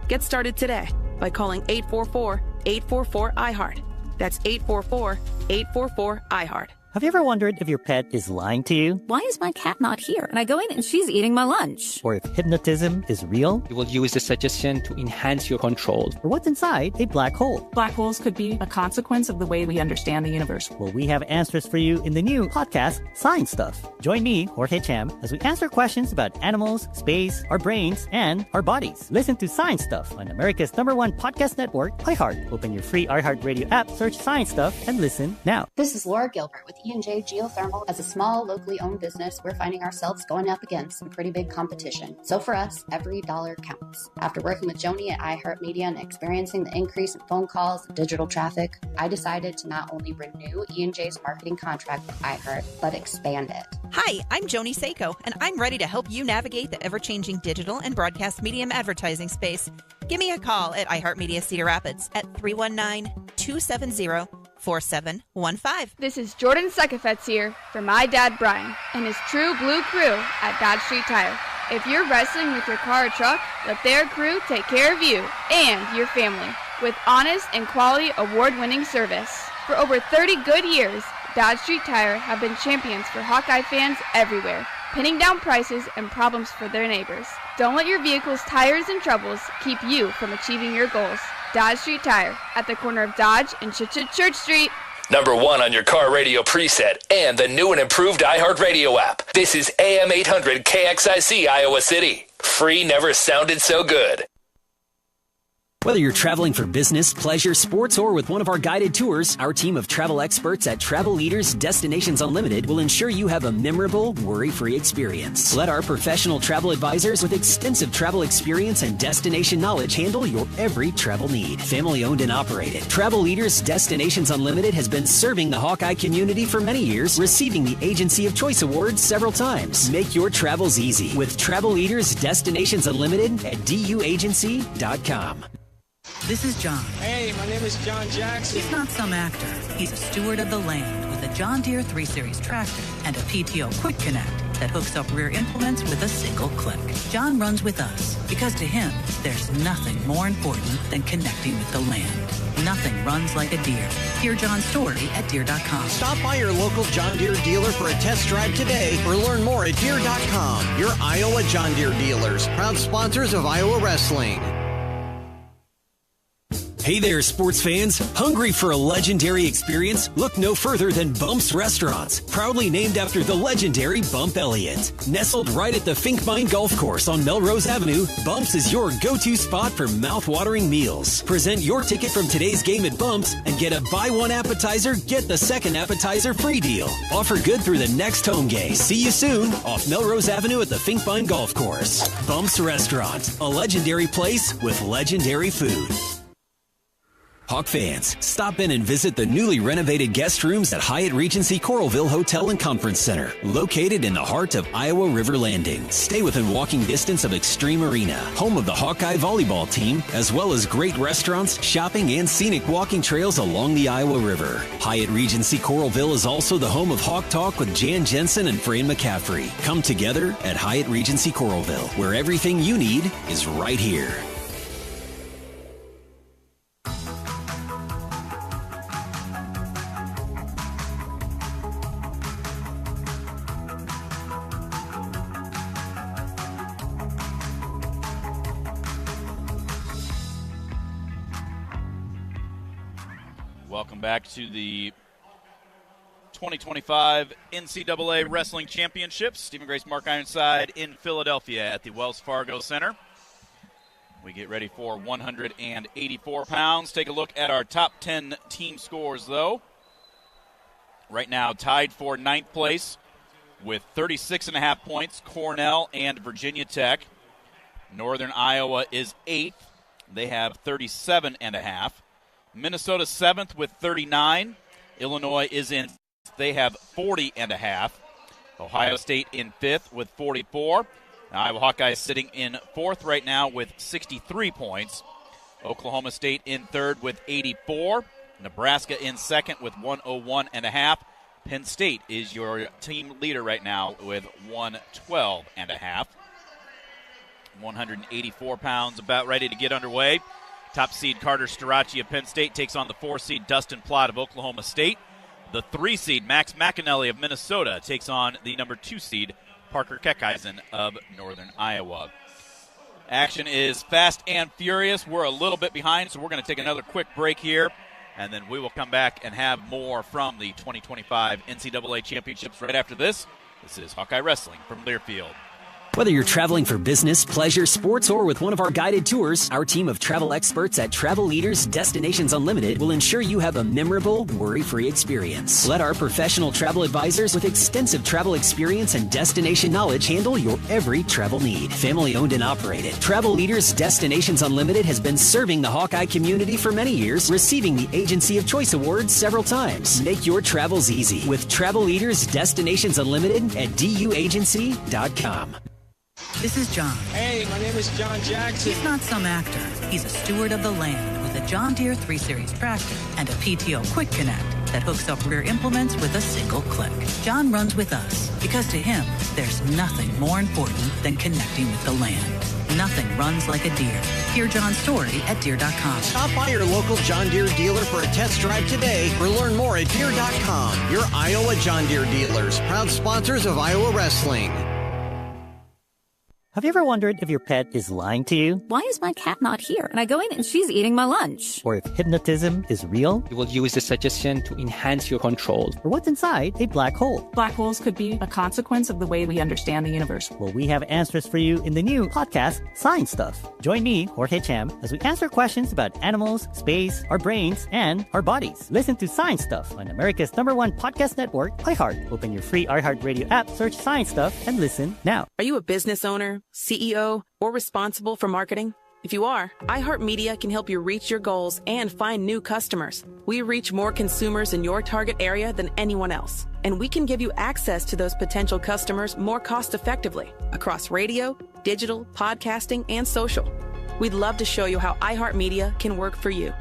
Get started today by calling 844-844-iHeart. That's 844-844-iHeart. Have you ever wondered if your pet is lying to you? Why is my cat not here? And I go in and she's eating my lunch. Or if hypnotism is real? You will use the suggestion to enhance your control. Or what's inside a black hole? Black holes could be a consequence of the way we understand the universe. Well, we have answers for you in the new podcast, Science Stuff. Join me, Jorge Cham, as we answer questions about animals, space, our brains, and our bodies. Listen to Science Stuff on America's #1 podcast network, iHeart. Open your free iHeart Radio app, search Science Stuff, and listen now. This is Laura Gilbert with E&J Geothermal. As a small, locally owned business, we're finding ourselves going up against some pretty big competition. So for us, every dollar counts. After working with Joni at iHeartMedia and experiencing the increase in phone calls and digital traffic, I decided to not only renew E&J's marketing contract with iHeart, but expand it. Hi, I'm Joni Seiko, and I'm ready to help you navigate the ever-changing digital and broadcast medium advertising space. Give me a call at iHeartMedia Cedar Rapids at 319-270-4715. This is Jordan Sekafetz here for my dad Brian and his True Blue crew at Dodge Street Tire. If you're wrestling with your car or truck, let their crew take care of you and your family with honest and quality award-winning service. For over 30 good years, Dodge Street Tire have been champions for Hawkeye fans everywhere, pinning down prices and problems for their neighbors. Don't let your vehicle's tires and troubles keep you from achieving your goals. Dodge Street Tire at the corner of Dodge and Church Street. #1 on your car radio preset and the new and improved iHeartRadio app. This is AM 800 KXIC Iowa City. Free never sounded so good. Whether you're traveling for business, pleasure, sports, or with one of our guided tours, our team of travel experts at Travel Leaders Destinations Unlimited will ensure you have a memorable, worry-free experience. Let our professional travel advisors with extensive travel experience and destination knowledge handle your every travel need. Family-owned and operated, Travel Leaders Destinations Unlimited has been serving the Hawkeye community for many years, receiving the Agency of Choice Award several times. Make your travels easy with Travel Leaders Destinations Unlimited at DUAgency.com. This is John. Hey, my name is John Jackson. He's not some actor. He's a steward of the land with a John Deere 3 Series tractor and a PTO Quick Connect that hooks up rear implements with a single click. John runs with us because to him, there's nothing more important than connecting with the land. Nothing runs like a Deere. Hear John's story at Deere.com. Stop by your local John Deere dealer for a test drive today or learn more at Deere.com. Your Iowa John Deere dealers, proud sponsors of Iowa Wrestling. Hey there, sports fans. Hungry for a legendary experience? Look no further than Bumps Restaurants, proudly named after the legendary Bump Elliott. Nestled right at the Finkmine Golf Course on Melrose Avenue, Bumps is your go-to spot for mouth-watering meals. Present your ticket from today's game at Bumps and get a buy one appetizer, get the second appetizer free deal. Offer good through the next home game. See you soon off Melrose Avenue at the Finkmine Golf Course. Bumps Restaurant, a legendary place with legendary food. Hawk fans, stop in and visit the newly renovated guest rooms at Hyatt Regency Coralville Hotel and Conference Center, located in the heart of Iowa River Landing. Stay within walking distance of Extreme Arena, home of the Hawkeye volleyball team, as well as great restaurants, shopping, and scenic walking trails along the Iowa River. Hyatt Regency Coralville is also the home of Hawk Talk with Jan Jensen and Fran McCaffrey. Come together at Hyatt Regency Coralville, where everything you need is right here. Welcome back to the 2025 NCAA Wrestling Championships. Stephen Grace, Mark Ironside in Philadelphia at the Wells Fargo Center. We get ready for 184 pounds. Take a look at our top 10 team scores, though. Right now, tied for 9th place with 36.5 points, Cornell and Virginia Tech. Northern Iowa is 8th. They have 37.5. Minnesota 7th with 39. Illinois is in. They have 40.5. Ohio State in 5th with 44. Iowa Hawkeyes sitting in 4th right now with 63 points. Oklahoma State in 3rd with 84. Nebraska in 2nd with 101.5. Penn State is your team leader right now with 112.5. 184 pounds, about ready to get underway. Top seed Carter Starachi of Penn State takes on the 4 seed Dustin Plott of Oklahoma State. The 3 seed Max McAnally of Minnesota takes on the number 2 seed Parker Keckeisen of Northern Iowa. Action is fast and furious. We're a little bit behind, so we're going to take another quick break here, and then we will come back and have more from the 2025 NCAA Championships right after this. This is Hawkeye Wrestling from Learfield. Whether you're traveling for business, pleasure, sports, or with one of our guided tours, our team of travel experts at Travel Leaders Destinations Unlimited will ensure you have a memorable, worry-free experience. Let our professional travel advisors with extensive travel experience and destination knowledge handle your every travel need. Family-owned and operated, Travel Leaders Destinations Unlimited has been serving the Hawkeye community for many years, receiving the Agency of Choice Award several times. Make your travels easy with Travel Leaders Destinations Unlimited at duagency.com. This is John. Hey, my name is John Jackson. He's not some actor. He's a steward of the land with a John Deere 3 Series tractor and a PTO Quick Connect that hooks up rear implements with a single click. John runs with us because to him, there's nothing more important than connecting with the land. Nothing runs like a Deere. Hear John's story at Deere.com. Stop by your local John Deere dealer for a test drive today or learn more at Deere.com. Your Iowa John Deere dealers, proud sponsors of Iowa Wrestling. Have you ever wondered if your pet is lying to you? Why is my cat not here? And I go in and she's eating my lunch. Or if hypnotism is real? You will use the suggestion to enhance your control. Or what's inside a black hole? Black holes could be a consequence of the way we understand the universe. Well, we have answers for you in the new podcast, Science Stuff. Join me, Jorge Cham, as we answer questions about animals, space, our brains, and our bodies. Listen to Science Stuff on America's #1 podcast network, iHeart. Open your free iHeart Radio app, search Science Stuff, and listen now. Are you a business owner, CEO, or responsible for marketing? If you are, iHeartMedia can help you reach your goals and find new customers. We reach more consumers in your target area than anyone else, and we can give you access to those potential customers more cost-effectively across radio, digital, podcasting, and social. We'd love to show you how iHeartMedia can work for you.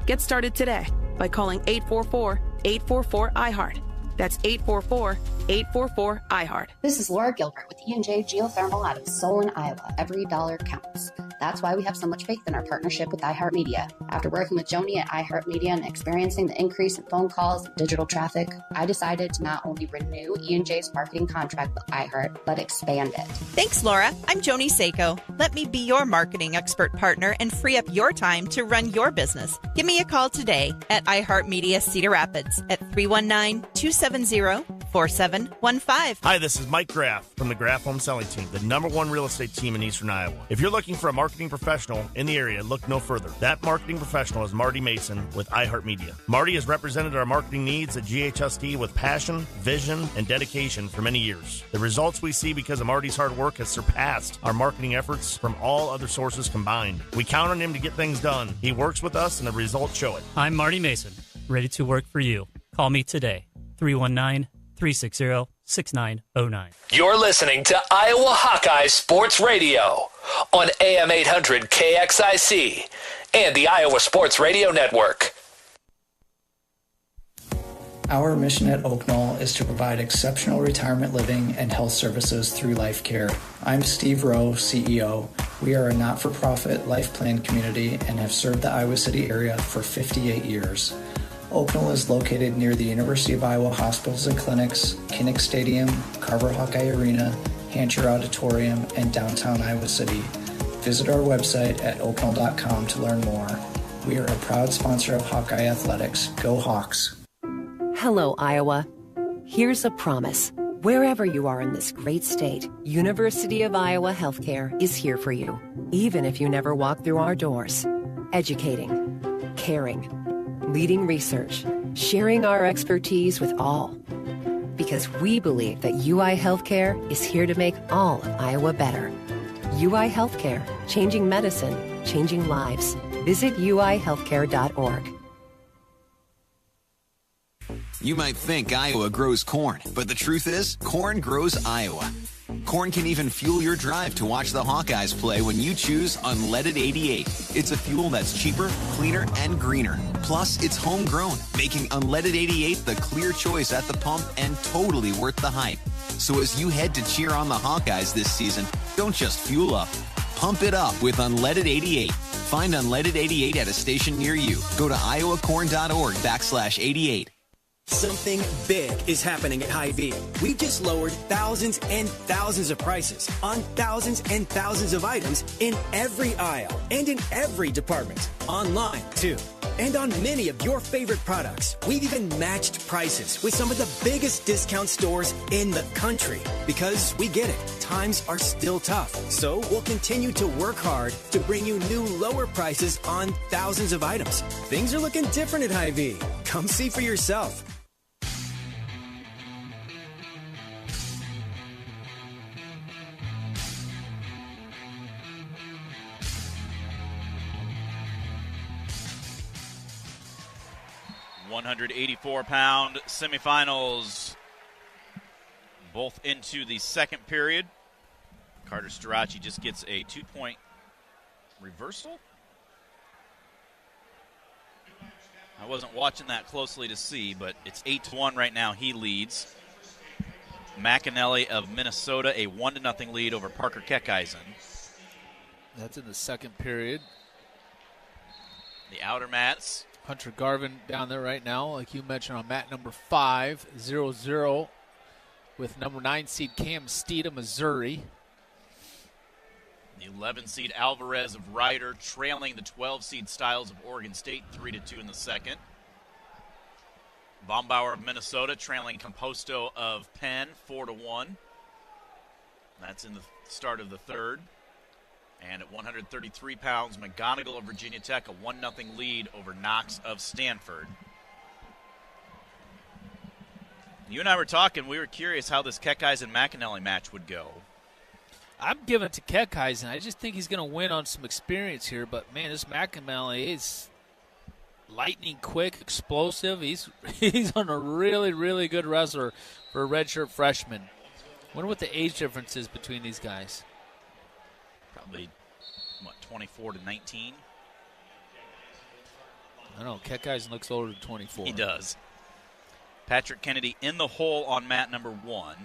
Get started today by calling 844-844-iHeart. That's 844-844-IHEART. This is Laura Gilbert with E&J Geothermal out of Solon, Iowa. Every dollar counts. That's why we have so much faith in our partnership with iHeartMedia. After working with Joni at iHeartMedia and experiencing the increase in phone calls and digital traffic, I decided to not only renew E&J's marketing contract with iHeart, but expand it. Thanks, Laura. I'm Joni Seiko. Let me be your marketing expert partner and free up your time to run your business. Give me a call today at iHeartMedia Cedar Rapids at 319-270-4715. Hi, this is Mike Graff from the Graff Home Selling Team, the #1 real estate team in Eastern Iowa. If you're looking for a marketing professional in the area, look no further. That marketing professional is Marty Mason with iHeartMedia. Marty has represented our marketing needs at GHSD with passion, vision, and dedication for many years. The results we see because of Marty's hard work has surpassed our marketing efforts from all other sources combined. We count on him to get things done. He works with us, and the results show it. I'm Marty Mason, ready to work for you. Call me today, 319-360-6909. You're listening to Iowa Hawkeyes Sports Radio on AM 800 KXIC and the Iowa Sports Radio Network. Our mission at Oak Knoll is to provide exceptional retirement living and health services through life care. I'm Steve Rowe, CEO. We are a not-for-profit life plan community and have served the Iowa City area for 58 years. Oak Knoll is located near the University of Iowa hospitals and clinics, Kinnick Stadium, Carver Hawkeye Arena, Hancher Auditorium, and downtown Iowa City. Visit our website at oakknoll.com to learn more. We are a proud sponsor of Hawkeye Athletics. Go Hawks! Hello, Iowa. Here's a promise. Wherever you are in this great state, University of Iowa Healthcare is here for you, even if you never walk through our doors. Educating, caring, leading research, sharing our expertise with all. Because we believe that UI Healthcare is here to make all of Iowa better. UI Healthcare, changing medicine, changing lives. Visit uihealthcare.org. You might think Iowa grows corn, but the truth is, corn grows Iowa. Corn can even fuel your drive to watch the Hawkeyes play when you choose Unleaded 88. It's a fuel that's cheaper, cleaner, and greener. Plus, it's homegrown, making Unleaded 88 the clear choice at the pump and totally worth the hype. So as you head to cheer on the Hawkeyes this season, don't just fuel up. Pump it up with Unleaded 88. Find Unleaded 88 at a station near you. Go to iowacorn.org/88. Something big is happening at Hy-Vee. We just lowered thousands and thousands of prices on thousands and thousands of items in every aisle and in every department. Online, too. And on many of your favorite products. We've even matched prices with some of the biggest discount stores in the country. Because we get it. Times are still tough. So we'll continue to work hard to bring you new lower prices on thousands of items. Things are looking different at Hy-Vee. Come see for yourself. £184 semifinals, both into the second period. Carter Starace just gets a 2-point reversal. I wasn't watching that closely to see, but it's 8-1 right now. He leads. McAnally of Minnesota, a 1-0 lead over Parker Keckeisen. That's in the second period. The outer mats. Hunter Garvin down there right now, like you mentioned, on mat number 5, 0-0 with number 9 seed Cam Steed of Missouri. The 11 seed Alvarez of Ryder trailing the 12 seed Styles of Oregon State 3-2 in the second. Bombauer of Minnesota trailing Composto of Penn 4-1. That's in the start of the third. And at 133 pounds, McGonigal of Virginia Tech, a 1-0 lead over Knox of Stanford. You and I were talking, we were curious how this Keckeisen McAnally match would go. I'm giving it to Keckeisen. I just think he's going to win on some experience here. But, man, this McAnally is lightning quick, explosive. He's on a really, really good wrestler for a redshirt freshman. I wonder what the age difference is between these guys. Probably, 24-19? I don't know. Keckeisen looks older than 24. He does. Patrick Kennedy in the hole on mat number 1.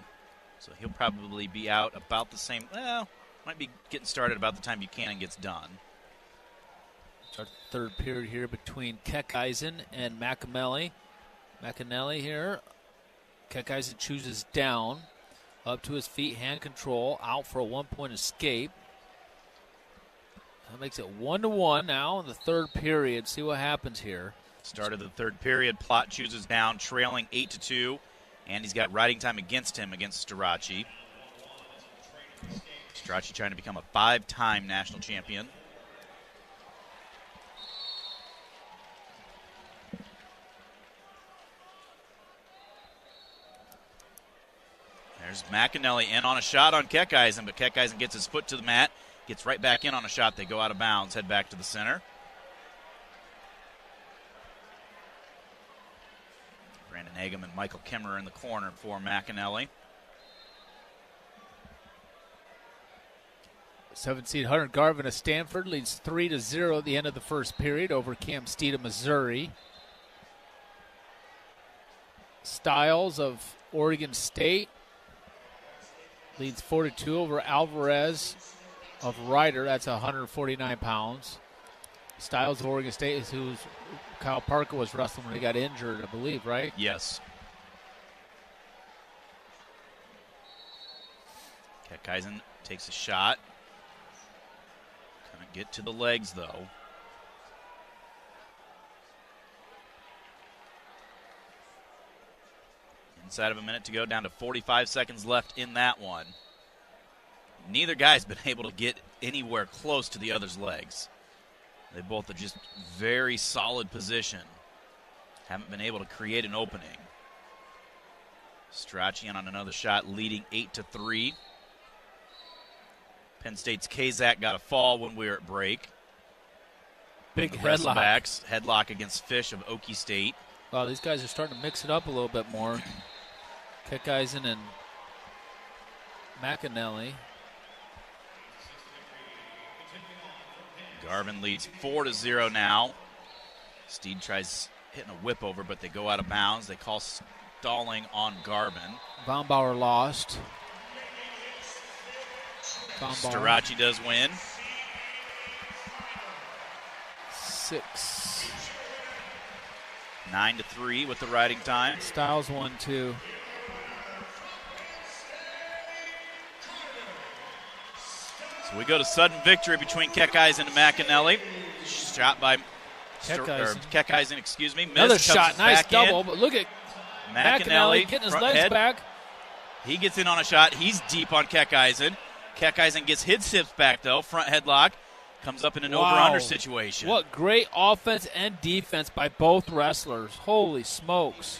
So he'll probably be out about the same. Well, might be getting started about the time Buchanan gets done. Our third period here between Keckeisen and McAnally. McAnally here. Keckeisen chooses down. Up to his feet, hand control, out for a 1-point escape. That makes it 1-1 now in the third period. See what happens here. Start of the third period. Plott chooses down, trailing 8-2. And he's got riding time against him against Starace. Starace trying to become a 5-time national champion. There's McAnally in on a shot on Keckeisen, but Keckeisen gets his foot to the mat, gets right back in on a shot. They go out of bounds, head back to the center. Brandon Hagum and Michael Kimmer in the corner for McAnally. 7-seed Hunter Garvin of Stanford leads 3-0 at the end of the first period over Cam Steed of Missouri. Styles of Oregon State leads 4-2 over Alvarez of Ryder. That's 149 pounds. Styles of Oregon State is who's Kyle Parker was wrestling when he got injured, I believe, right? Yes. Keckeisen takes a shot. Couldn't get to the legs, though. Inside of a minute to go, down to 45 seconds left in that one. Neither guy's been able to get anywhere close to the other's legs. They both are just very solid position. Haven't been able to create an opening. Strachan on another shot, leading 8-3. Penn State's Kazak got a fall when we were at break. Big headlock. Headlock against Fish of Okie State. Wow, these guys are starting to mix it up a little bit more. Keckeisen and McAnally. Garvin leads 4-0 now. Steed tries hitting a whip over, but they go out of bounds. They call stalling on Garvin. Von Bauer lost. Starace does win. 9-3 with the riding time. Styles 1-2. So we go to sudden victory between Keckeisen and McAnally. Shot by Keckeisen, excuse me. Another shot, nice double, but look at McAnally getting his legs back. He gets in on a shot. He's deep on Keckeisen. Keckeisen gets his hips back, though. Front headlock. Comes up in an over-under situation. What great offense and defense by both wrestlers. Holy smokes.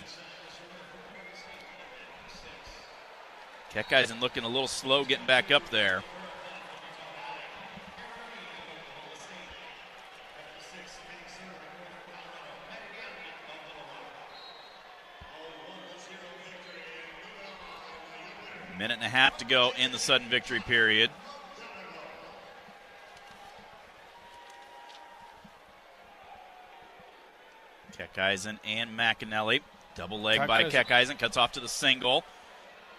Keckeisen looking a little slow getting back up there. Minute and a half to go in the sudden victory period. Keckeisen and McAnally. Double leg by Keckeisen. Cuts off to the single.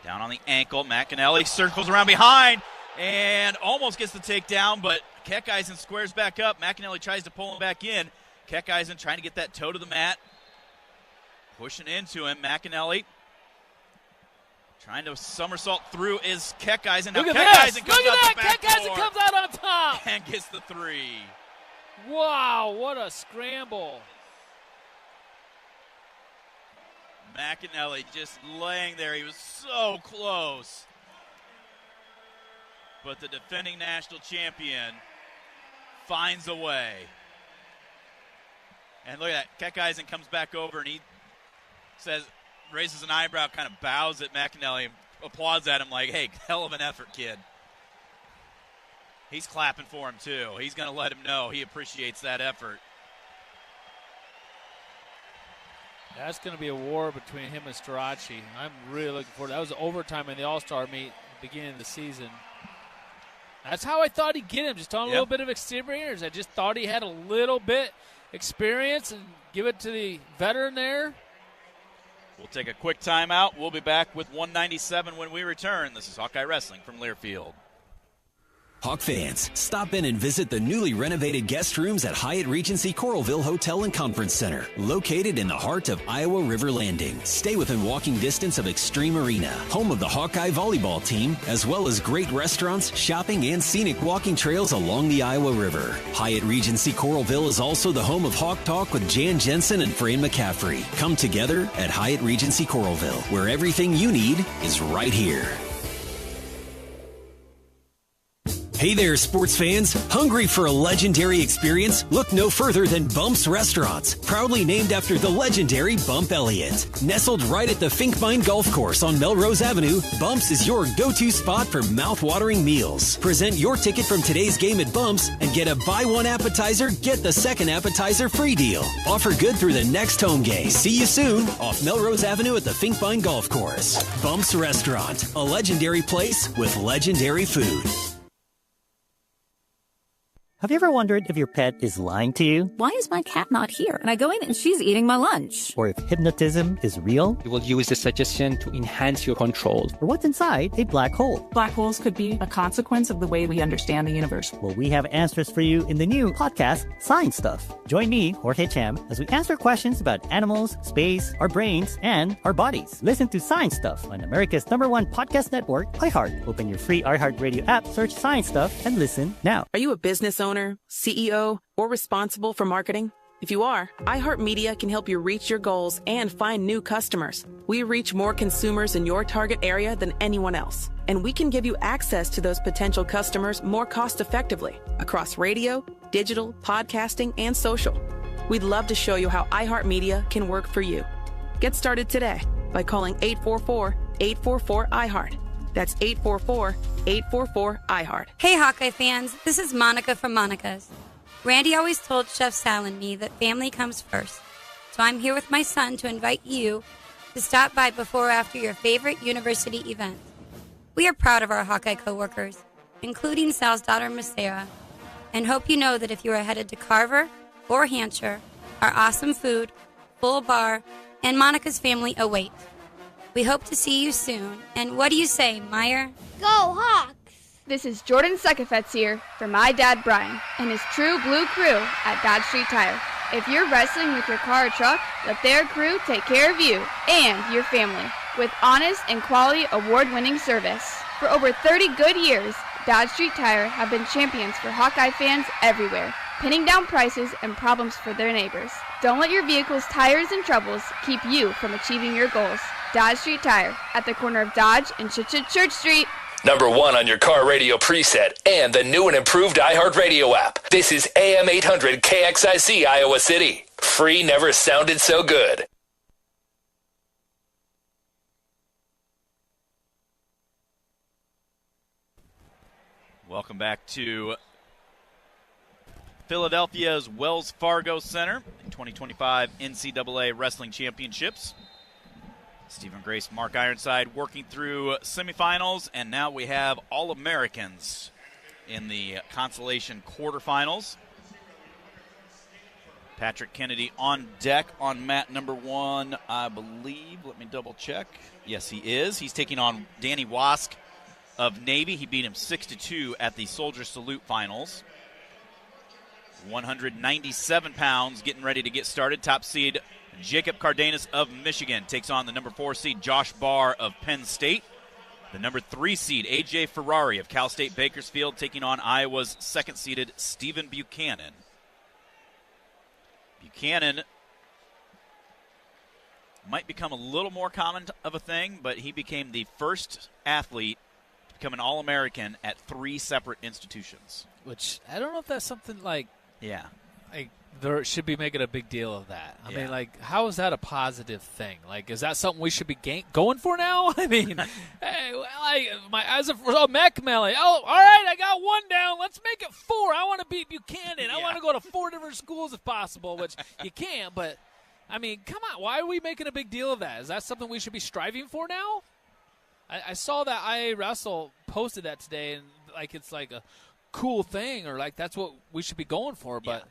Down on the ankle. McAnally circles around behind and almost gets the takedown, but Keckeisen squares back up. McAnally tries to pull him back in. Keckeisen trying to get that toe to the mat. Pushing into him. McAnally trying to somersault through is Keckeisen. Now Keckeisen comes out the back Keckeisen door comes out on top. And gets the 3. Wow, what a scramble. McAnally just laying there. He was so close. But the defending national champion finds a way. And look at that. Keckeisen comes back over and he says, raises an eyebrow, kind of bows at McAnally and applauds at him like, hey, hell of an effort, kid. He's clapping for him, too. He's going to let him know he appreciates that effort. That's going to be a war between him and Starace. I'm really looking forward to that. Was overtime in the All-Star meet at the beginning of the season. That's how I thought he'd get him, just on a little bit of experience. I just thought he had a little bit experience and give it to the veteran there. We'll take a quick timeout. We'll be back with 197 when we return. This is Hawkeye Wrestling from Learfield. Hawk fans, stop in and visit the newly renovated guest rooms at Hyatt Regency Coralville Hotel and Conference Center, located in the heart of Iowa River Landing. Stay within walking distance of Extreme Arena, home of the Hawkeye volleyball team, as well as great restaurants, shopping, and scenic walking trails along the Iowa River. Hyatt Regency Coralville is also the home of Hawk Talk with Jan Jensen and Fran McCaffrey. Come together at Hyatt Regency Coralville, where everything you need is right here. Hey there, sports fans. Hungry for a legendary experience? Look no further than Bump's Restaurants, proudly named after the legendary Bump Elliott. Nestled right at the Finkbine Golf Course on Melrose Avenue, Bump's is your go-to spot for mouth-watering meals. Present your ticket from today's game at Bump's and get a buy one appetizer, get the second appetizer free deal. Offer good through the next home game. See you soon off Melrose Avenue at the Finkbine Golf Course. Bump's Restaurant, a legendary place with legendary food. Have you ever wondered if your pet is lying to you? Why is my cat not here? And I go in and she's eating my lunch. Or if hypnotism is real? You will use the suggestion to enhance your control. Or what's inside a black hole? Black holes could be a consequence of the way we understand the universe. Well, we have answers for you in the new podcast, Science Stuff. Join me, Jorge Cham, as we answer questions about animals, space, our brains, and our bodies. Listen to Science Stuff on America's #1 podcast network, iHeart. Open your free iHeartRadio app, search Science Stuff, and listen now. Are you a business owner, CEO, or responsible for marketing? If you are, iHeartMedia can help you reach your goals and find new customers. We reach more consumers in your target area than anyone else, and we can give you access to those potential customers more cost-effectively across radio, digital, podcasting, and social. We'd love to show you how iHeartMedia can work for you. Get started today by calling 844-844-iHeart. That's 844-844-iHeart. Hey, Hawkeye fans. This is Monica from Monica's. Randy always told Chef Sal and me that family comes first. So I'm here with my son to invite you to stop by before or after your favorite university event. We are proud of our Hawkeye coworkers, including Sal's daughter, Miss Sarah, and hope you know that if you are headed to Carver or Hampshire, our awesome food, full bar, and Monica's family await. We hope to see you soon. And what do you say, Meyer? Go Hawks! This is Jordan Sekafetz here for my dad, Brian, and his True Blue crew at Dodge Street Tire. If you're wrestling with your car or truck, let their crew take care of you and your family with honest and quality award-winning service. For over 30 good years, Dodge Street Tire have been champions for Hawkeye fans everywhere, pinning down prices and problems for their neighbors. Don't let your vehicle's tires and troubles keep you from achieving your goals. Dodge Street Tire at the corner of Dodge and Church Street. #1 on your car radio preset and the new and improved iHeartRadio app. This is AM 800 KXIC Iowa City. Free never sounded so good. Welcome back to Philadelphia's Wells Fargo Center, 2025 NCAA Wrestling Championships. Stephen Grace, Mark Ironside working through semifinals, and now we have All-Americans in the consolation quarterfinals. Patrick Kennedy on deck on mat #1, I believe. Let me double check. Yes, he is. He's taking on Danny Wask of Navy. He beat him 6-2 at the Soldier Salute Finals. 197 pounds, getting ready to get started. Top seed Jacob Cardenas of Michigan takes on the #4 seed Josh Barr of Penn State. The #3 seed A.J. Ferrari of Cal State Bakersfield taking on Iowa's second-seeded Stephen Buchanan. Buchanan might become a little more common of a thing, but he became the first athlete to become an All-American at 3 separate institutions. Which, I don't know if that's something like... Yeah. Like, there should be making a big deal of that. I mean, like, how is that a positive thing? Like, is that something we should be going for now? I mean, hey, as a McMelly, all right, I got 1 down. Let's make it 4. I want to beat Buchanan. I want to go to 4 different schools if possible, which you can't. But, I mean, come on. Why are we making a big deal of that? Is that something we should be striving for now? I saw that IA Wrestle posted that today, and, like, it's like a cool thing, or like that's what we should be going for, but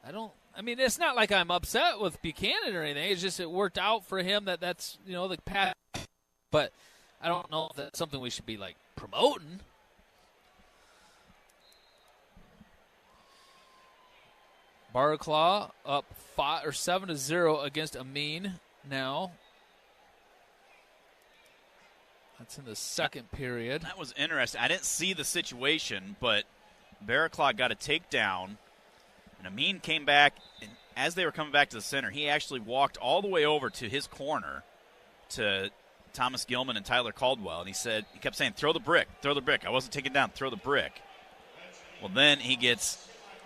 I don't I mean, it's not like I'm upset with Buchanan or anything. It's just it worked out for him that's, the path. But I don't know if that's something we should be, promoting. Barclaw up 7-0 against Amin now. That's in the second period. That was interesting. I didn't see the situation, but Barclaw got a takedown, and Amin came back, and as they were coming back to the center, he actually walked all the way over to his corner to Thomas Gilman and Tyler Caldwell, and he kept saying, throw the brick. I wasn't taken down, throw the brick. Well, then he gets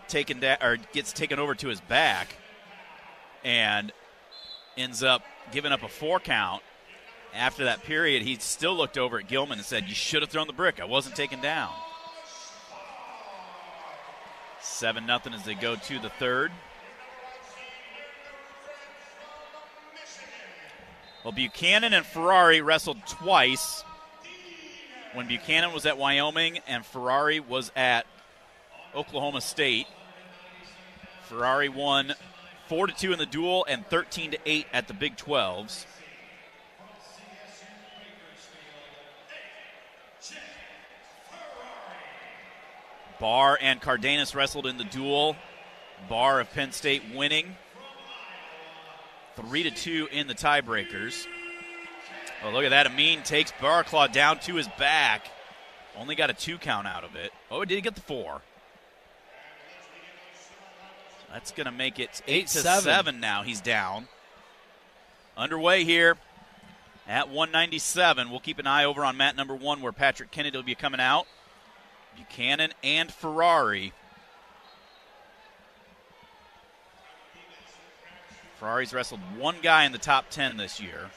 taken over to his back and ends up giving up a 4 count. After that period, he still looked over at Gilman and said, you should have thrown the brick. I wasn't taken down. 7-0 as they go to the third. Well, Buchanan and Ferrari wrestled twice when Buchanan was at Wyoming and Ferrari was at Oklahoma State. Ferrari won 4-2 in the duel and 13-8 at the Big 12s. Barr and Cardenas wrestled in the duel. Barr of Penn State winning 3-2 in the tiebreakers. Oh, look at that. Amin takes Barclaw down to his back. Only got a 2 count out of it. Oh, did he get the 4? That's going to make it 8-7 now. He's down. Underway here at 197. We'll keep an eye over on mat number 1 where Patrick Kennedy will be coming out. Buchanan and Ferrari. Ferrari's wrestled 1 guy in the top 10 this year.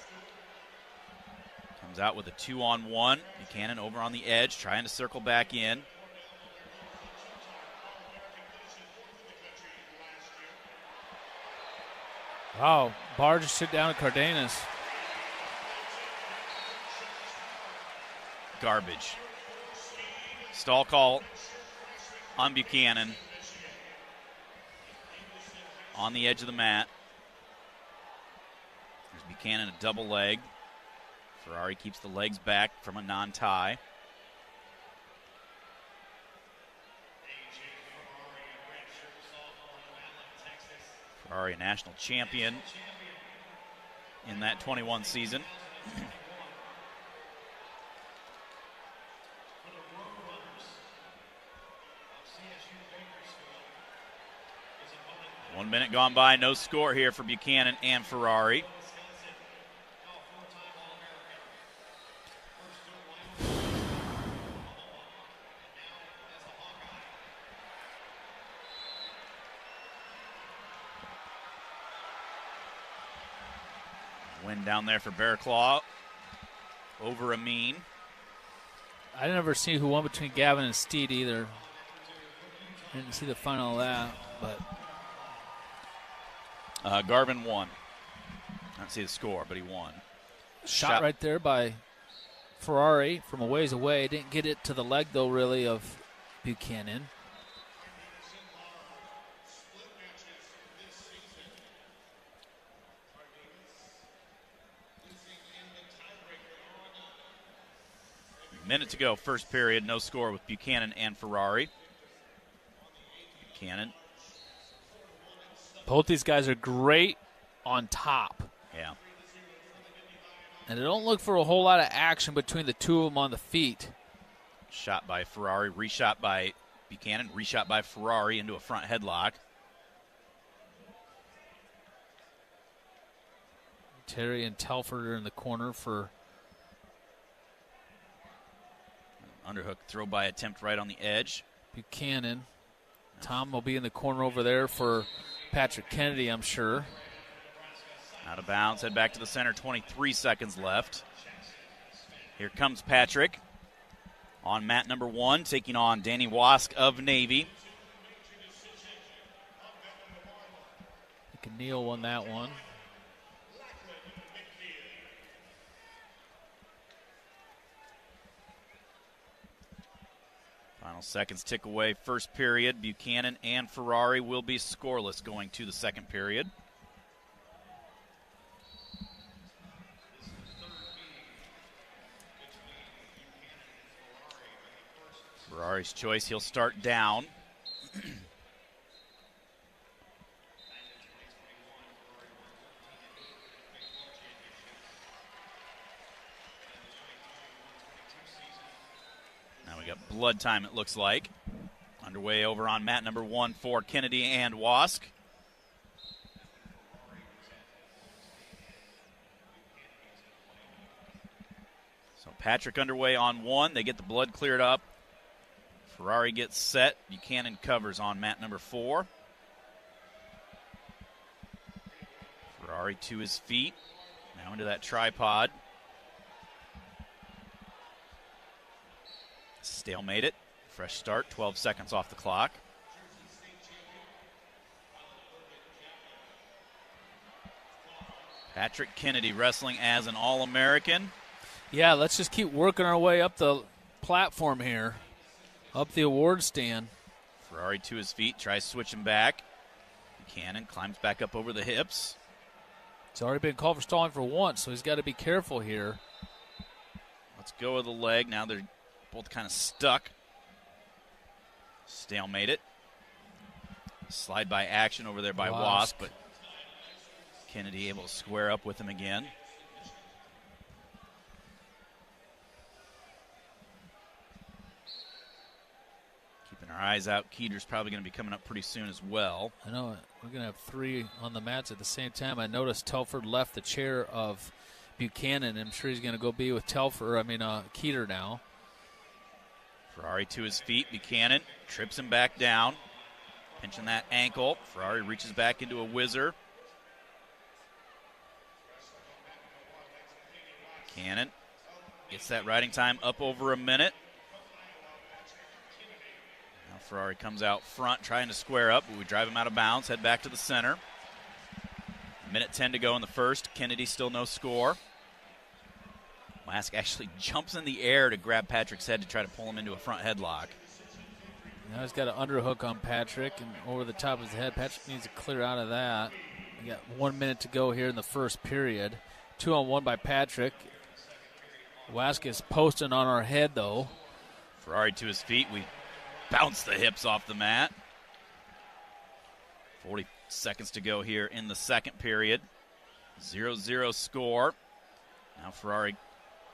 Comes out with a 2-on-1. Buchanan over on the edge, trying to circle back in. Wow, Barr just took down Cardenas. Garbage. Stall call on Buchanan. On the edge of the mat. There's Buchanan, a double leg. Ferrari keeps the legs back from a non-tie. Ferrari, a national champion in that 21 season. One minute gone by, no score here for Buchanan and Ferrari. Win down there for Bearclaw over Amin. I never see who won between Gavin and Steed either. Didn't see the final of that, but Garvin won. I don't see the score, but he won. Shot right there by Ferrari from a ways away. Didn't get it to the leg, though, really, of Buchanan. Minute to go, first period, no score with Buchanan and Ferrari. Buchanan. Both these guys are great on top. Yeah. And they don't look for a whole lot of action between the two of them on the feet. Shot by Ferrari, reshot by Buchanan, reshot by Ferrari into a front headlock. Terry and Telford are in the corner for underhook throw by attempt right on the edge. Buchanan. Tom will be in the corner over there for Patrick Kennedy, I'm sure. Out of bounds, head back to the center, 23 seconds left. Here comes Patrick on mat number 1, taking on Danny Wask of Navy. I think Neal won that one. Final seconds tick away. First period, Buchanan and Ferrari will be scoreless going to the second period. Ferrari's choice, he'll start down. Now we got blood time, it looks like. Underway over on mat number 1 for Kennedy and Wask. So Patrick underway on 1. They get the blood cleared up. Ferrari gets set. Buchanan covers on mat number 4. Ferrari to his feet. Now into that tripod. Stalemate it. Fresh start. 12 seconds off the clock. Patrick Kennedy wrestling as an All-American. Yeah, let's just keep working our way up the platform here. Up the award stand. Ferrari to his feet, tries switching back. Buchanan climbs back up over the hips. It's already been called for stalling for once, so he's got to be careful here. Let's go with the leg. Now they're both kind of stuck. Stalemate it. Slide by action over there by Wasp, but Kennedy able to square up with him again. Our eyes out. Keeter's probably going to be coming up pretty soon as well. I know. We're going to have 3 on the mats at the same time. I noticed Telford left the chair of Buchanan. I'm sure he's going to go be with Keeter now. Ferrari to his feet. Buchanan trips him back down. Pinching that ankle. Ferrari reaches back into a whizzer. Buchanan gets that riding time up over a minute. Ferrari comes out front trying to square up, but we drive him out of bounds, head back to the center. Minute 10 to go in the first. Kennedy still no score. Wask actually jumps in the air to grab Patrick's head to try to pull him into a front headlock. Now he's got an underhook on Patrick and over the top of his head. Patrick needs to clear out of that. We got 1 minute to go here in the first period. 2-on-1 by Patrick. Wask is posting on our head, though. Ferrari to his feet. We bounce the hips off the mat. 40 seconds to go here in the second period. 0-0 score. Now Ferrari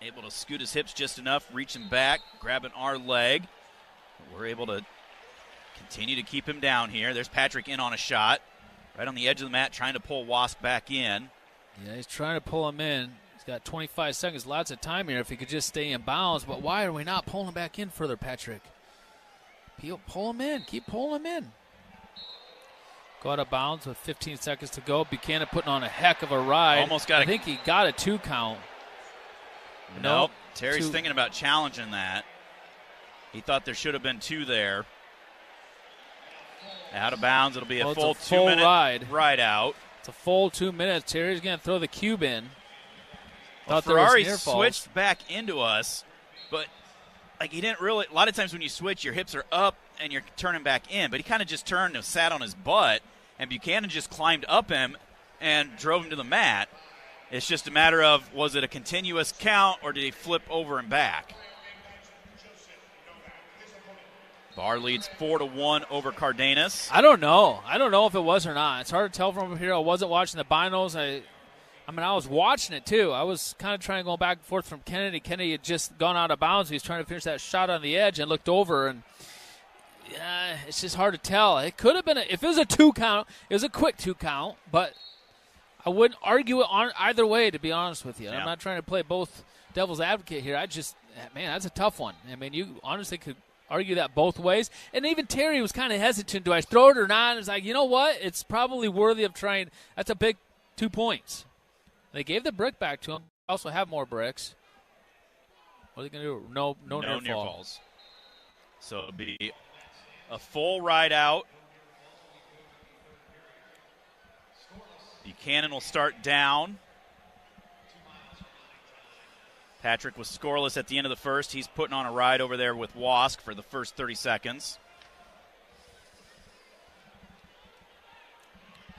able to scoot his hips just enough, reaching back, grabbing our leg. We're able to continue to keep him down here. There's Patrick in on a shot. Right on the edge of the mat, trying to pull Wasp back in. Yeah, he's trying to pull him in. He's got 25 seconds, lots of time here if he could just stay in bounds. But why are we not pulling him back in further, Patrick? Pull him in. Keep pulling him in. Go out of bounds with 15 seconds to go. Buchanan putting on a heck of a ride. Almost got I think he got a 2 count. Nope. Terry's thinking about challenging that. He thought there should have been 2 there. Out of bounds. It'll be a full 2-minute ride out. It's a full 2 minutes. Terry's going to throw the cube in. Well, Ferrari switched back into us, but he didn't really. A lot of times when you switch, your hips are up and you're turning back in. But he kind of just turned and sat on his butt, and Buchanan just climbed up him and drove him to the mat. It's just a matter of, was it a continuous count or did he flip over and back? Barr leads 4-1 over Cardenas. I don't know. I don't know if it was or not. It's hard to tell from over here. I wasn't watching the binos. I was watching it, too. I was kind of trying to go back and forth from Kennedy. Kennedy had just gone out of bounds. He was trying to finish that shot on the edge and looked over, and it's just hard to tell. It could have been, if it was a 2 count, it was a quick 2 count, but I wouldn't argue it on either way, to be honest with you. Yeah. I'm not trying to play both devil's advocate here. That's a tough one. You honestly could argue that both ways. And even Terry was kind of hesitant. Do I throw it or not? It's like, you know what? It's probably worthy of trying. That's a big 2 points. They gave the brick back to him. They also have more bricks. What are they going to do? No near falls. So it'll be a full ride out. Buchanan will start down. Patrick was scoreless at the end of the first. He's putting on a ride over there with Wask for the first 30 seconds.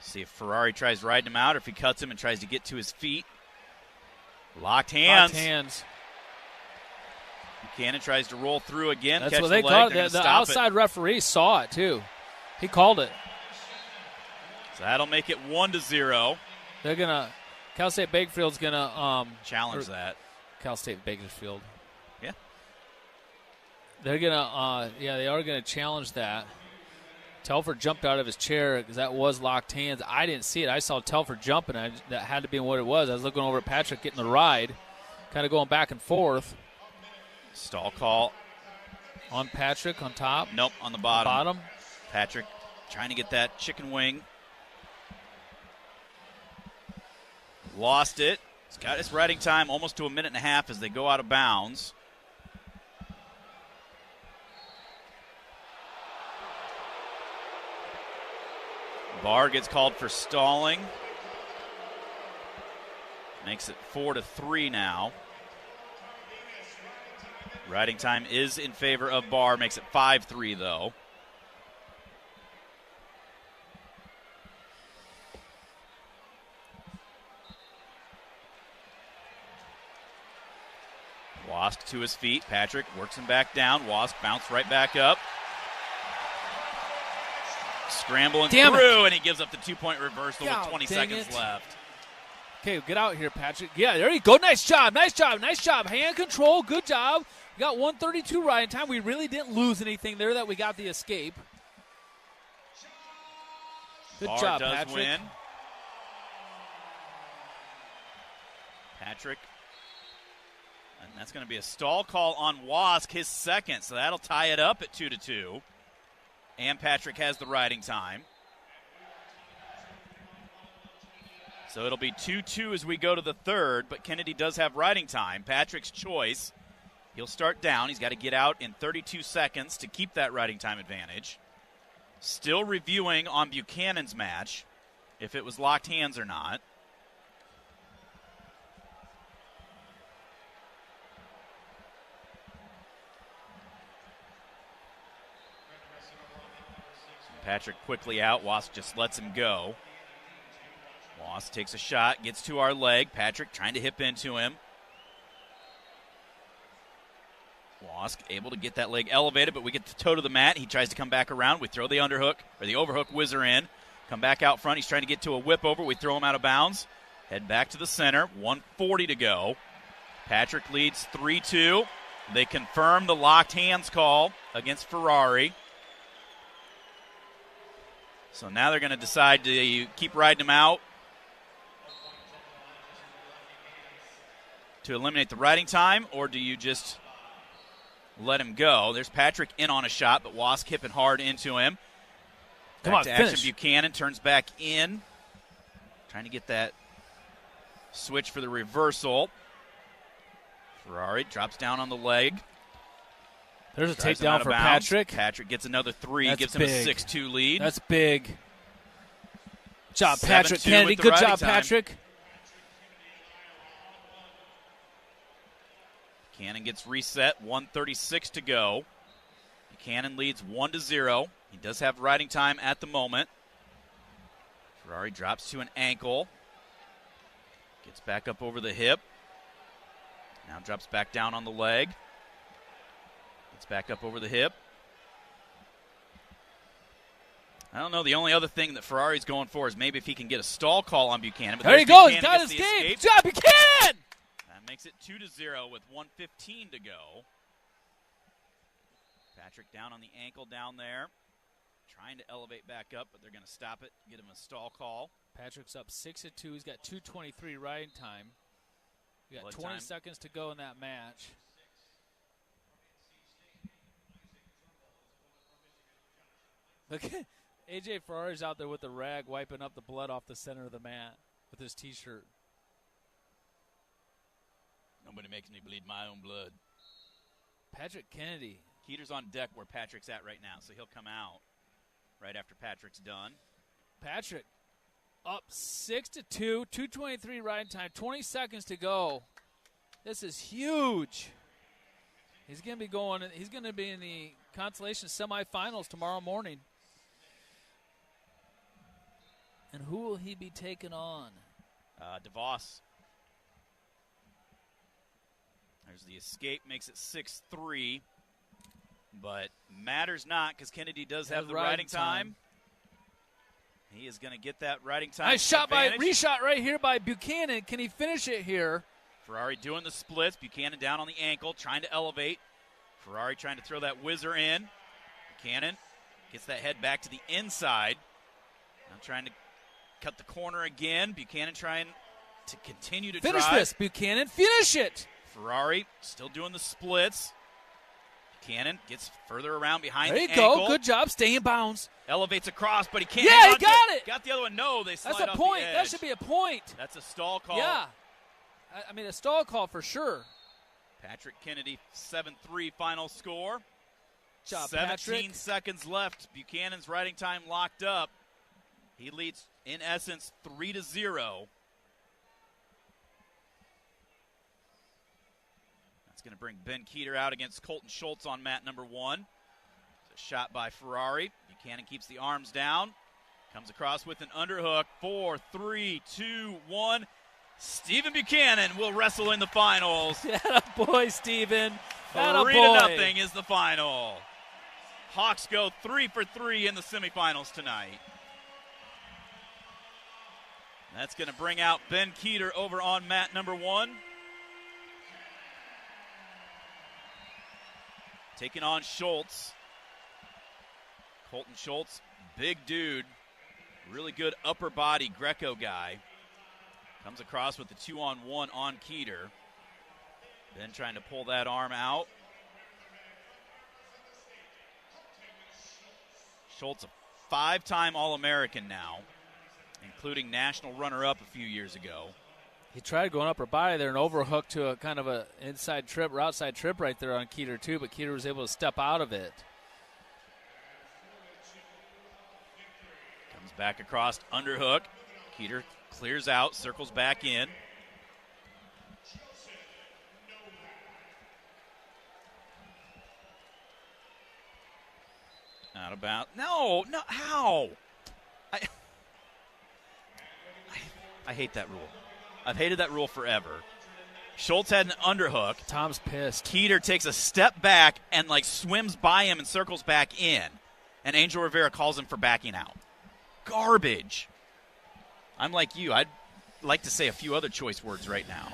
See if Ferrari tries riding him out or if he cuts him and tries to get to his feet. Locked hands. Buchanan tries to roll through again. That's catch what the they leg. called They're it. The gonna stop outside referee saw it, too. He called it. So that'll make it 1-0. They're going to – Cal State Bakerfield's going to challenge that. Cal State Bakersfield. Yeah. They're going to they are going to challenge that. Telford jumped out of his chair because that was locked hands. I didn't see it. I saw Telford jumping. That had to be what it was. I was looking over at Patrick getting the ride, kind of going back and forth. Stall call. On Patrick on top? Nope, on the bottom. Patrick trying to get that chicken wing. Lost it. He's got his riding time almost to a minute and a half as they go out of bounds. Barr gets called for stalling. Makes it 4-3 now. Riding time is in favor of Barr. Makes it 5-3 though. Wask to his feet. Patrick works him back down. Wask bounced right back up. Scrambling through, and he gives up the 2-point reversal with 20 seconds left. Okay, get out here, Patrick. Yeah, there you go. Nice job. Hand control. Good job. We got 132 riding time. We really didn't lose anything there that we got the escape. Good Barr job, does Patrick. Win. Patrick. And that's going to be a stall call on Wask, his second. So that'll tie it up at 2-2. And Patrick has the riding time. So it'll be 2-2 as we go to the third, but Kennedy does have riding time. Patrick's choice. He'll start down. He's got to get out in 32 seconds to keep that riding time advantage. Still reviewing on Buchanan's match, if it was locked hands or not. Patrick quickly out. Wask just lets him go. Wask takes a shot, gets to our leg. Patrick trying to hip into him. Wask able to get that leg elevated, but we get the toe to the mat. He tries to come back around. We throw the underhook, or the overhook whizzer in. Come back out front. He's trying to get to a whip over. We throw him out of bounds. Head back to the center. 1:40 to go. Patrick leads 3-2. They confirm the locked hands call against Ferrari. So now they're going to decide to keep riding him out to eliminate the riding time, or do you just let him go? There's Patrick in on a shot, but Wask hipping hard into him. Back to action. Buchanan turns back in. Trying to get that switch for the reversal. Ferrari drops down on the leg. There's a takedown for Patrick. Patrick gets another three. That's gives big. him a 6-2 lead. That's big. Good job, Patrick Kennedy. Good job, Patrick. Buchanan gets reset. 1:36 to go. Buchanan leads 1-0. He does have riding time at the moment. Ferrari drops to an ankle. Gets back up over the hip. Now drops back down on the leg. Gets back up over the hip. I don't know. The only other thing that Ferrari's going for is maybe if he can get a stall call on Buchanan. But there he goes. Buchanan Got his escape. game. Good job, Buchanan! That makes it 2-0 with 1:15 to go. Patrick down on the ankle down there. Trying to elevate back up, but they're going to stop it. Get him a stall call. Patrick's up 6-2. He's got 2:23 riding time. We got 20 seconds to go in that match. Look, AJ Ferrari's out there with the rag wiping up the blood off the center of the mat with his T-shirt. Nobody makes me bleed my own blood. Patrick Kennedy. Keeter's on deck where Patrick's at right now, so he'll come out right after Patrick's done. Patrick up 6-2, 2:23 riding time, 20 seconds to go. This is huge. He's going to be in the consolation semifinals tomorrow morning. And who will he be taking on? DeVos. There's the escape, makes it 6-3. But matters not because Kennedy does have the riding time. He is going to get that riding time. Nice shot reshot right here by Buchanan. Can he finish it here? Ferrari doing the splits. Buchanan down on the ankle, trying to elevate. Ferrari trying to throw that whizzer in. Buchanan gets that head back to the inside. Now trying to cut the corner again. Buchanan trying to continue to finish drive. This, Buchanan. Finish it. Ferrari still doing the splits. Buchanan gets further around behind there the you ankle. Go. Good job. Stay in bounds. Elevates across, but he can't. Yeah, he got it. Got the other one. No, they slide That's a off point. the edge. That should be a point. That's a stall call. Yeah. I mean, a stall call for sure. Patrick Kennedy, 7-3 final score. Job, 17 Patrick. seconds left. Buchanan's riding time locked up. He leads, in essence, 3-0. That's going to bring Ben Keeter out against Colton Schultz on mat number 1. It's a shot by Ferrari. Buchanan keeps the arms down. Comes across with an underhook. 4, 3, 2, 1. Stephen Buchanan will wrestle in the finals. Boy, Stephen. 3-0 is the final. Hawks go 3 for 3 in the semifinals tonight. That's going to bring out Ben Keeter over on mat number 1. Taking on Schultz. Colton Schultz, big dude. Really good upper body Greco guy. Comes across with the 2-on-1 on Keeter. Ben trying to pull that arm out. Schultz, a 5-time All-American now, including national runner-up a few years ago. He tried going upper body there and overhook to a kind of a inside trip or outside trip right there on Keeter too, but Keeter was able to step out of it. Comes back across, underhook. Keeter clears out, circles back in. Not about. No, how? I hate that rule. I've hated that rule forever. Schultz had an underhook. Tom's pissed. Keeter takes a step back and swims by him and circles back in. And Angel Rivera calls him for backing out. Garbage. I'm like you. I'd like to say a few other choice words right now.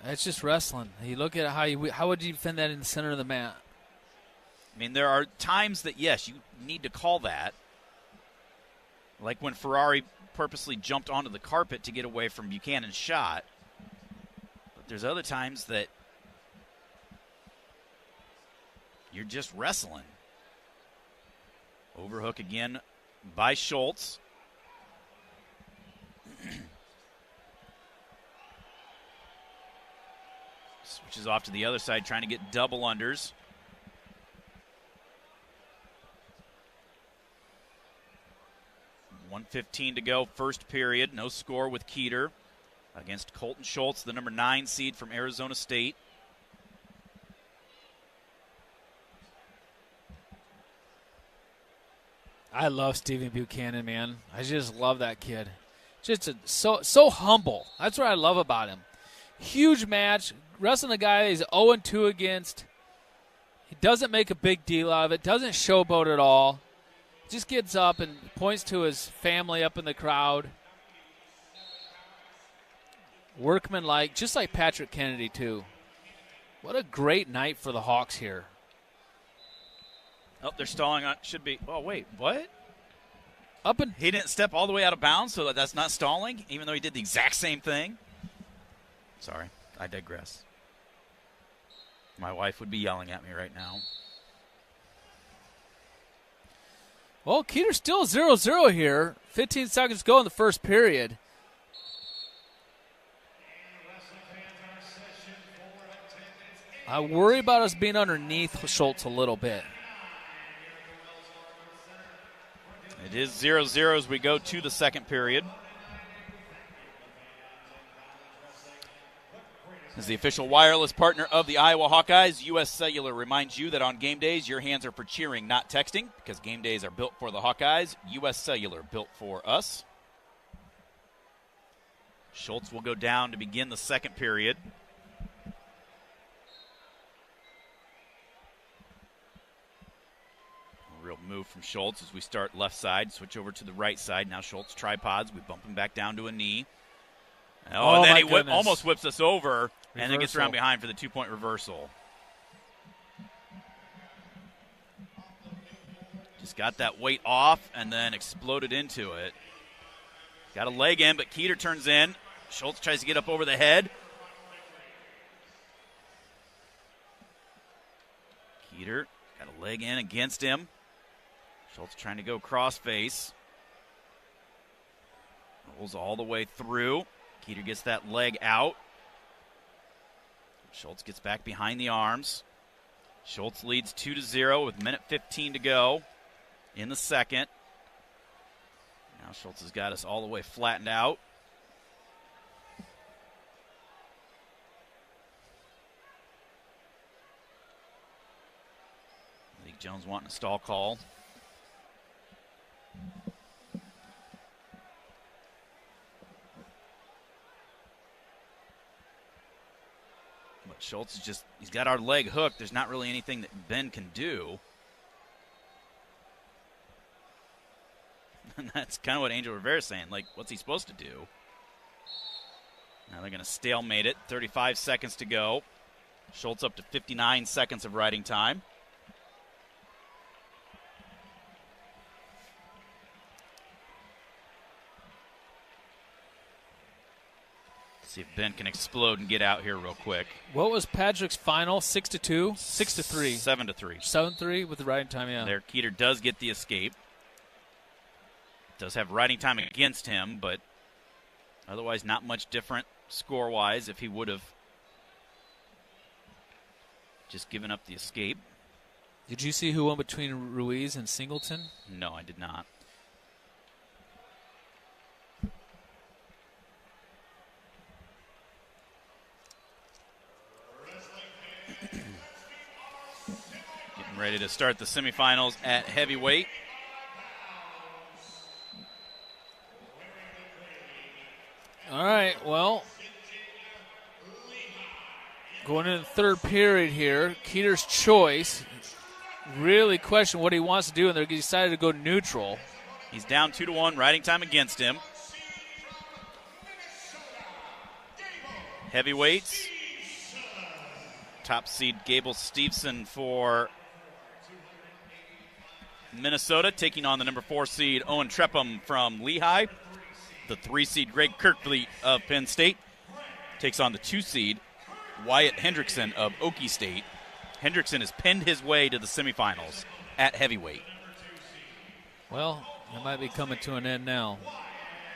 That's just wrestling. You look at how would you defend that in the center of the mat? I mean, there are times that, yes, you need to call that. Like when Ferrari purposely jumped onto the carpet to get away from Buchanan's shot. But there's other times that you're just wrestling. Overhook again by Schultz. Switches off to the other side, trying to get double unders. .115 to go, first period. No score with Keeter against Colton Schultz, the number 9 seed from Arizona State. I love Stephen Buchanan, man. I just love that kid. Just so humble. That's what I love about him. Huge match. Wrestling a guy he's 0-2 against. He doesn't make a big deal out of it. Doesn't showboat at all. Just gets up and points to his family up in the crowd. Workman-like, just like Patrick Kennedy, too. What a great night for the Hawks here. Oh, they're stalling on. Should be. Oh, wait, what? Up and he didn't step all the way out of bounds, so that's not stalling, even though he did the exact same thing. Sorry, I digress. My wife would be yelling at me right now. Well, Keeter's still 0-0 here. 15 seconds to go in the first period. I worry about us being underneath Schultz a little bit. It is 0-0 as we go to the second period. As the official wireless partner of the Iowa Hawkeyes, U.S. Cellular reminds you that on game days, your hands are for cheering, not texting, because game days are built for the Hawkeyes. U.S. Cellular, built for us. Schultz will go down to begin the second period. A real move from Schultz as we start left side, switch over to the right side. Now Schultz tripods. We bump him back down to a knee. And then he almost whips us over. And then gets around behind for the 2-point reversal. Just got that weight off and then exploded into it. Got a leg in, but Keeter turns in. Schultz tries to get up over the head. Keeter got a leg in against him. Schultz trying to go cross face. Rolls all the way through. Keeter gets that leg out. Schultz gets back behind the arms. Schultz leads 2-0 with 1:15 to go in the second. Now Schultz has got us all the way flattened out. Malik Jones wanting a stall call. Schultz is he's got our leg hooked. There's not really anything that Ben can do. And that's kind of what Angel Rivera is saying. Like, what's he supposed to do? Now they're going to stalemate it. 35 seconds to go. Schultz up to 59 seconds of riding time. See if Ben can explode and get out here real quick. What was Patrick's final? 6-2? 6-3? 7-3. 7-3 with the riding time, yeah. There, Keeter does get the escape. Does have riding time against him, but otherwise not much different score-wise if he would have just given up the escape. Did you see who won between Ruiz and Singleton? No, I did not. Ready to start the semifinals at heavyweight. All right, well, going into the third period here, Keeter's choice. Really question what he wants to do, and they decided to go neutral. He's down 2-1, riding time against him. Heavyweights. Top seed Gable Steveson for Minnesota, taking on the number 4 seed Owen Trepham from Lehigh. The 3 seed Greg Kirkfleet of Penn State takes on the 2 seed Wyatt Hendrickson of Okie State. Hendrickson has pinned his way to the semifinals at heavyweight. Well, it might be coming to an end now.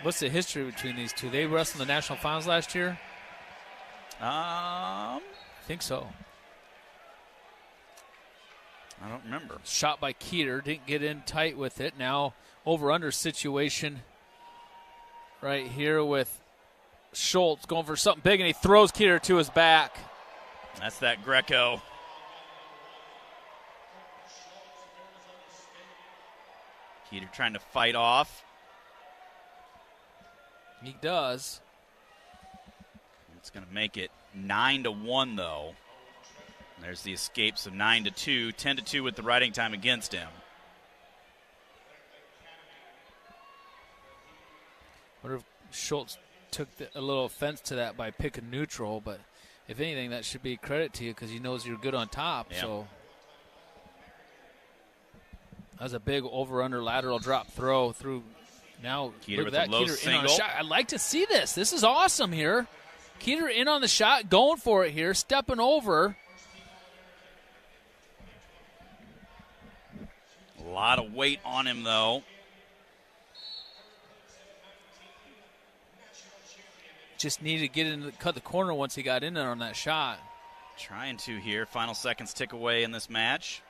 What's the history between these two? They wrestled in the national finals last year? I think so. I don't remember. Shot by Keeter. Didn't get in tight with it. Now over-under situation right here with Schultz going for something big, and he throws Keeter to his back. That's that Greco. Keeter trying to fight off. He does. It's going to make it 9-1, though. There's the escape, so 9-2, 10-2 with the riding time against him. I wonder if Schultz took a little offense to that by picking neutral, but if anything, that should be credit to you because he knows you're good on top. Yeah. So that was a big over-under lateral drop throw through. Now Keeter look with at that. a low Keeter single. in on a shot. I'd like to see this. This is awesome here. Keeter in on the shot, going for it here, stepping over. A lot of weight on him, though. Just needed to get in, cut the corner once he got in there on that shot. Trying to here. Final seconds tick away in this match.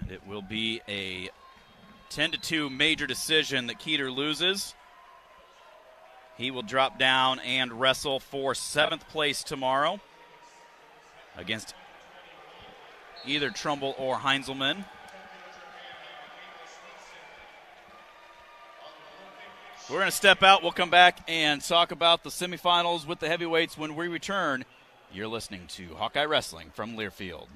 And it will be a 10-2 major decision that Keeter loses. He will drop down and wrestle for 7th place tomorrow against either Trumbull or Heinzelman. We're going to step out. We'll come back and talk about the semifinals with the heavyweights when we return. You're listening to Hawkeye Wrestling from Learfield.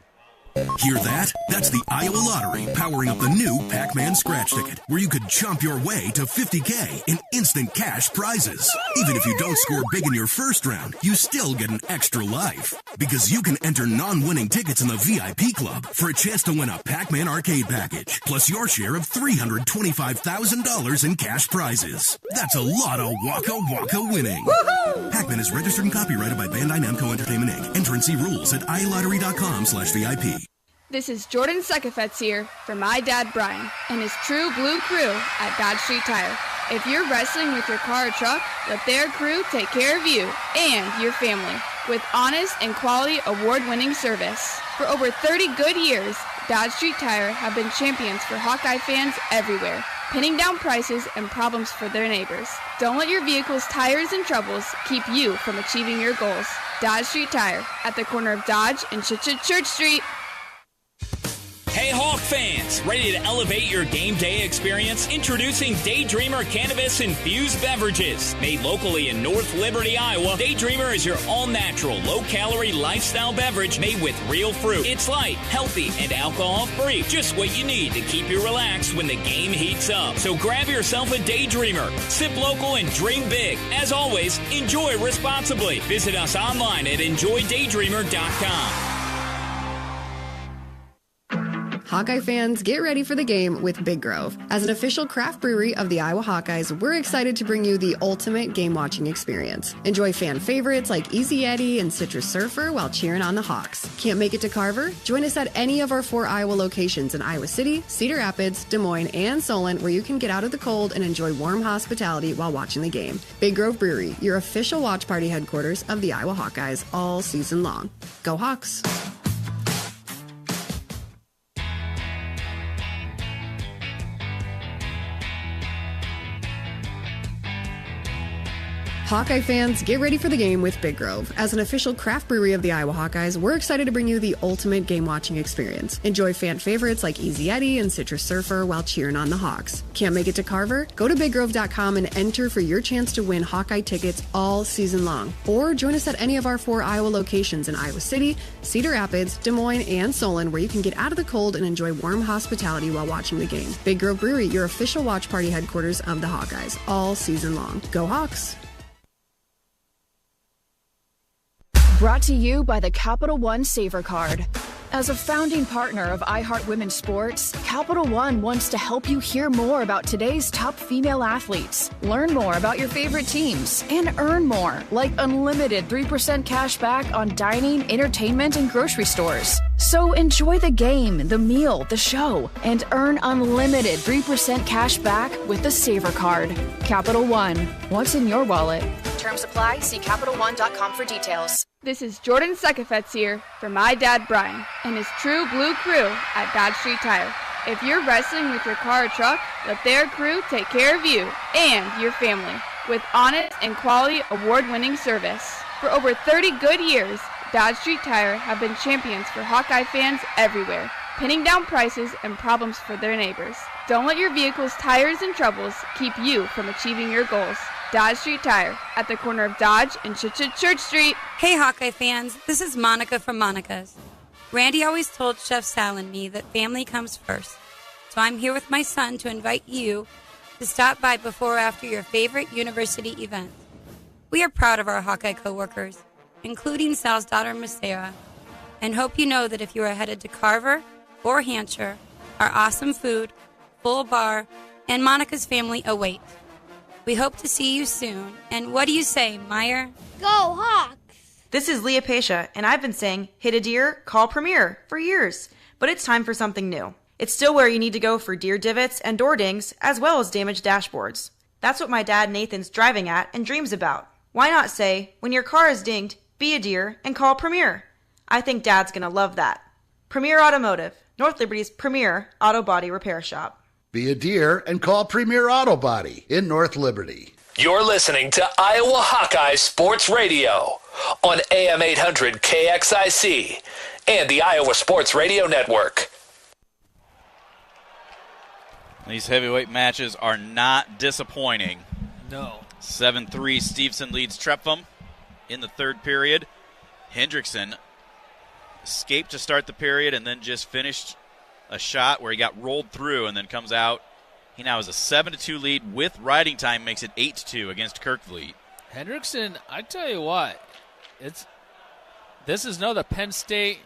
Hear that? That's the Iowa Lottery powering up the new Pac-Man scratch ticket, where you could chomp your way to $50K in instant cash prizes. Even if you don't score big in your first round, you still get an extra life. Because you can enter non-winning tickets in the VIP club for a chance to win a Pac-Man arcade package, plus your share of $325,000 in cash prizes. That's a lot of Waka Waka winning. Woohoo! Pac-Man is registered and copyrighted by Bandai Namco Entertainment Inc. Enter and see rules at iLottery.com/VIP. This is Jordan Sekefetz here for my dad Brian and his true blue crew at Dodge Street Tire. If you're wrestling with your car or truck, let their crew take care of you and your family with honest and quality award-winning service. For over 30 good years, Dodge Street Tire have been champions for Hawkeye fans everywhere, pinning down prices and problems for their neighbors. Don't let your vehicle's tires and troubles keep you from achieving your goals. Dodge Street Tire at the corner of Dodge and Church Street. Hey Hawk fans, ready to elevate your game day experience? Introducing Daydreamer Cannabis Infused Beverages. Made locally in North Liberty, Iowa, Daydreamer is your all-natural, low-calorie lifestyle beverage made with real fruit. It's light, healthy, and alcohol-free. Just what you need to keep you relaxed when the game heats up. So grab yourself a Daydreamer. Sip local and drink big. As always, enjoy responsibly. Visit us online at enjoydaydreamer.com. Hawkeye fans, get ready for the game with Big Grove. As an official craft brewery of the Iowa Hawkeyes, we're excited to bring you the ultimate game-watching experience. Enjoy fan favorites like Easy Eddie and Citrus Surfer while cheering on the Hawks. Can't make it to Carver? Join us at any of our 4 Iowa locations in Iowa City, Cedar Rapids, Des Moines, and Solon, where you can get out of the cold and enjoy warm hospitality while watching the game. Big Grove Brewery, your official watch party headquarters of the Iowa Hawkeyes all season long. Go Hawks! Hawkeye fans, get ready for the game with Big Grove. As an official craft brewery of the Iowa Hawkeyes, we're excited to bring you the ultimate game-watching experience. Enjoy fan favorites like Easy Eddie and Citrus Surfer while cheering on the Hawks. Can't make it to Carver? Go to BigGrove.com and enter for your chance to win Hawkeye tickets all season long. Or join us at any of our 4 Iowa locations in Iowa City, Cedar Rapids, Des Moines, and Solon, where you can get out of the cold and enjoy warm hospitality while watching the game. Big Grove Brewery, your official watch party headquarters of the Hawkeyes all season long. Go Hawks! Brought to you by the Capital One Saver Card. As a founding partner of iHeart Women's Sports, Capital One wants to help you hear more about today's top female athletes, learn more about your favorite teams, and earn more, like unlimited 3% cash back on dining, entertainment, and grocery stores. So enjoy the game, the meal, the show, and earn unlimited 3% cash back with the Saver Card. Capital One, what's in your wallet? Terms apply. See CapitalOne.com for details. This is Jordan Sekefetz here for my dad Brian and his true blue crew at Dodge Street Tire. If you're wrestling with your car or truck, let their crew take care of you and your family with honest and quality award-winning service. For over 30 good years, Dodge Street Tire have been champions for Hawkeye fans everywhere, pinning down prices and problems for their neighbors. Don't let your vehicle's tires and troubles keep you from achieving your goals. Dodge Street Tire at the corner of Dodge and Church Street. Hey Hawkeye fans, this is Monica from Monica's. Randy always told Chef Sal and me that family comes first. So I'm here with my son to invite you to stop by before or after your favorite university event. We are proud of our Hawkeye coworkers, including Sal's daughter, Miss Sarah, and hope you know that if you are headed to Carver or Hampshire, our awesome food, full bar, and Monica's family await. We hope to see you soon. And what do you say, Meyer? Go Hawks! This is Leah Pasha, and I've been saying, hit a deer, call Premier, for years. But it's time for something new. It's still where you need to go for deer divots and door dings, as well as damaged dashboards. That's what my dad Nathan's driving at and dreams about. Why not say, when your car is dinged, be a deer and call Premier? I think Dad's gonna love that. Premier Automotive, North Liberty's premier auto body repair shop. Be a deer and call Premier Auto Body in North Liberty. You're listening to Iowa Hawkeyes Sports Radio on AM 800 KXIC and the Iowa Sports Radio Network. These heavyweight matches are not disappointing. No. 7-3, Stevenson leads Treptham in the third period. Hendrickson escaped to start the period and then just finished a shot where he got rolled through and then comes out. He now has a 7-2 lead with riding time, makes it 8-2 against Kirkvliet. Hendrickson, I tell you what, this is another Penn State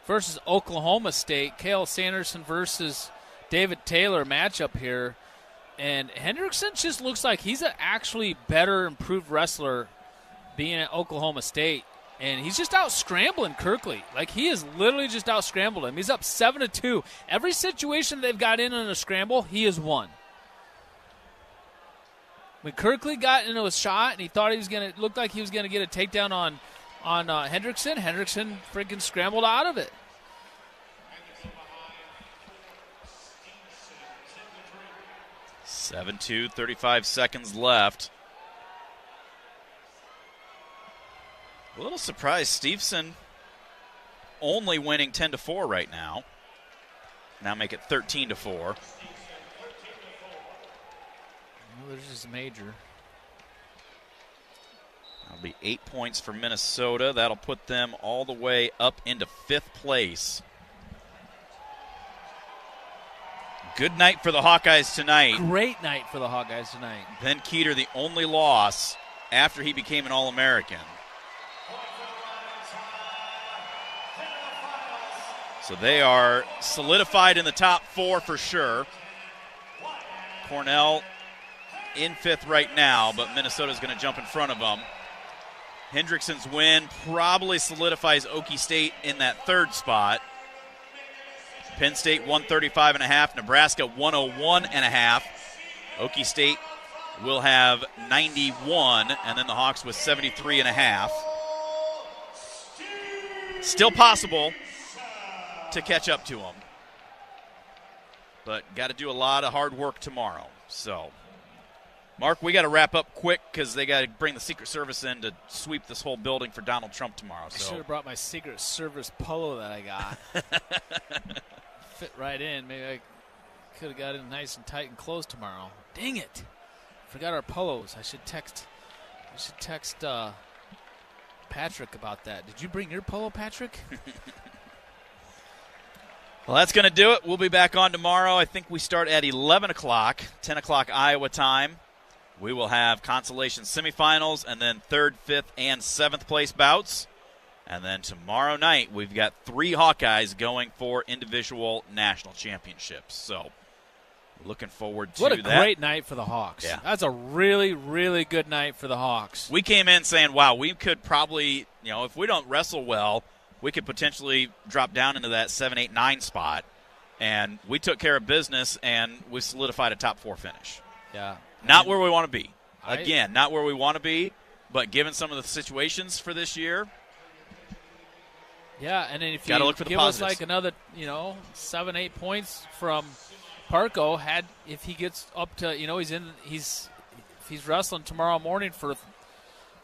versus Oklahoma State, Cale Sanderson versus David Taylor matchup here. And Hendrickson just looks like he's an actually better, improved wrestler being at Oklahoma State. And he's just out scrambling Kirkvliet. Like, he has literally just out scrambled him. He's up 7-2. Every situation they've got in a scramble, he has won. When Kirkvliet got into a shot and he thought he was going to, looked like he was going to get a takedown on Hendrickson freaking scrambled out of it. 7-2, 35 seconds left. A little surprised, Stevenson only winning 10-4 right now. Now make it 13-4. Well, there's just a major. That'll be 8 points for Minnesota. That'll put them all the way up into 5th place. Good night for the Hawkeyes tonight. Great night for the Hawkeyes tonight. Ben Keeter, the only loss after he became an All-American. So they are solidified in the top 4 for sure. Cornell in 5th right now, but Minnesota's going to jump in front of them. Hendrickson's win probably solidifies Okie State in that 3rd spot. Penn State 135.5, Nebraska 101.5. Okie State will have 91, and then the Hawks with 73.5. Still possible to catch up to them, but got to do a lot of hard work tomorrow. So, Mark, we got to wrap up quick because they got to bring the Secret Service in to sweep this whole building for Donald Trump tomorrow. I should have brought my Secret Service polo that I got. Fit right in. Maybe I could have got it nice and tight and close tomorrow. Dang it! Forgot our polos. I should text Patrick about that. Did you bring your polo, Patrick? Well, that's going to do it. We'll be back on tomorrow. I think we start at 11 o'clock, 10 o'clock Iowa time. We will have consolation semifinals and then 3rd, 5th, and 7th place bouts. And then tomorrow night, we've got 3 Hawkeyes going for individual national championships. So, looking forward to that. What a great night for the Hawks. Yeah. That's a really, really good night for the Hawks. We came in saying, wow, we could probably, if we don't wrestle well, we could potentially drop down into that 7, 8, 9 spot. And we took care of business, and we solidified a top 4 finish. Yeah. Not where we want to be. Again, not where we want to be, but given some of the situations for this year. Yeah, and then if gotta you look for the give positives. us like another, 7, 8 points from Parco, if he gets up to, if he's wrestling tomorrow morning for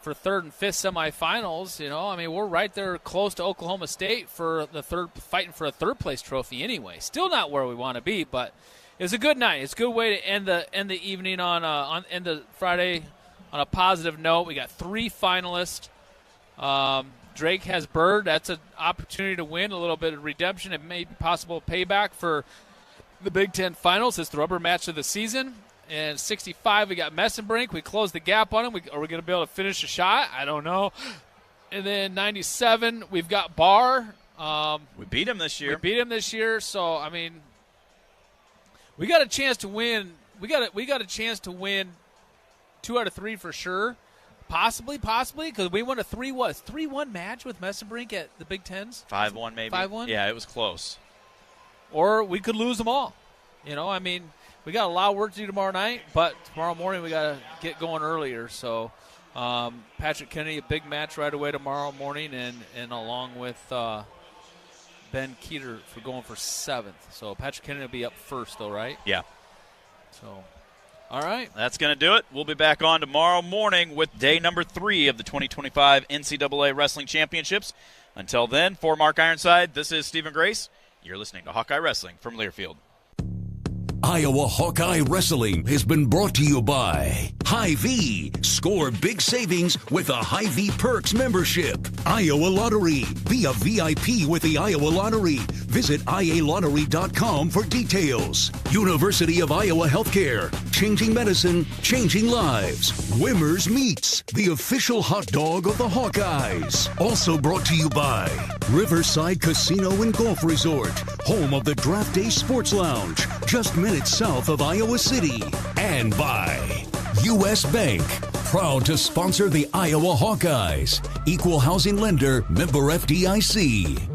3rd and 5th semifinals, we're right there close to Oklahoma State for fighting for a 3rd place trophy anyway. Still not where we want to be, but it's a good night. It's a good way to end the evening on end the Friday on a positive note. We got 3 finalists. Drake has Bird. That's an opportunity to win, a little bit of redemption. It may be possible payback for the Big Ten Finals. It's the rubber match of the season. And 65, we got Messenbrink. We closed the gap on him. Are we going to be able to finish a shot? I don't know. And then 97, we've got Barr. We beat him this year. So, we got a chance to win. We got a chance to win 2 out of 3 for sure. Possibly, because we won a 3-1 match with Messenbrink at the Big Tens? 5-1 maybe. 5-1? Yeah, it was close. Or we could lose them all. We got a lot of work to do tomorrow night, but tomorrow morning we got to get going earlier. So Patrick Kennedy, a big match right away tomorrow morning, and along with Ben Keeter for going for 7th. So Patrick Kennedy will be up first, though, right? Yeah. So All right. That's going to do it. We'll be back on tomorrow morning with day number 3 of the 2025 NCAA Wrestling Championships. Until then, for Mark Ironside, this is Stephen Grace. You're listening to Hawkeye Wrestling from Learfield. Iowa Hawkeye Wrestling has been brought to you by Hy-Vee. Score big savings with a Hy-Vee Perks membership. Iowa Lottery. Be a VIP with the Iowa Lottery. Visit ialottery.com for details. University of Iowa Healthcare. Changing medicine, changing lives. Wimmers Meats, the official hot dog of the Hawkeyes. Also brought to you by Riverside Casino and Golf Resort, home of the Draft Day Sports Lounge, just minutes south of Iowa City. And by U.S. Bank, proud to sponsor the Iowa Hawkeyes. Equal housing lender, member FDIC.